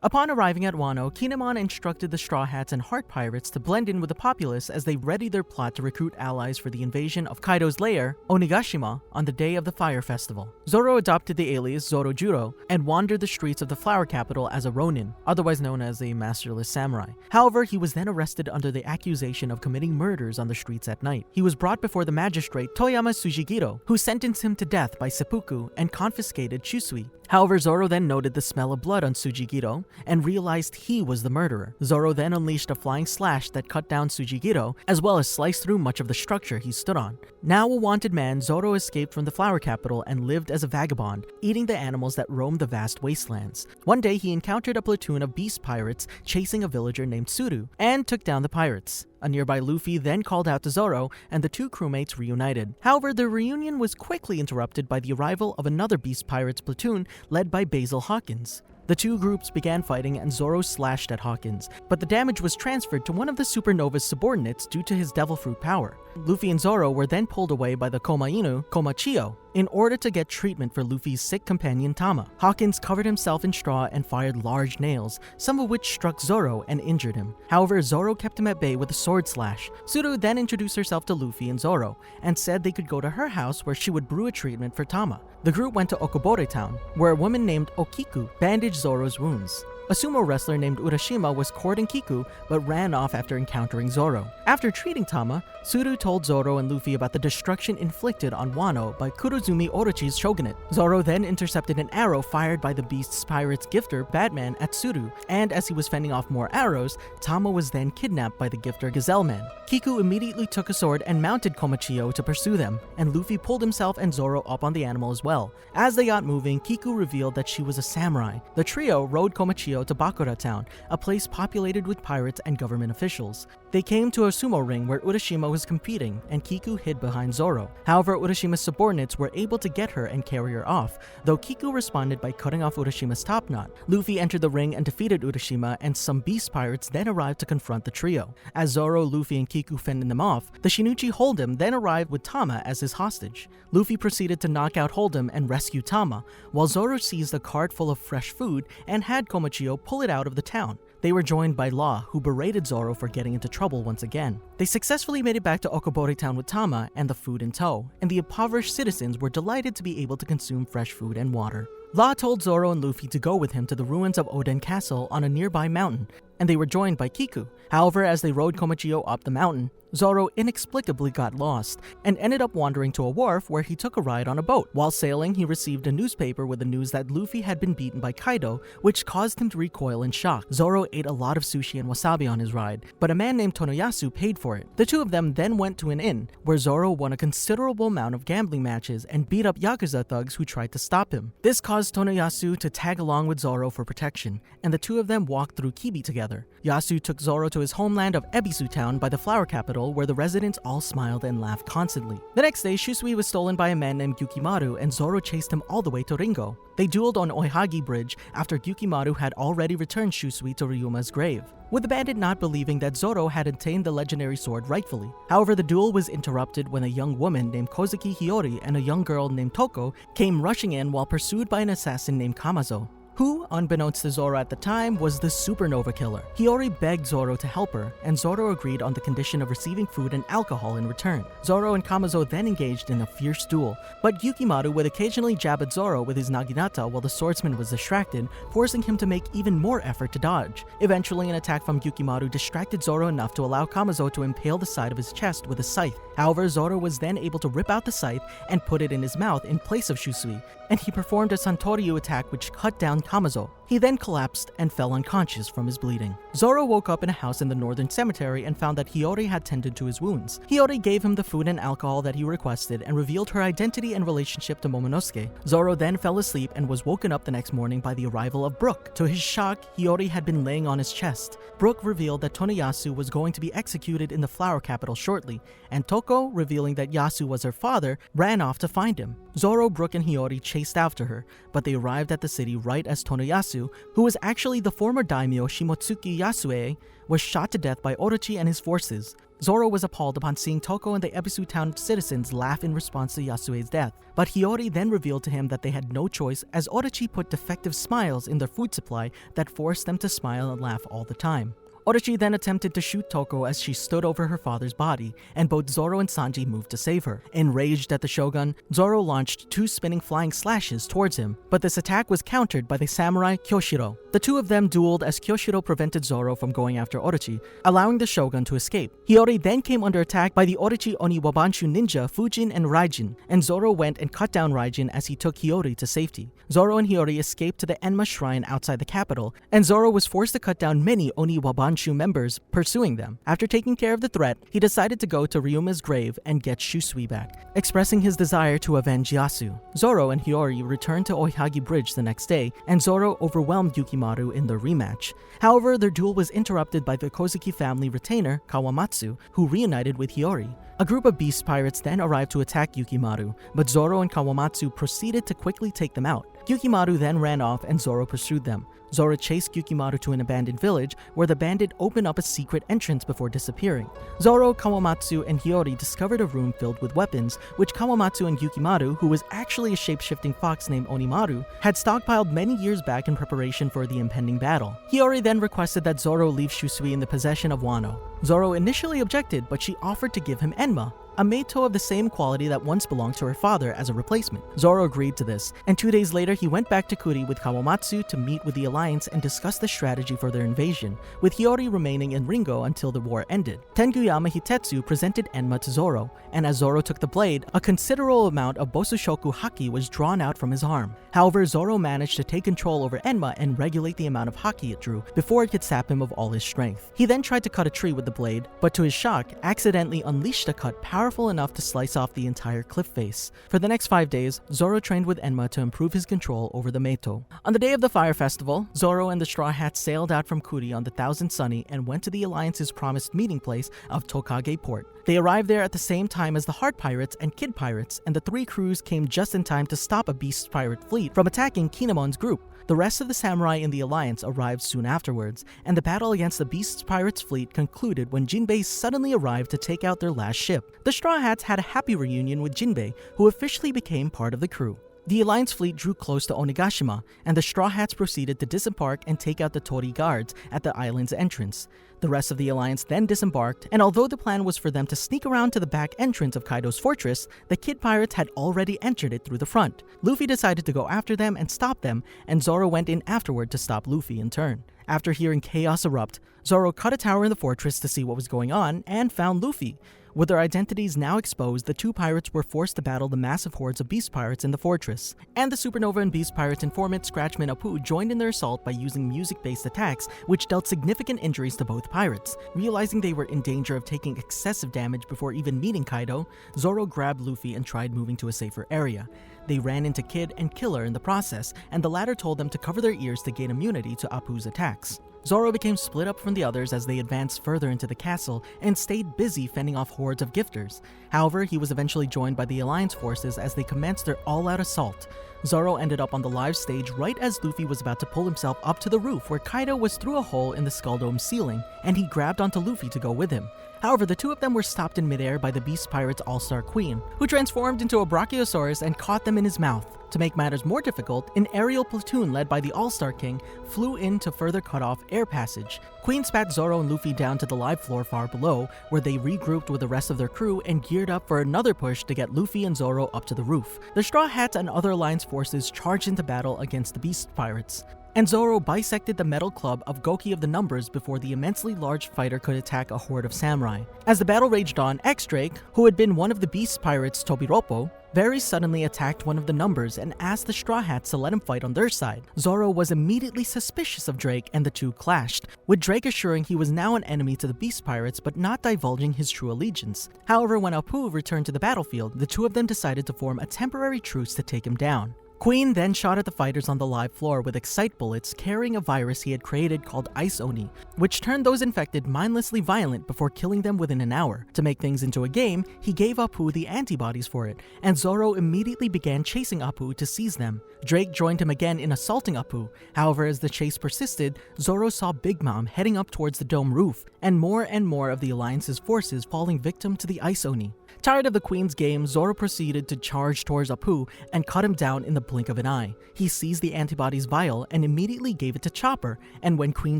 Upon arriving at Wano, Kinemon instructed the Straw Hats and Heart Pirates to blend in with the populace as they readied their plot to recruit allies for the invasion of Kaido's lair, Onigashima, on the day of the Fire Festival. Zoro adopted the alias Zorojuro and wandered the streets of the flower capital as a Ronin, otherwise known as a masterless samurai. However, he was then arrested under the accusation of committing murders on the streets at night. He was brought before the magistrate Toyama Sujigiro, who sentenced him to death by seppuku and confiscated Chusui. However, Zoro then noted the smell of blood on Sujigiro and realized he was the murderer. Zoro then unleashed a flying slash that cut down Sujigiro, as well as sliced through much of the structure he stood on. Now a wanted man, Zoro escaped from the flower capital and lived as a vagabond, eating the animals that roamed the vast wastelands. One day he encountered a platoon of beast pirates chasing a villager named Suru, and took down the pirates. A nearby Luffy then called out to Zoro, and the 2 crewmates reunited. However, their reunion was quickly interrupted by the arrival of another Beast Pirates platoon led by Basil Hawkins. The 2 groups began fighting and Zoro slashed at Hawkins, but the damage was transferred to one of the Supernova's subordinates due to his Devil Fruit power. Luffy and Zoro were then pulled away by the Komainu, Komachio, in order to get treatment for Luffy's sick companion Tama. Hawkins covered himself in straw and fired large nails, some of which struck Zoro and injured him. However, Zoro kept him at bay with a sword slash. Suru then introduced herself to Luffy and Zoro, and said they could go to her house where she would brew a treatment for Tama. The group went to Okobore town, where a woman named Okiku bandaged Zoro's wounds. A sumo wrestler named Urashima was courting Kiku, but ran off after encountering Zoro. After treating Tama, Suru told Zoro and Luffy about the destruction inflicted on Wano by Kurozumi Orochi's shogunate. Zoro then intercepted an arrow fired by the Beast's pirate's gifter, Batman, at Suru, and as he was fending off more arrows, Tama was then kidnapped by the gifter Gazelleman. Kiku immediately took a sword and mounted Komachio to pursue them, and Luffy pulled himself and Zoro up on the animal as well. As they got moving, Kiku revealed that she was a samurai. The trio rode Komachio to Bakura town, a place populated with pirates and government officials. They came to a sumo ring where Urashima was competing, and Kiku hid behind Zoro. However, Urashima's subordinates were able to get her and carry her off, though Kiku responded by cutting off Urashima's top knot. Luffy entered the ring and defeated Urashima, and some beast pirates then arrived to confront the trio. As Zoro, Luffy, and Kiku fended them off, the Shinichi Hold'em then arrived with Tama as his hostage. Luffy proceeded to knock out Hold'em and rescue Tama, while Zoro seized a cart full of fresh food and had Komachio pull it out of the town. They were joined by Law, who berated Zoro for getting into trouble once again. They successfully made it back to Okobore town with Tama and the food in tow, and the impoverished citizens were delighted to be able to consume fresh food and water. Law told Zoro and Luffy to go with him to the ruins of Oden Castle on a nearby mountain, and they were joined by Kiku. However, as they rode Komachio up the mountain, Zoro inexplicably got lost and ended up wandering to a wharf where he took a ride on a boat. While sailing, he received a newspaper with the news that Luffy had been beaten by Kaido, which caused him to recoil in shock. Zoro ate a lot of sushi and wasabi on his ride, but a man named Tonoyasu paid for it. The 2 of them then went to an inn, where Zoro won a considerable amount of gambling matches and beat up Yakuza thugs who tried to stop him. This caused Tonoyasu to tag along with Zoro for protection, and the 2 of them walked through Kibi together. together. Yasu took Zoro to his homeland of Ebisu Town by the flower capital, where the residents all smiled and laughed constantly. The next day, Shusui was stolen by a man named Yukimaru, and Zoro chased him all the way to Ringo. They dueled on Oihagi Bridge after Yukimaru had already returned Shusui to Ryuma's grave, with the bandit not believing that Zoro had obtained the legendary sword rightfully. However, the duel was interrupted when a young woman named Kozuki Hiyori and a young girl named Toko came rushing in while pursued by an assassin named Kamazo, who, unbeknownst to Zoro at the time, was the supernova killer. Hiyori begged Zoro to help her, and Zoro agreed on the condition of receiving food and alcohol in return. Zoro and Kamazo then engaged in a fierce duel, but Yukimaru would occasionally jab at Zoro with his naginata while the swordsman was distracted, forcing him to make even more effort to dodge. Eventually, an attack from Yukimaru distracted Zoro enough to allow Kamazo to impale the side of his chest with a scythe. However, Zoro was then able to rip out the scythe and put it in his mouth in place of Shusui, and he performed a Santoryu attack which cut down Kamazo. He then collapsed and fell unconscious from his bleeding. Zoro woke up in a house in the northern cemetery and found that Hiyori had tended to his wounds. Hiyori gave him the food and alcohol that he requested and revealed her identity and relationship to Momonosuke. Zoro then fell asleep and was woken up the next morning by the arrival of Brook. To his shock, Hiyori had been laying on his chest. Brook revealed that Toneyasu was going to be executed in the flower capital shortly, and Toko, revealing that Yasu was her father, ran off to find him. Zoro, Brook, and Hiyori chased after her, but they arrived at the city right as Toneyasu, who was actually the former daimyo Shimotsuki Yasue, was shot to death by Orochi and his forces. Zoro was appalled upon seeing Toko and the Ebisu town citizens laugh in response to Yasue's death, but Hiyori then revealed to him that they had no choice as Orochi put defective smiles in their food supply that forced them to smile and laugh all the time. Orochi then attempted to shoot Toko as she stood over her father's body, and both Zoro and Sanji moved to save her. Enraged at the shogun, Zoro launched 2 spinning flying slashes towards him, but this attack was countered by the samurai Kyoshiro. The two of them dueled as Kyoshiro prevented Zoro from going after Orochi, allowing the shogun to escape. Hiyori then came under attack by the Orochi Oni Wabanshu ninja Fujin and Raijin, and Zoro went and cut down Raijin as he took Hiyori to safety. Zoro and Hiyori escaped to the Enma shrine outside the capital, and Zoro was forced to cut down many Oni Wabanshu members pursuing them. After taking care of the threat, he decided to go to Ryuma's grave and get Shusui back, expressing his desire to avenge Yasu. Zoro and Hiyori returned to Oihagi Bridge the next day, and Zoro overwhelmed Yukimaru in their rematch. However, their duel was interrupted by the Kozuki family retainer, Kawamatsu, who reunited with Hiyori. A group of beast pirates then arrived to attack Yukimaru, but Zoro and Kawamatsu proceeded to quickly take them out. Yukimaru then ran off and Zoro pursued them. Zoro chased Yukimaru to an abandoned village where the bandit opened up a secret entrance before disappearing. Zoro, Kawamatsu, and Hiyori discovered a room filled with weapons, which Kawamatsu and Yukimaru, who was actually a shape-shifting fox named Onimaru, had stockpiled many years back in preparation for the impending battle. Hiyori then requested that Zoro leave Shusui in the possession of Wano. Zoro initially objected, but she offered to give him Enma, a Meito of the same quality that once belonged to her father, as a replacement. Zoro agreed to this, and 2 days later he went back to Kuri with Kawamatsu to meet with the Alliance and discuss the strategy for their invasion, with Hiyori remaining in Ringo until the war ended. Tenguyama Hitetsu presented Enma to Zoro, and as Zoro took the blade, a considerable amount of Bosushoku Haki was drawn out from his arm. However, Zoro managed to take control over Enma and regulate the amount of Haki it drew before it could sap him of all his strength. He then tried to cut a tree with the blade, but to his shock, accidentally unleashed a cut powerful enough to slice off the entire cliff face. For the next 5 days, Zoro trained with Enma to improve his control over the Meito. On the day of the fire festival, Zoro and the Straw Hats sailed out from Kuri on the Thousand Sunny and went to the Alliance's promised meeting place of Tokage Port. They arrived there at the same time as the Heart Pirates and Kid Pirates, and the 3 crews came just in time to stop a Beast Pirate fleet from attacking Kinemon's group. The rest of the samurai in the Alliance arrived soon afterwards, and the battle against the Beast Pirates fleet concluded when Jinbe suddenly arrived to take out their last ship. The Straw Hats had a happy reunion with Jinbe, who officially became part of the crew. The Alliance fleet drew close to Onigashima, and the Straw Hats proceeded to disembark and take out the Tori guards at the island's entrance. The rest of the Alliance then disembarked, and although the plan was for them to sneak around to the back entrance of Kaido's fortress, the Kid Pirates had already entered it through the front. Luffy decided to go after them and stop them, and Zoro went in afterward to stop Luffy in turn. After hearing chaos erupt, Zoro cut a tower in the fortress to see what was going on, and found Luffy. With their identities now exposed, the 2 pirates were forced to battle the massive hordes of beast pirates in the fortress. And the Supernova and Beast Pirates informant Scratchman Apu joined in their assault by using music-based attacks, which dealt significant injuries to both pirates. Realizing they were in danger of taking excessive damage before even meeting Kaido, Zoro grabbed Luffy and tried moving to a safer area. They ran into Kid and Killer in the process, and the latter told them to cover their ears to gain immunity to Apu's attacks. Zoro became split up from the others as they advanced further into the castle and stayed busy fending off hordes of gifters. However, he was eventually joined by the Alliance forces as they commenced their all-out assault. Zoro ended up on the live stage right as Luffy was about to pull himself up to the roof where Kaido was through a hole in the Skull Dome ceiling, and he grabbed onto Luffy to go with him. However, the two of them were stopped in midair by the Beast Pirate's All-Star Queen, who transformed into a Brachiosaurus and caught them in his mouth. To make matters more difficult, an aerial platoon led by the All-Star King flew in to further cut off air passage. Queen spat Zoro and Luffy down to the live floor far below, where they regrouped with the rest of their crew and geared up for another push to get Luffy and Zoro up to the roof. The Straw Hats and other Alliance forces charged into battle against the Beast Pirates, and Zoro bisected the metal club of Goki of the Numbers before the immensely large fighter could attack a horde of samurai. As the battle raged on, X-Drake, who had been one of the Beast Pirates' Tobiroppo, very suddenly attacked one of the Numbers and asked the Straw Hats to let him fight on their side. Zoro was immediately suspicious of Drake and the two clashed, with Drake assuring he was now an enemy to the Beast Pirates but not divulging his true allegiance. However, when Apu returned to the battlefield, the two of them decided to form a temporary truce to take him down. Queen then shot at the fighters on the live floor with Excite bullets carrying a virus he had created called Ice Oni, which turned those infected mindlessly violent before killing them within an hour. To make things into a game, he gave Apu the antibodies for it, and Zoro immediately began chasing Apu to seize them. Drake joined him again in assaulting Apu. However, as the chase persisted, Zoro saw Big Mom heading up towards the dome roof, and more of the Alliance's forces falling victim to the Ice Oni. Tired of the Queen's game, Zoro proceeded to charge towards Apu and cut him down in the blink of an eye. He seized the antibodies vial and immediately gave it to Chopper, and when Queen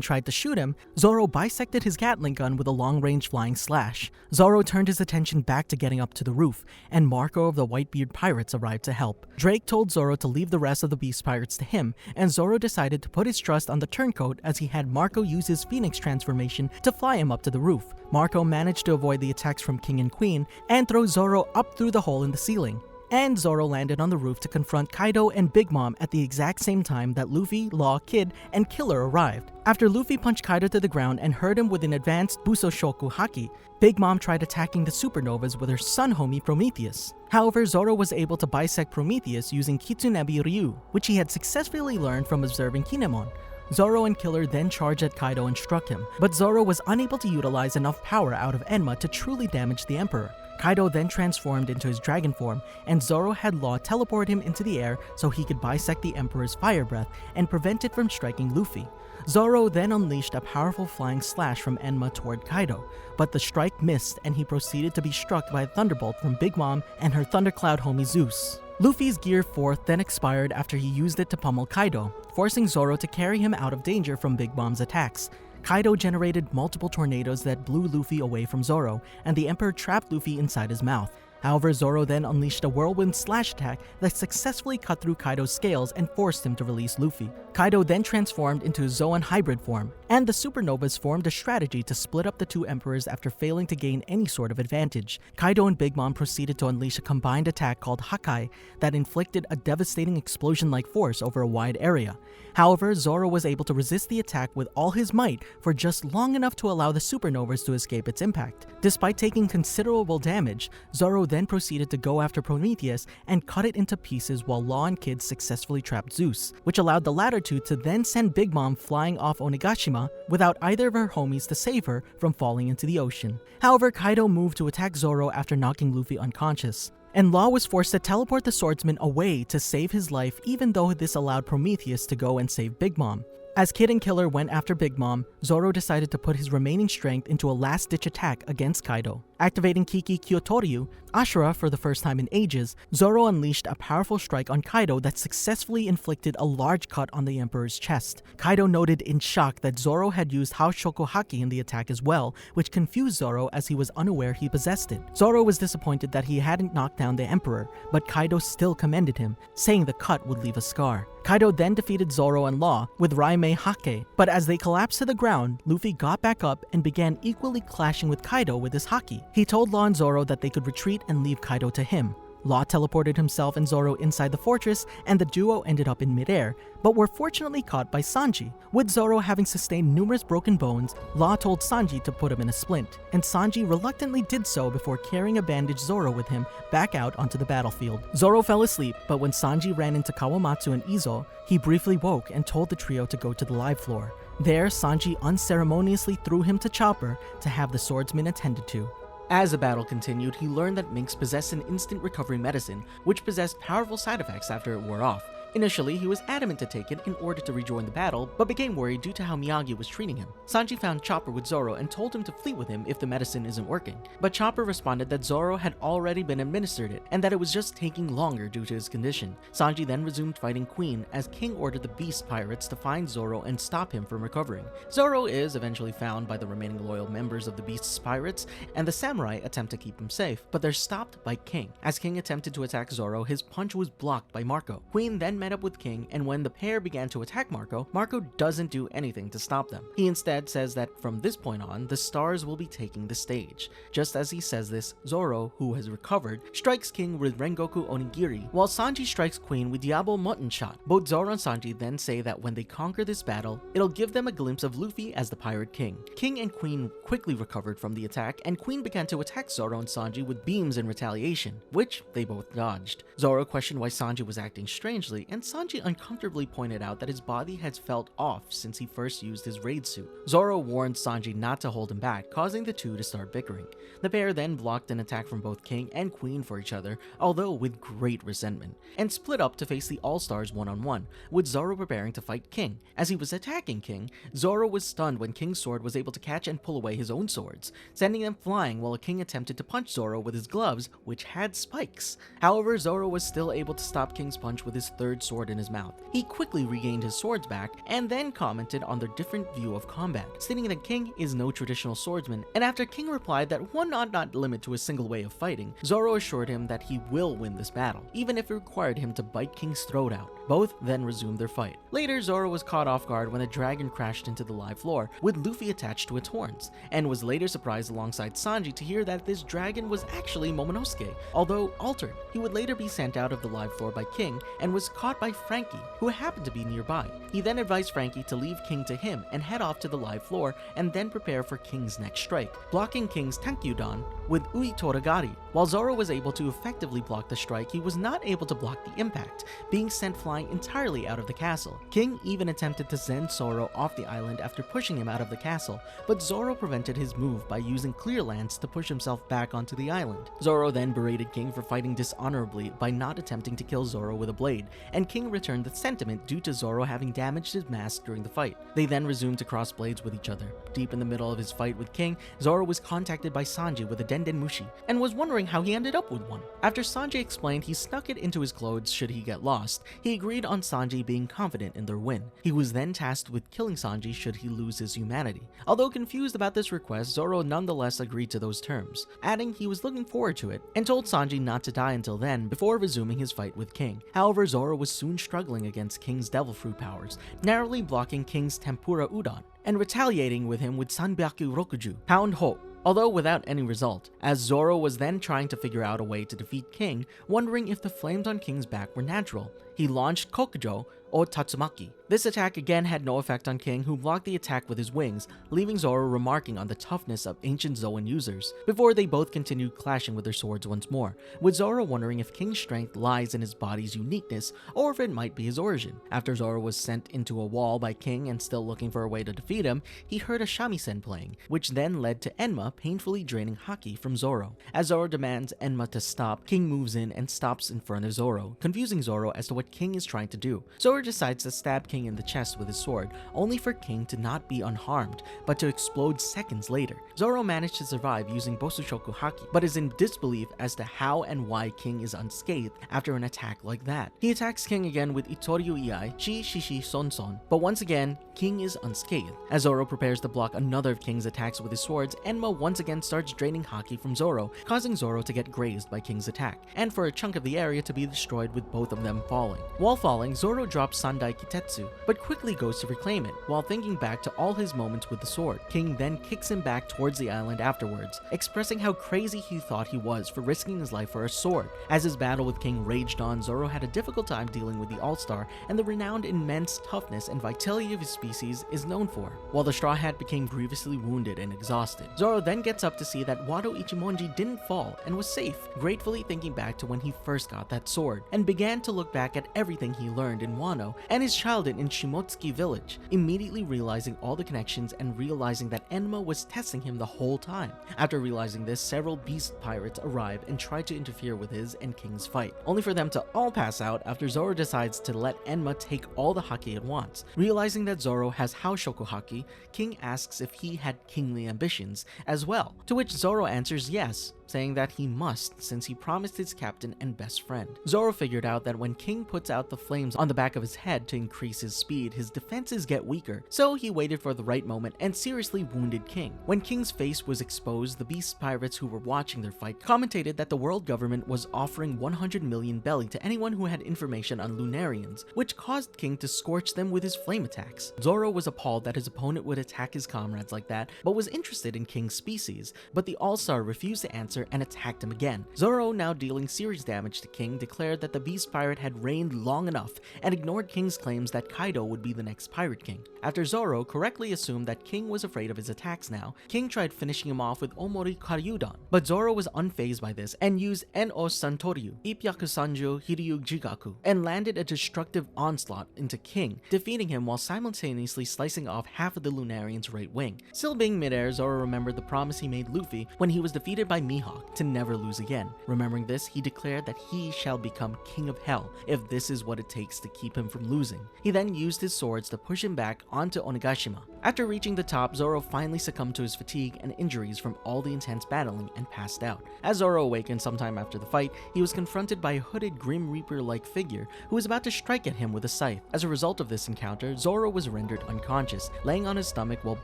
tried to shoot him, Zoro bisected his Gatling gun with a long-range flying slash. Zoro turned his attention back to getting up to the roof, and Marco of the Whitebeard Pirates arrived to help. Drake told Zoro to leave the rest of the Beast Pirates to him, and Zoro decided to put his trust on the Turncoat as he had Marco use his Phoenix transformation to fly him up to the roof. Marco managed to avoid the attacks from King and Queen and throw Zoro up through the hole in the ceiling. And Zoro landed on the roof to confront Kaido and Big Mom at the exact same time that Luffy, Law, Kid, and Killer arrived. After Luffy punched Kaido to the ground and hurt him with an advanced Busoshoku Haki, Big Mom tried attacking the supernovas with her son homie Prometheus. However, Zoro was able to bisect Prometheus using Kitsunebi Ryu, which he had successfully learned from observing Kinemon. Zoro and Killer then charged at Kaido and struck him, but Zoro was unable to utilize enough power out of Enma to truly damage the Emperor. Kaido then transformed into his dragon form, and Zoro had Law teleport him into the air so he could bisect the Emperor's fire breath and prevent it from striking Luffy. Zoro then unleashed a powerful flying slash from Enma toward Kaido, but the strike missed and he proceeded to be struck by a thunderbolt from Big Mom and her Thundercloud homie Zeus. Luffy's Gear 4th then expired after he used it to pummel Kaido, forcing Zoro to carry him out of danger from Big Mom's attacks. Kaido generated multiple tornadoes that blew Luffy away from Zoro, and the Emperor trapped Luffy inside his mouth. However, Zoro then unleashed a whirlwind slash attack that successfully cut through Kaido's scales and forced him to release Luffy. Kaido then transformed into his Zoan hybrid form, and the supernovas formed a strategy to split up the two emperors after failing to gain any sort of advantage. Kaido and Big Mom proceeded to unleash a combined attack called Hakai that inflicted a devastating explosion-like force over a wide area. However, Zoro was able to resist the attack with all his might for just long enough to allow the supernovas to escape its impact. Despite taking considerable damage, Zoro then proceeded to go after Prometheus and cut it into pieces while Law and Kid successfully trapped Zeus, which allowed the latter two to then send Big Mom flying off Onigashima without either of her homies to save her from falling into the ocean. However, Kaido moved to attack Zoro after knocking Luffy unconscious, and Law was forced to teleport the swordsman away to save his life, even though this allowed Prometheus to go and save Big Mom. As Kid and Killer went after Big Mom, Zoro decided to put his remaining strength into a last-ditch attack against Kaido. Activating Kiki Kyotoryu, Ashura for the first time in ages, Zoro unleashed a powerful strike on Kaido that successfully inflicted a large cut on the Emperor's chest. Kaido noted in shock that Zoro had used Haoshoku Haki in the attack as well, which confused Zoro as he was unaware he possessed it. Zoro was disappointed that he hadn't knocked down the Emperor, but Kaido still commended him, saying the cut would leave a scar. Kaido then defeated Zoro and Law with Raimei Hake, but as they collapsed to the ground, Luffy got back up and began equally clashing with Kaido with his Haki. He told Law and Zoro that they could retreat and leave Kaido to him. Law teleported himself and Zoro inside the fortress, and the duo ended up in midair, but were fortunately caught by Sanji. With Zoro having sustained numerous broken bones, Law told Sanji to put him in a splint, and Sanji reluctantly did so before carrying a bandaged Zoro with him back out onto the battlefield. Zoro fell asleep, but when Sanji ran into Kawamatsu and Izo, he briefly woke and told the trio to go to the live floor. There, Sanji unceremoniously threw him to Chopper to have the swordsman attended to. As the battle continued, he learned that minks possessed an instant recovery medicine, which possessed powerful side effects after it wore off. Initially, he was adamant to take it in order to rejoin the battle, but became worried due to how Miyagi was treating him. Sanji found Chopper with Zoro and told him to flee with him if the medicine isn't working. But Chopper responded that Zoro had already been administered it, and that it was just taking longer due to his condition. Sanji then resumed fighting Queen as King ordered the Beast Pirates to find Zoro and stop him from recovering. Zoro is eventually found by the remaining loyal members of the Beast's Pirates, and the samurai attempt to keep him safe, but they're stopped by King. As King attempted to attack Zoro, his punch was blocked by Marco. Queen then met up with King, and when the pair began to attack Marco, Marco doesn't do anything to stop them. He instead says that from this point on, the stars will be taking the stage. Just as he says this, Zoro, who has recovered, strikes King with Rengoku Onigiri, while Sanji strikes Queen with Diablo Mutton Shot. Both Zoro and Sanji then say that when they conquer this battle, it'll give them a glimpse of Luffy as the Pirate King. King and Queen quickly recovered from the attack, and Queen began to attack Zoro and Sanji with beams in retaliation, which they both dodged. Zoro questioned why Sanji was acting strangely, and Sanji uncomfortably pointed out that his body has felt off since he first used his raid suit. Zoro warned Sanji not to hold him back, causing the two to start bickering. The pair then blocked an attack from both King and Queen for each other, although with great resentment, and split up to face the All-Stars one-on-one, with Zoro preparing to fight King. As he was attacking King, Zoro was stunned when King's sword was able to catch and pull away his own swords, sending them flying while King attempted to punch Zoro with his gloves, which had spikes. However, Zoro was still able to stop King's punch with his third sword in his mouth. He quickly regained his swords back, and then commented on their different view of combat, stating that King is no traditional swordsman, and after King replied that one ought not limit to a single way of fighting, Zoro assured him that he will win this battle, even if it required him to bite King's throat out. Both then resumed their fight. Later, Zoro was caught off guard when a dragon crashed into the live floor, with Luffy attached to its horns, and was later surprised alongside Sanji to hear that this dragon was actually Momonosuke, although altered. He would later be sent out of the live floor by King, and was caught by Frankie, who happened to be nearby. He then advised Frankie to leave King to him and head off to the live floor, and then prepare for King's next strike, blocking King's Tenkyudan with Ui Toragari. While Zoro was able to effectively block the strike, he was not able to block the impact, being sent flying entirely out of the castle. King even attempted to send Zoro off the island after pushing him out of the castle, but Zoro prevented his move by using Clear Lance to push himself back onto the island. Zoro then berated King for fighting dishonorably by not attempting to kill Zoro with a blade, and King returned the sentiment due to Zoro having damaged his mask during the fight. They then resumed to cross blades with each other. Deep in the middle of his fight with King, Zoro was contacted by Sanji with a Denden Mushi, and was wondering how he ended up with one. After Sanji explained he snuck it into his clothes should he get lost, he agreed on Sanji being confident in their win. He was then tasked with killing Sanji should he lose his humanity. Although confused about this request, Zoro nonetheless agreed to those terms, adding he was looking forward to it, and told Sanji not to die until then before resuming his fight with King. However, Zoro was soon struggling against King's devil fruit powers, narrowly blocking King's tempura udon, and retaliating with him with Sanbyaku Rokuju, Pound Ho, although without any result, as Zoro was then trying to figure out a way to defeat King, wondering if the flames on King's back were natural. He launched Kokujo or Tatsumaki. This attack again had no effect on King, who blocked the attack with his wings, leaving Zoro remarking on the toughness of ancient Zoan users, before they both continued clashing with their swords once more, with Zoro wondering if King's strength lies in his body's uniqueness, or if it might be his origin. After Zoro was sent into a wall by King and still looking for a way to defeat him, he heard a shamisen playing, which then led to Enma painfully draining haki from Zoro. As Zoro demands Enma to stop, King moves in and stops in front of Zoro, confusing Zoro as to what King is trying to do. Zoro decides to stab King in the chest with his sword, only for King to not be unharmed, but to explode seconds later. Zoro managed to survive using Bosushoku Haki, but is in disbelief as to how and why King is unscathed after an attack like that. He attacks King again with Itoryu Iai, Chi Shishi Son Son, but once again, King is unscathed. As Zoro prepares to block another of King's attacks with his swords, Enma once again starts draining haki from Zoro, causing Zoro to get grazed by King's attack, and for a chunk of the area to be destroyed with both of them falling. While falling, Zoro drops Sandai Kitetsu, but quickly goes to reclaim it, while thinking back to all his moments with the sword. King then kicks him back towards the island afterwards, expressing how crazy he thought he was for risking his life for a sword. As his battle with King raged on, Zoro had a difficult time dealing with the All-Star and the renowned immense toughness and vitality of his species is known for, while the Straw Hat became grievously wounded and exhausted. Zoro then gets up to see that Wado Ichimonji didn't fall and was safe, gratefully thinking back to when he first got that sword, and began to look back at everything he learned in Wano Wano and his childhood in Shimotsuki Village, immediately realizing all the connections and realizing that Enma was testing him the whole time. After realizing this, several beast pirates arrive and try to interfere with his and King's fight, only for them to all pass out after Zoro decides to let Enma take all the haki at once. Realizing that Zoro has Haoshoku haki, King asks if he had kingly ambitions as well, to which Zoro answers yes, saying that he must since he promised his captain and best friend. Zoro figured out that when King puts out the flames on the back of his head to increase his speed, his defenses get weaker, so he waited for the right moment and seriously wounded King. When King's face was exposed, the beast pirates who were watching their fight commentated that the world government was offering 100 million belly to anyone who had information on Lunarians, which caused King to scorch them with his flame attacks. Zoro was appalled that his opponent would attack his comrades like that, but was interested in King's species, but the All-Star refused to answer and attacked him again. Zoro, now dealing serious damage to King, declared that the beast pirate had reigned long enough and ignored King's claims that Kaido would be the next pirate king. After Zoro correctly assumed that King was afraid of his attacks now, King tried finishing him off with Omori Karyudan, but Zoro was unfazed by this and used En-o Santoryu, Ipyaku Sanjo Hiryu Jigaku, and landed a destructive onslaught into King, defeating him while simultaneously slicing off half of the Lunarian's right wing. Still being midair, Zoro remembered the promise he made Luffy when he was defeated by Mihawk to never lose again. Remembering this, he declared that he shall become King of Hell if this is what it takes to keep him from losing. He then used his swords to push him back onto Onigashima. After reaching the top, Zoro finally succumbed to his fatigue and injuries from all the intense battling and passed out. As Zoro awakened sometime after the fight, he was confronted by a hooded Grim Reaper-like figure who was about to strike at him with a scythe. As a result of this encounter, Zoro was rendered unconscious, laying on his stomach while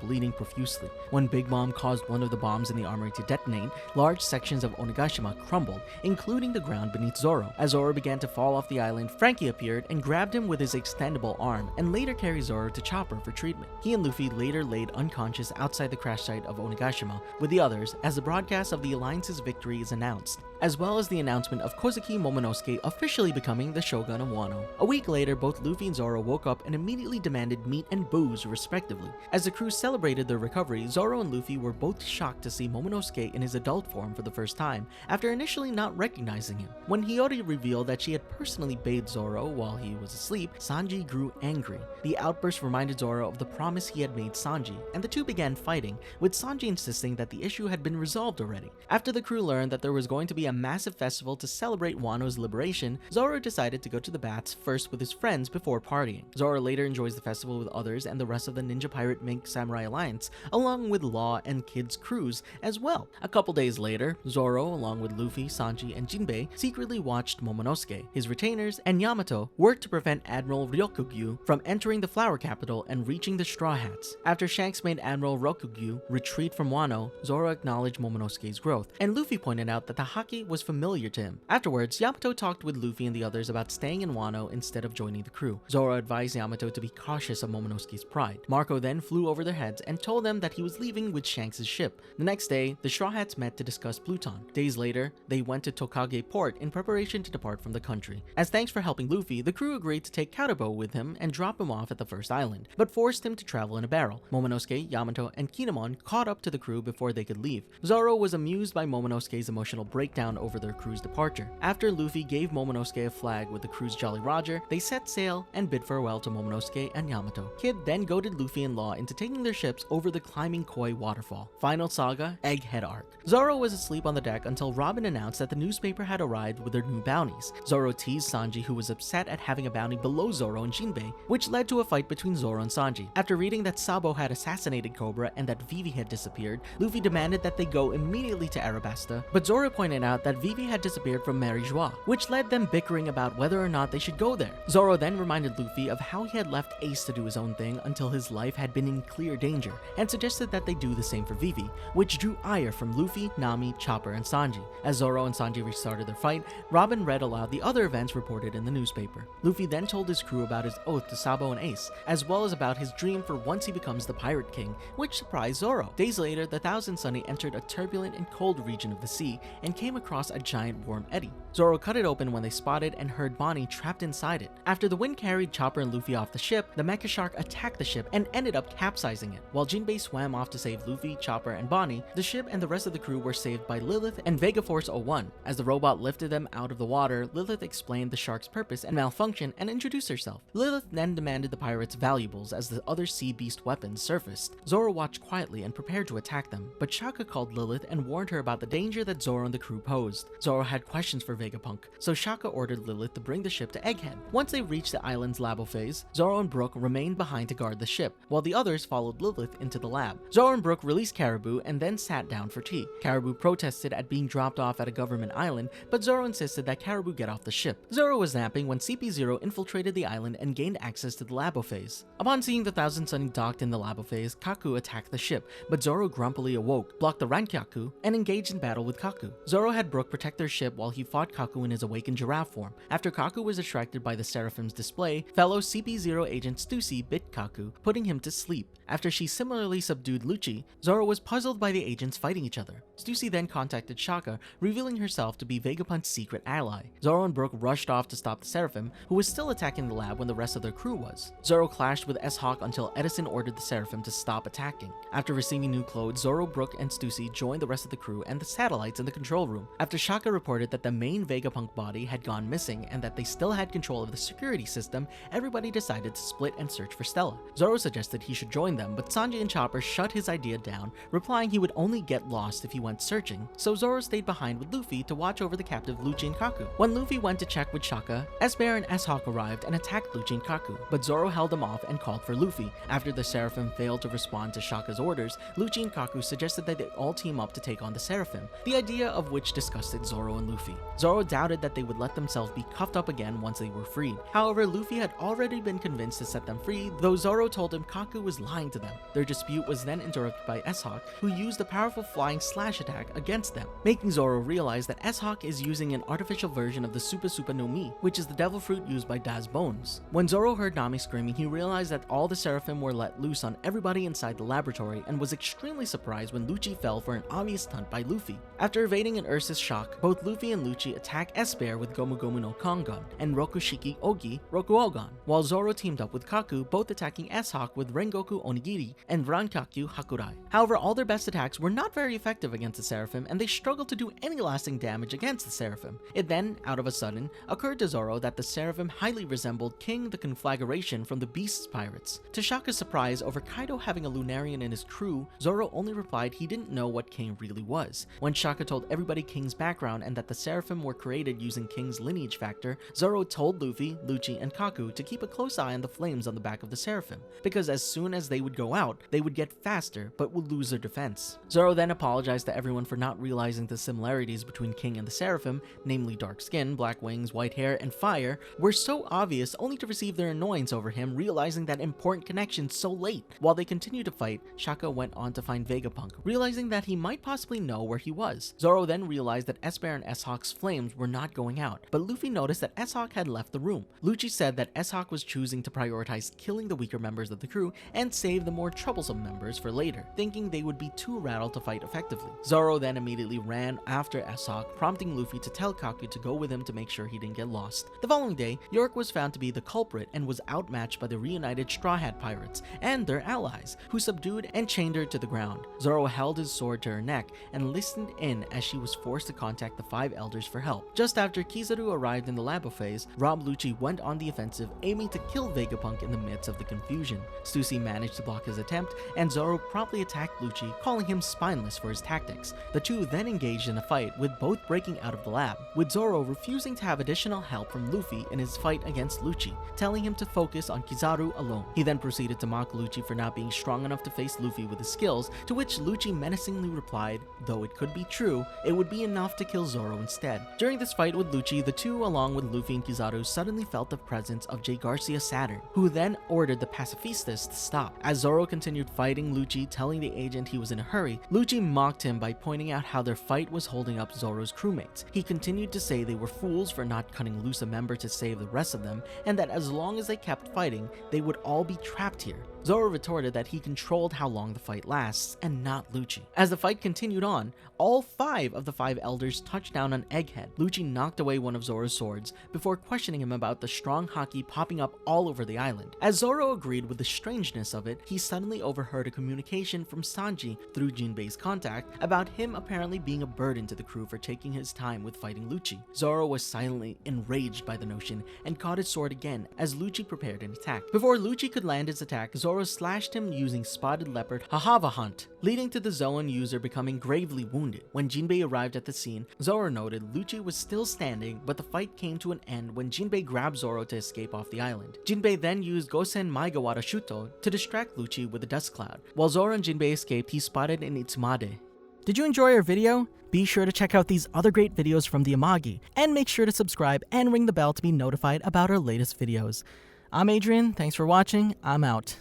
bleeding profusely. When Big Mom caused one of the bombs in the armory to detonate, large sections of Onigashima crumbled, including the ground beneath Zoro. As Zoro began to fall off the island, Frankie appeared and grabbed him with his extendable arm and later carried Zoro to Chopper for treatment. He and Luffy later laid unconscious outside the crash site of Onigashima with the others as the broadcast of the Alliance's victory is announced, as well as the announcement of Kozuki Momonosuke officially becoming the Shogun of Wano. A week later, both Luffy and Zoro woke up and immediately demanded meat and booze respectively. As the crew celebrated their recovery, Zoro and Luffy were both shocked to see Momonosuke in his adult form for the first time, after initially not recognizing him. When Hiyori revealed that she had personally bathed Zoro while he was asleep, Sanji grew angry. The outburst reminded Zoro of the promise he had made Sanji, and the two began fighting, with Sanji insisting that the issue had been resolved already. After the crew learned that there was going to be a massive festival to celebrate Wano's liberation, Zoro decided to go to the baths first with his friends before partying. Zoro later enjoys the festival with others and the rest of the Ninja Pirate Mink Samurai Alliance, along with Law and Kid's crews as well. A couple days later, Zoro, along with Luffy, Sanji, and Jinbe, secretly watched Momonosuke. His retainers and Yamato worked to prevent Admiral Ryokugyu from entering the Flower Capital and reaching the Straw Hats. After Shanks made Admiral Ryokugyu retreat from Wano, Zoro acknowledged Momonosuke's growth, and Luffy pointed out that the haki was familiar to him. Afterwards, Yamato talked with Luffy and the others about staying in Wano instead of joining the crew. Zoro advised Yamato to be cautious of Momonosuke's pride. Marco then flew over their heads and told them that he was leaving with Shanks' ship. The next day, the Straw Hats met to discuss Pluton. Days later, they went to Tokage Port in preparation to depart from the country. As thanks for helping Luffy, the crew agreed to take Karubo with him and drop him off at the first island, but forced him to travel in a barrel. Momonosuke, Yamato, and Kinemon caught up to the crew before they could leave. Zoro was amused by Momonosuke's emotional breakdown over their crew's departure. After Luffy gave Momonosuke a flag with the crew's Jolly Roger, they set sail and bid farewell to Momonosuke and Yamato. Kid then goaded Luffy and Law into taking their ships over the Climbing Koi waterfall. Final saga, Egghead arc. Zoro was asleep on the deck until Robin announced that the newspaper had arrived with their new bounties. Zoro teased Sanji, who was upset at having a bounty below Zoro and Jinbe, which led to a fight between Zoro and Sanji. After reading that Sabo had assassinated Cobra and that Vivi had disappeared, Luffy demanded that they go immediately to Arabasta, but Zoro pointed out that Vivi had disappeared from Mary Joie, which led them bickering about whether or not they should go there. Zoro then reminded Luffy of how he had left Ace to do his own thing until his life had been in clear danger, and suggested that they do the same for Vivi, which drew ire from Luffy, Nami, Chopper, and Sanji. As Zoro and Sanji restarted their fight, Robin read aloud the other events reported in the newspaper. Luffy then told his crew about his oath to Sabo and Ace, as well as about his dream for once he becomes the Pirate King, which surprised Zoro. Days later, the Thousand Sunny entered a turbulent and cold region of the sea and came across across a giant warm eddy. Zoro cut it open when they spotted and heard Bonnie trapped inside it. After the wind carried Chopper and Luffy off the ship, the mecha shark attacked the ship and ended up capsizing it. While Jinbe swam off to save Luffy, Chopper, and Bonnie, the ship and the rest of the crew were saved by Lilith and Vega Force 01. As the robot lifted them out of the water, Lilith explained the shark's purpose and malfunction and introduced herself. Lilith then demanded the pirates' valuables as the other sea beast weapons surfaced. Zoro watched quietly and prepared to attack them, but Shaka called Lilith and warned her about the danger that Zoro and the crew posed. Zoro had questions for Vegapunk, so Shaka ordered Lilith to bring the ship to Egghead. Once they reached the island's labo phase, Zoro and Brook remained behind to guard the ship, while the others followed Lilith into the lab. Zoro and Brook released Caribou and then sat down for tea. Caribou protested at being dropped off at a government island, but Zoro insisted that Caribou get off the ship. Zoro was napping when CP0 infiltrated the island and gained access to the labo phase. Upon seeing the Thousand Sunny docked in the labo phase, Kaku attacked the ship, but Zoro grumpily awoke, blocked the Rankyaku, and engaged in battle with Kaku. Zoro had Brook protect their ship while he fought Kaku in his awakened giraffe form. After Kaku was distracted by the Seraphim's display, fellow CP0 agent Stussy bit Kaku, putting him to sleep. After she similarly subdued Lucci, Zoro was puzzled by the agents fighting each other. Stussy then contacted Shaka, revealing herself to be Vegapunk's secret ally. Zoro and Brook rushed off to stop the Seraphim, who was still attacking the lab when the rest of their crew was. Zoro clashed with S-Hawk until Edison ordered the Seraphim to stop attacking. After receiving new clothes, Zoro, Brook, and Stussy joined the rest of the crew and the satellites in the control room. After Shaka reported that the main Vegapunk body had gone missing and that they still had control of the security system, everybody decided to split and search for Stella. Zoro suggested he should join them, but Sanji and Chopper shut his idea down, replying he would only get lost if he went searching, so Zoro stayed behind with Luffy to watch over the captive Lucci and Kaku. When Luffy went to check with Shaka, S-Bear and S-Hawk arrived and attacked Lucci and Kaku, but Zoro held them off and called for Luffy. After the Seraphim failed to respond to Shaka's orders, Lucci and Kaku suggested that they all team up to take on the Seraphim, the idea of which disgusted Zoro and Luffy. Zoro doubted that they would let themselves be cuffed up again once they were freed. However, Luffy had already been convinced to set them free, though Zoro told him Kaku was lying to them. Their dispute was then interrupted by S-Hawk, who used a powerful flying slash attack against them, making Zoro realize that S-Hawk is using an artificial version of the Supa Supa no Mi, which is the devil fruit used by Daz Bones. When Zoro heard Nami screaming, he realized that all the Seraphim were let loose on everybody inside the laboratory and was extremely surprised when Lucci fell for an obvious stunt by Luffy. After evading an Ursus shock, both Luffy and Lucci attack S-Bear with Gomu Gomu no Kongon and Rokushiki Ogi Rokuogon, while Zoro teamed up with Kaku, both attacking S-Hawk with Rengoku Onigiri and Rankyaku Hakurai. However, all their best attacks were not very effective against the Seraphim, and they struggled to do any lasting damage against the Seraphim. It then, out of a sudden, occurred to Zoro that the Seraphim highly resembled King the Conflagration from the Beast's Pirates. To Shaka's surprise over Kaido having a Lunarian in his crew, Zoro only replied he didn't know what King really was. When Shaka told everybody King's background and that the Seraphim were created using King's lineage factor, Zoro told Luffy, Lucci, and Kaku to keep a close eye on the flames on the back of the Seraphim, because as soon as they would go out, they would get faster but would lose their defense. Zoro then apologized to everyone for not realizing the similarities between King and the Seraphim, namely dark skin, black wings, white hair, and fire, were so obvious only to receive their annoyance over him realizing that important connection so late. While they continued to fight, Shaka went on to find Vegapunk, realizing that he might possibly know where he was. Zoro then realized that S-Bear and S-Hawk's flames were not going out, but Luffy noticed that S-Hawk had left the room. Lucci said that S-Hawk was choosing to prioritize killing the weaker members of the crew and save the more troublesome members for later, thinking they would be too rattled to fight effectively. Zoro then immediately ran after S-Hawk, prompting Luffy to tell Kaku to go with him to make sure he didn't get lost. The following day, York was found to be the culprit and was outmatched by the reunited Straw Hat Pirates and their allies, who subdued and chained her to the ground. Zoro held his sword to her neck and listened in as she was forced to contact the 5 elders for help. Just after Kizaru arrived in the labo phase, Rob Lucci went on the offensive, aiming to kill Vegapunk in the midst of the confusion. Stussy managed to block his attempt, and Zoro promptly attacked Lucci, calling him spineless for his tactics. The two then engaged in a fight, with both breaking out of the lab, with Zoro refusing to have additional help from Luffy in his fight against Lucci, telling him to focus on Kizaru alone. He then proceeded to mock Lucci for not being strong enough to face Luffy with his skills, to which Lucci menacingly replied, though it could be true, it would be enough to kill Zoro instead. During this fight with Lucci, the two, along with Luffy and Kizaru, suddenly felt the presence of J. Garcia Saturn, who then ordered the pacifistas to stop. As Zoro continued fighting Lucci, telling the agent he was in a hurry, Lucci mocked him by pointing out how their fight was holding up Zoro's crewmates. He continued to say they were fools for not cutting loose a member to save the rest of them, and that as long as they kept fighting, they would all be trapped here. Zoro retorted that he controlled how long the fight lasts, and not Lucci. As the fight continued on, all 5 of the 5 elders touched down on Egghead. Lucci knocked away one of Zoro's swords before questioning him about the strong haki popping up all over the island. As Zoro agreed with the strangeness of it, he suddenly overheard a communication from Sanji through Jinbei's contact about him apparently being a burden to the crew for taking his time with fighting Lucci. Zoro was silently enraged by the notion and caught his sword again as Lucci prepared an attack. Before Lucci could land his attack, Zoro slashed him using Spotted Leopard Hahava Hunt, leading to the Zoan user becoming gravely wounded. When Jinbei arrived at the scene, Zoro noted Lucci was still standing, but the fight came to an end when Jinbei grabbed Zoro to escape off the island. Jinbei then used Gosen Maigawara Shuto to distract Lucci with a dust cloud. While Zoro and Jinbei escaped, he spotted an Itsumade. Did you enjoy our video? Be sure to check out these other great videos from the Amagi, and make sure to subscribe and ring the bell to be notified about our latest videos. I'm Adrian, thanks for watching, I'm out.